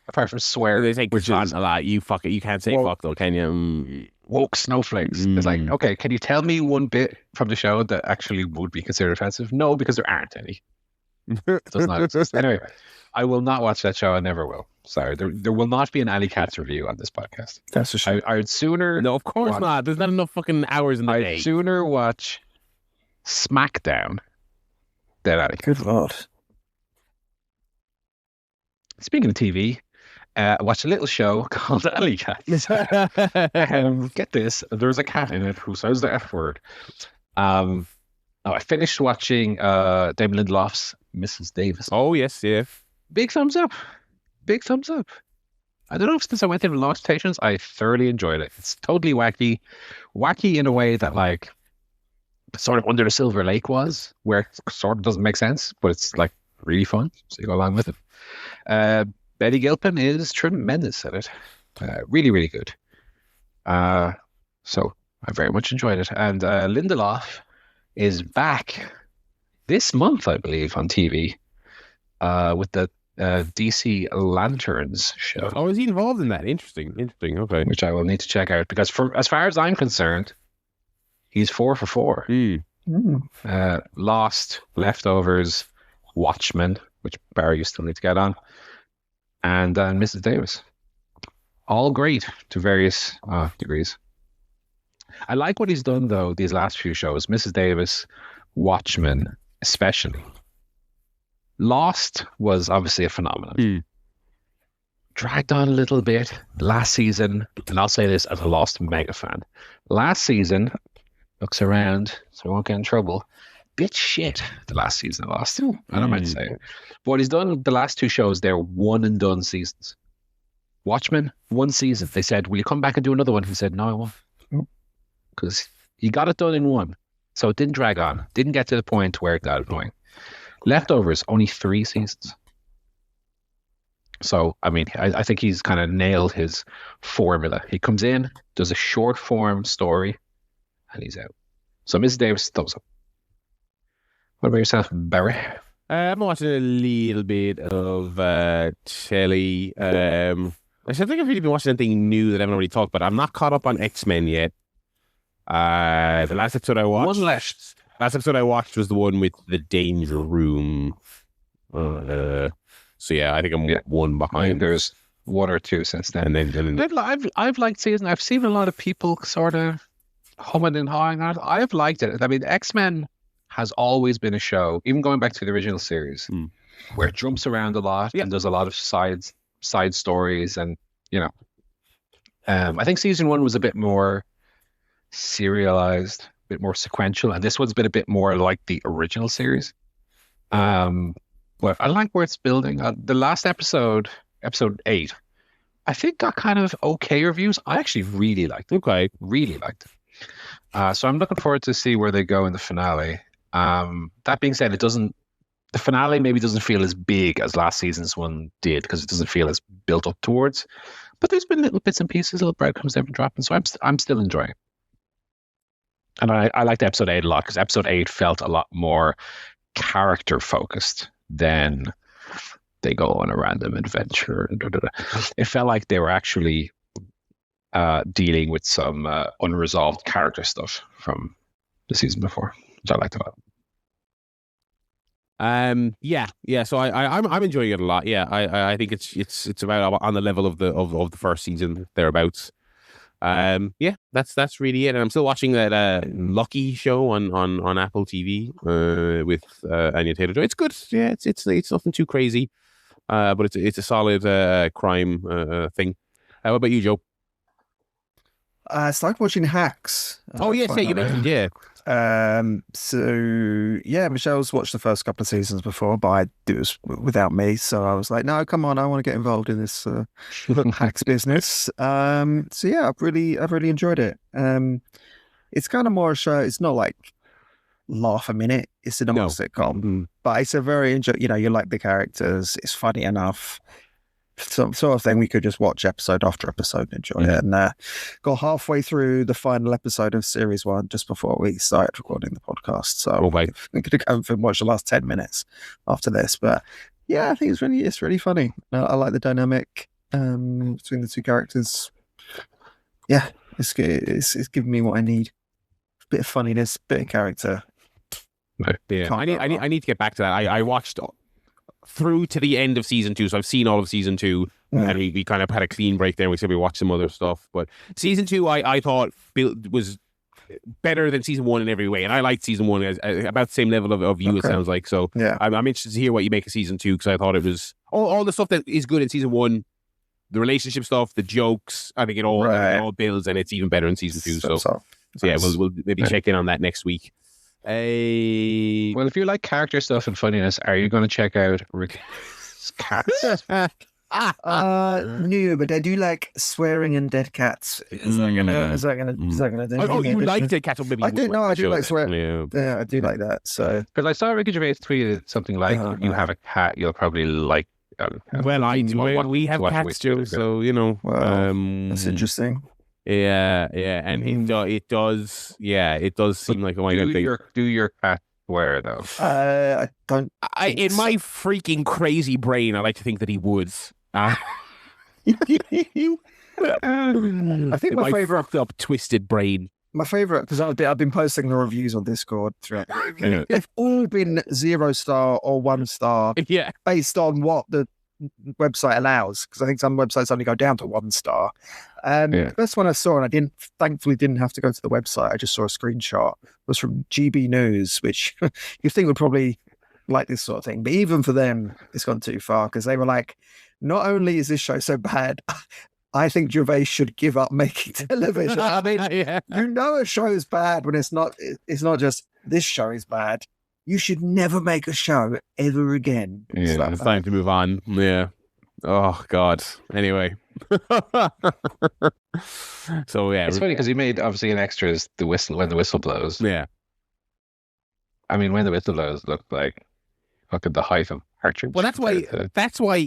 apart from swear. They take which fun is a lot. You can't say fuck though, can you? woke snowflakes. It's like, okay, can you tell me one bit from the show that actually would be considered offensive? No, because there aren't any. It does not exist. Anyway, I will not watch that show. I never will. Sorry, there will not be an Alley Cats review on this podcast. That's a shame. I would sooner. No, of course not. There's not enough fucking hours in the day. I'd sooner watch SmackDown than Alley Cats. Good lord. Speaking of TV, I watched a little show called Alley Cats. Get this, there's a cat in it who says the F word. I finished watching Damon Lindelof's Mrs. Davis. Oh, yes, yeah. Big thumbs up. Big thumbs up. I don't know if since I went in with low expectations, I thoroughly enjoyed it. It's totally wacky. Wacky in a way that, like, sort of Under the Silver Lake was, where it sort of doesn't make sense, but it's, like, really fun. So you go along with it. Betty Gilpin is tremendous at it. Really, really good. So I very much enjoyed it. And Lindelof is back this month, I believe, on TV with the DC Lanterns show. Oh, is he involved in that? Interesting. Okay. Which I will need to check out, because as far as I'm concerned, he's 4 for 4. Lost, Leftovers, Watchmen, which Barry you still need to get on, and Mrs. Davis. All great to various degrees. I like what he's done, though, these last few shows. Mrs. Davis Watchmen, especially. Lost was obviously a phenomenon. Dragged on a little bit last season, and I'll say this as a Lost mega fan. Last season, looks around so I won't get in trouble. Bit shit the last season of Lost. I don't mind saying it. But what he's done the last 2 shows, they're one and done seasons. Watchmen, 1 season. They said, will you come back and do another one? He said, no, I won't. Because he got it done in 1. So it didn't drag on. Didn't get to the point where it got annoying. Leftovers, only 3 seasons. So, I mean, I think he's kind of nailed his formula. He comes in, does a short form story, and he's out. So, Mrs. Davis, thumbs up. What about yourself, Barry? I'm watching a little bit of telly. I think I've really been watching anything new that I haven't already talked about. I'm not caught up on X-Men yet. The last episode I watched... One left. Last episode I watched was the one with the Danger Room. So yeah, I think I'm one behind. There's 1 or 2 since then. And then I've liked season. I've seen a lot of people sort of humming and hawing on it. I've liked it. I mean, X-Men has always been a show, even going back to the original series, where it jumps around a lot and does a lot of side stories, and I think season 1 was a bit more serialized, a bit more sequential, and this one's been a bit more like the original series. But I like where it's building. The last episode 8, I think got kind of okay reviews. I actually really liked it. Okay. Really liked it. So I'm looking forward to see where they go in the finale. That being said, the finale maybe doesn't feel as big as last season's one did, because it doesn't feel as built up towards. But there's been little bits and pieces, little breadcrumbs they've been dropping. So I'm still enjoying it. And I liked episode 8 a lot, because episode 8 felt a lot more character focused than they go on a random adventure. It felt like they were actually dealing with some unresolved character stuff from the season before, which I liked a lot. Yeah. So I'm enjoying it a lot. Yeah, I think it's about on the level of the first season thereabouts. Yeah, that's really it. And I'm still watching that Lucky show on Apple TV with Anya Taylor-Joy. It's good. Yeah, it's nothing too crazy, but it's a solid crime thing. How about you, Joe? I started watching Hacks. Oh yes, yeah, you mentioned So yeah, Michelle's watched the first couple of seasons before, but it was without me. So I was like, no, come on, I want to get involved in this Hacks business. So yeah, I've really enjoyed it. It's kind of more a show. It's not like laugh a minute. It's a normal sitcom, but it's a very you like the characters. It's funny enough. Sort of thing we could just watch episode after episode and enjoy it. And got halfway through the final episode of series 1 just before we started recording the podcast. So I'm going to go and watch the last 10 minutes after this. But yeah, I think it's really funny. I like the dynamic between the 2 characters. Yeah, it's giving me what I need. A bit of funniness, bit of character. Yeah, I need to get back to that. I watched through to the end of season 2, so I've seen all of season 2, and we kind of had a clean break there. We said we watched some other stuff, but season 2 I thought was better than season 1 in every way, and I liked season 1 as about the same level of you. It sounds like. So yeah, I'm interested to hear what you make of season 2, because I thought it was all the stuff that is good in season 1, the relationship stuff, the jokes. I think it all builds, and it's even better in season 2. So yeah, we'll maybe check in on that next week. Well, if you like character stuff and funniness, are you going to check out Rick's Cats? No, but I do like swearing and dead cats. Is that gonna do? Oh, you like dead cats? Maybe I do. No, I do like swearing. Yeah, I do like that. So because I saw Ricky Gervais tweeted something like, "If you have a cat, you'll probably like." Well, I do. We have cats, Joe. So that's interesting. Yeah, and it does seem like a white thing. Do your cat swear though? I don't. In my freaking crazy brain, I like to think that he would. I think my favorite fucked up, twisted brain. My favorite, because I've been posting the reviews on Discord throughout. They've all been 0 star or 1 star, yeah, based on what the website allows, because I think some websites only go down to 1 star. The best one I saw, and I thankfully didn't have to go to the website, I just saw a screenshot, was from GB News, which you think would probably like this sort of thing, but even for them, it's gone too far, because they were like, not only is this show so bad, I think Gervais should give up making television. I mean, you know a show is bad when it's not just this show is bad. You should never make a show ever again. Yeah, it's time to move on. Yeah. Oh, God. Anyway. So, yeah. It's funny because he made, obviously, an extras when the whistle blows. Yeah. I mean, when the whistle blows looked like fucking the height of Hartridge. Well, that's why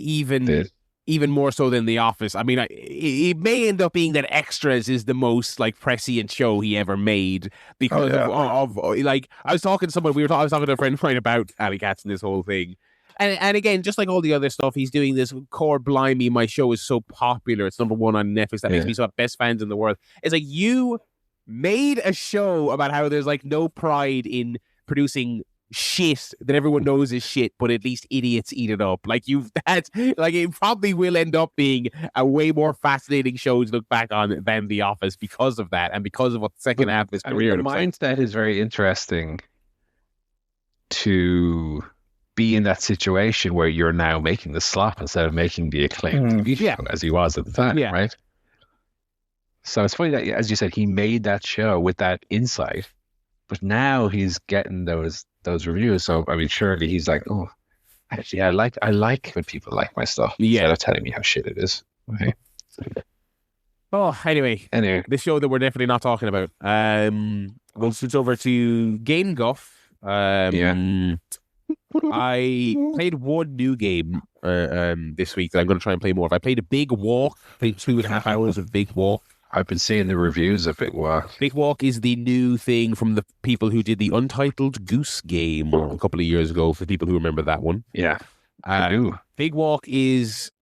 even more so than The Office. I mean, it may end up being that Extras is the most like prescient show he ever made because of like I was talking to someone. I was talking to a friend of mine about Alley Cats and this whole thing, and again, just like all the other stuff, he's doing this core blimey. My show is so popular; it's number 1 on Netflix. That makes me so best fans in the world. It's like you made a show about how there's like no pride in producing shit that everyone knows is shit, but at least idiots eat it up. Like it probably will end up being a way more fascinating show to look back on than The Office because of that, and because of what the second half of his career. The mindset is very interesting to be in that situation where you're now making the slop instead of making the acclaimed TV show, as he was at the time, right? So it's funny that, as you said, he made that show with that insight, but now he's getting those reviews. So I mean, surely he's like, oh, actually, I like when people like my stuff instead of telling me how shit it is. Right? Oh, anyway, this show that we're definitely not talking about. We'll switch over to Game Guff. I played one new game this week that I'm going to try and play more of. I played a Big Walk. Played 2.5 hours of Big Walk. I've been seeing the reviews of Big Walk. Big Walk is the new thing from the people who did the Untitled Goose Game a couple of years ago, for people who remember that one. Yeah, I do. Big Walk is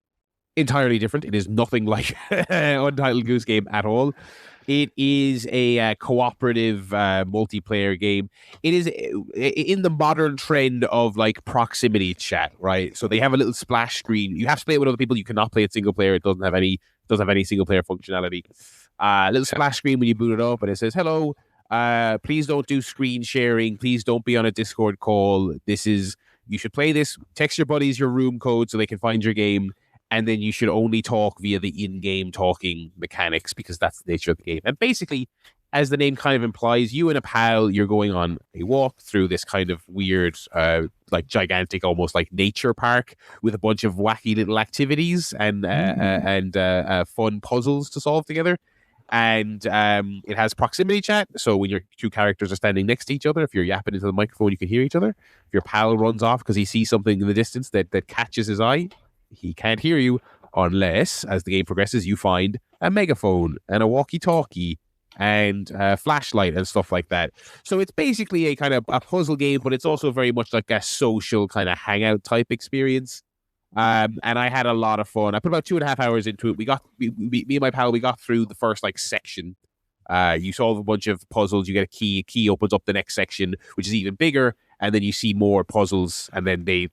entirely different. It is nothing like Untitled Goose Game at all. It is a cooperative multiplayer game. It is in the modern trend of like proximity chat, right? So they have a little splash screen. You have to play it with other people. You cannot play it single player. It doesn't have any single player functionality. Little splash screen when you boot it up, and it says, "Hello, please don't do screen sharing. Please don't be on a Discord call. You should play this. Text your buddies your room code so they can find your game, and then you should only talk via the in-game talking mechanics because that's the nature of the game." And basically, as the name kind of implies, you and a pal, you're going on a walk through this kind of weird, like gigantic, almost like nature park with a bunch of wacky little activities and fun puzzles to solve together. And it has proximity chat. So when your two characters are standing next to each other, if you're yapping into the microphone, you can hear each other. If your pal runs off because he sees something in the distance that catches his eye, he can't hear you unless, as the game progresses, you find a megaphone and a walkie-talkie and a flashlight and stuff like that. So it's basically a kind of a puzzle game, but it's also very much like a social kind of hangout type experience. And I had a lot of fun. I put about 2.5 hours into it. Me and my pal, we got through the first like section. You solve a bunch of puzzles. You get a key. A key opens up the next section, which is even bigger. And then you see more puzzles. And then the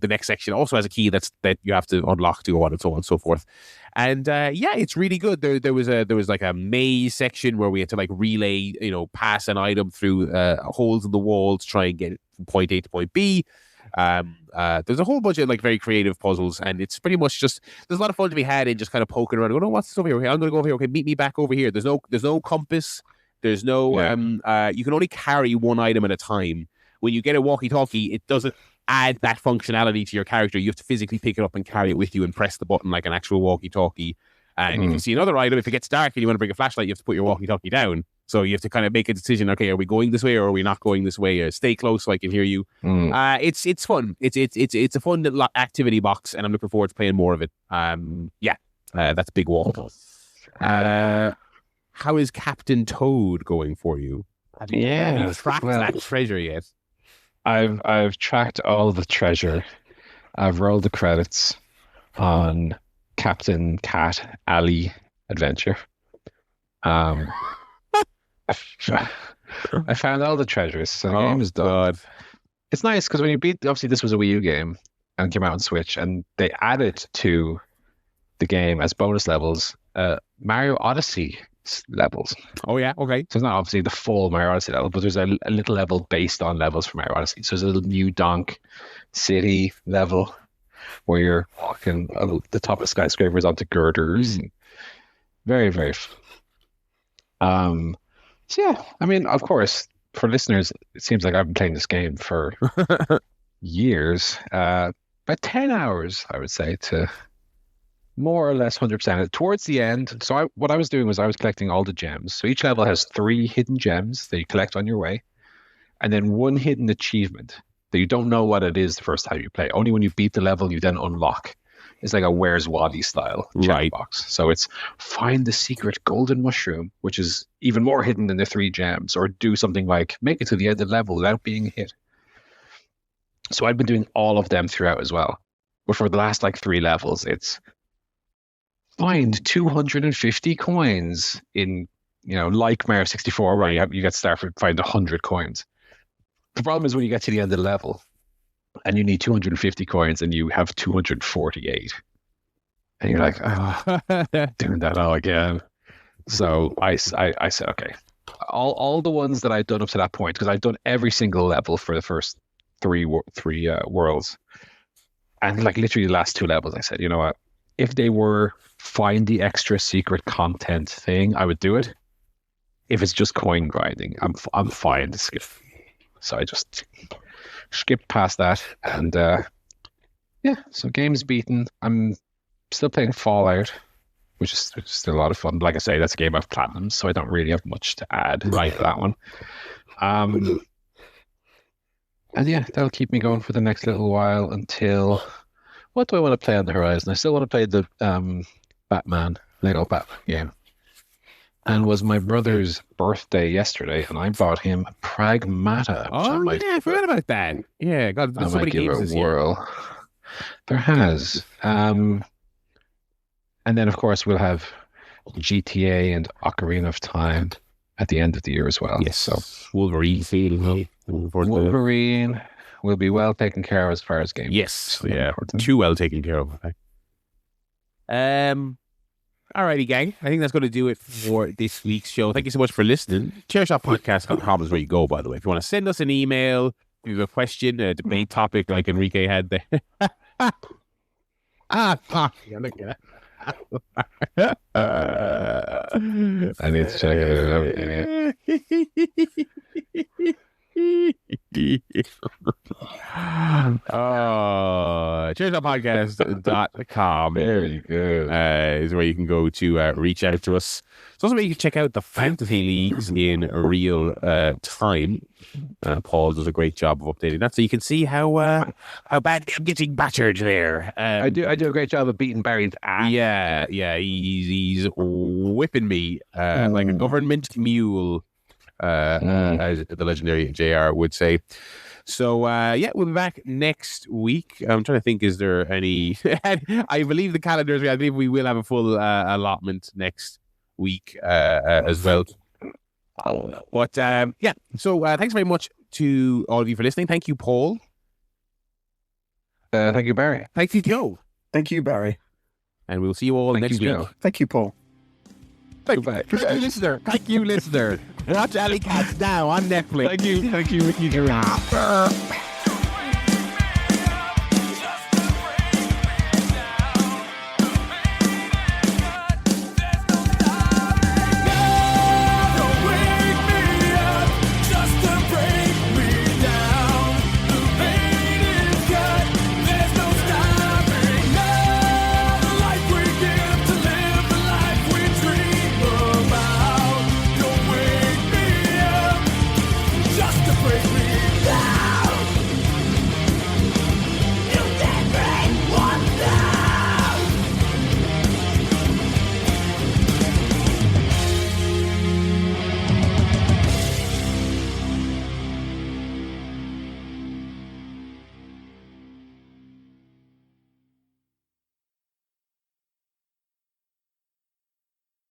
next section also has a key that you have to unlock to go on and so on and so forth. And it's really good. There was like a maze section where we had to like relay, pass an item through holes in the wall to try and get from point A to point B. There's a whole bunch of like very creative puzzles, and it's pretty much just there's a lot of fun to be had in just kind of poking around. Oh, what's this over here? Okay, I'm gonna go over here. Okay, meet me back over here. There's no compass. There's no you can only carry one item at a time. When you get a walkie-talkie, it doesn't add that functionality to your character. You have to physically pick it up and carry it with you and press the button like an actual walkie-talkie. And if you see another item, if it gets dark and you want to bring a flashlight, you have to put your walkie-talkie down. So you have to kind of make a decision. Okay, are we going this way or are we not going this way? Or stay close so I can hear you. It's fun. It's a fun little activity box, and I'm looking forward to playing more of it. That's Big Walk. How is Captain Toad going for you? Have you tracked that treasure yet? I've tracked all the treasure. I've rolled the credits on Captain Cat Alley Adventure. I found all the treasures. So the game is done. God. It's nice because when you beat, obviously this was a Wii U game, and came out on Switch, and they added to the game as bonus levels Mario Odyssey levels. Oh yeah, okay. So it's not obviously the full Mario Odyssey level, but there's a little level based on levels from Mario Odyssey. So there's a little New Donk City level where you're walking the top of skyscrapers onto girders. Very, very fun. So yeah, I mean, of course, for listeners, it seems like I've been playing this game for years. About 10 hours, I would say, to more or less 100%. Towards the end, so what I was doing was I was collecting all the gems. So each level has 3 hidden gems that you collect on your way, and then 1 hidden achievement that you don't know what it is the first time you play. Only when you beat the level, you then unlock. It's like a Where's Waddy style checkbox. So it's find the secret golden mushroom, which is even more hidden than the 3 gems, or do something like make it to the end of the level without being hit. So I've been doing all of them throughout as well. But for the last 3 levels, it's find 250 coins in, like Mario 64, where you get started find 100 coins. The problem is when you get to the end of the level and you need 250 coins and you have 248. And you're like, doing that all again. So I said, okay, all the ones that I'd done up to that point, because I'd done every single level for the first three worlds. And literally the last 2 levels, I said, you know what? If they were find the extra secret content thing, I would do it. If it's just coin grinding, I'm fine to skip. So I just skipped past that, and so game's beaten. I'm still playing Fallout, which is still a lot of fun. Like I say, that's a game of platinum, so I don't really have much to add to that one. And yeah, that'll keep me going for the next little while until. What do I want to play on the horizon? I still want to play the Lego Batman game. And was my brother's birthday yesterday, and I bought him Pragmata. Oh, I forgot about that. Yeah, God, there's so many games this year. There has. And then, of course, we'll have GTA and Ocarina of Time at the end of the year as well. Yes, so Wolverine. Wolverine will be well taken care of as far as games. Yes, yeah, too well taken care of. Alrighty, gang. I think that's going to do it for this week's show. Thank you so much for listening. ChairShotPodcast.com is where you go, by the way. If you want to send us an email, if you have a question, a debate topic like Enrique had there. I need to check it out. ChairShotPodcast.com. Very good. Is where you can go to reach out to us. It's also where you can check out the fantasy leagues in real time. Paul does a great job of updating that, so you can see how bad I'm getting battered there. I do a great job of beating Barry's ass. Yeah, he's whipping me like a government mule. As the legendary JR would say. So, we'll be back next week. I'm trying to think, is there any... I believe the calendars, I believe we will have a full allotment next week as well. But, so thanks very much to all of you for listening. Thank you, Paul. Thank you, Barry. Thank you, Joe. Thank you, Barry. And we'll see you all next week. Thank you, Paul. Thank you, listener. Watch Alley Cats now on Netflix. Thank you, Mickey Giraffe.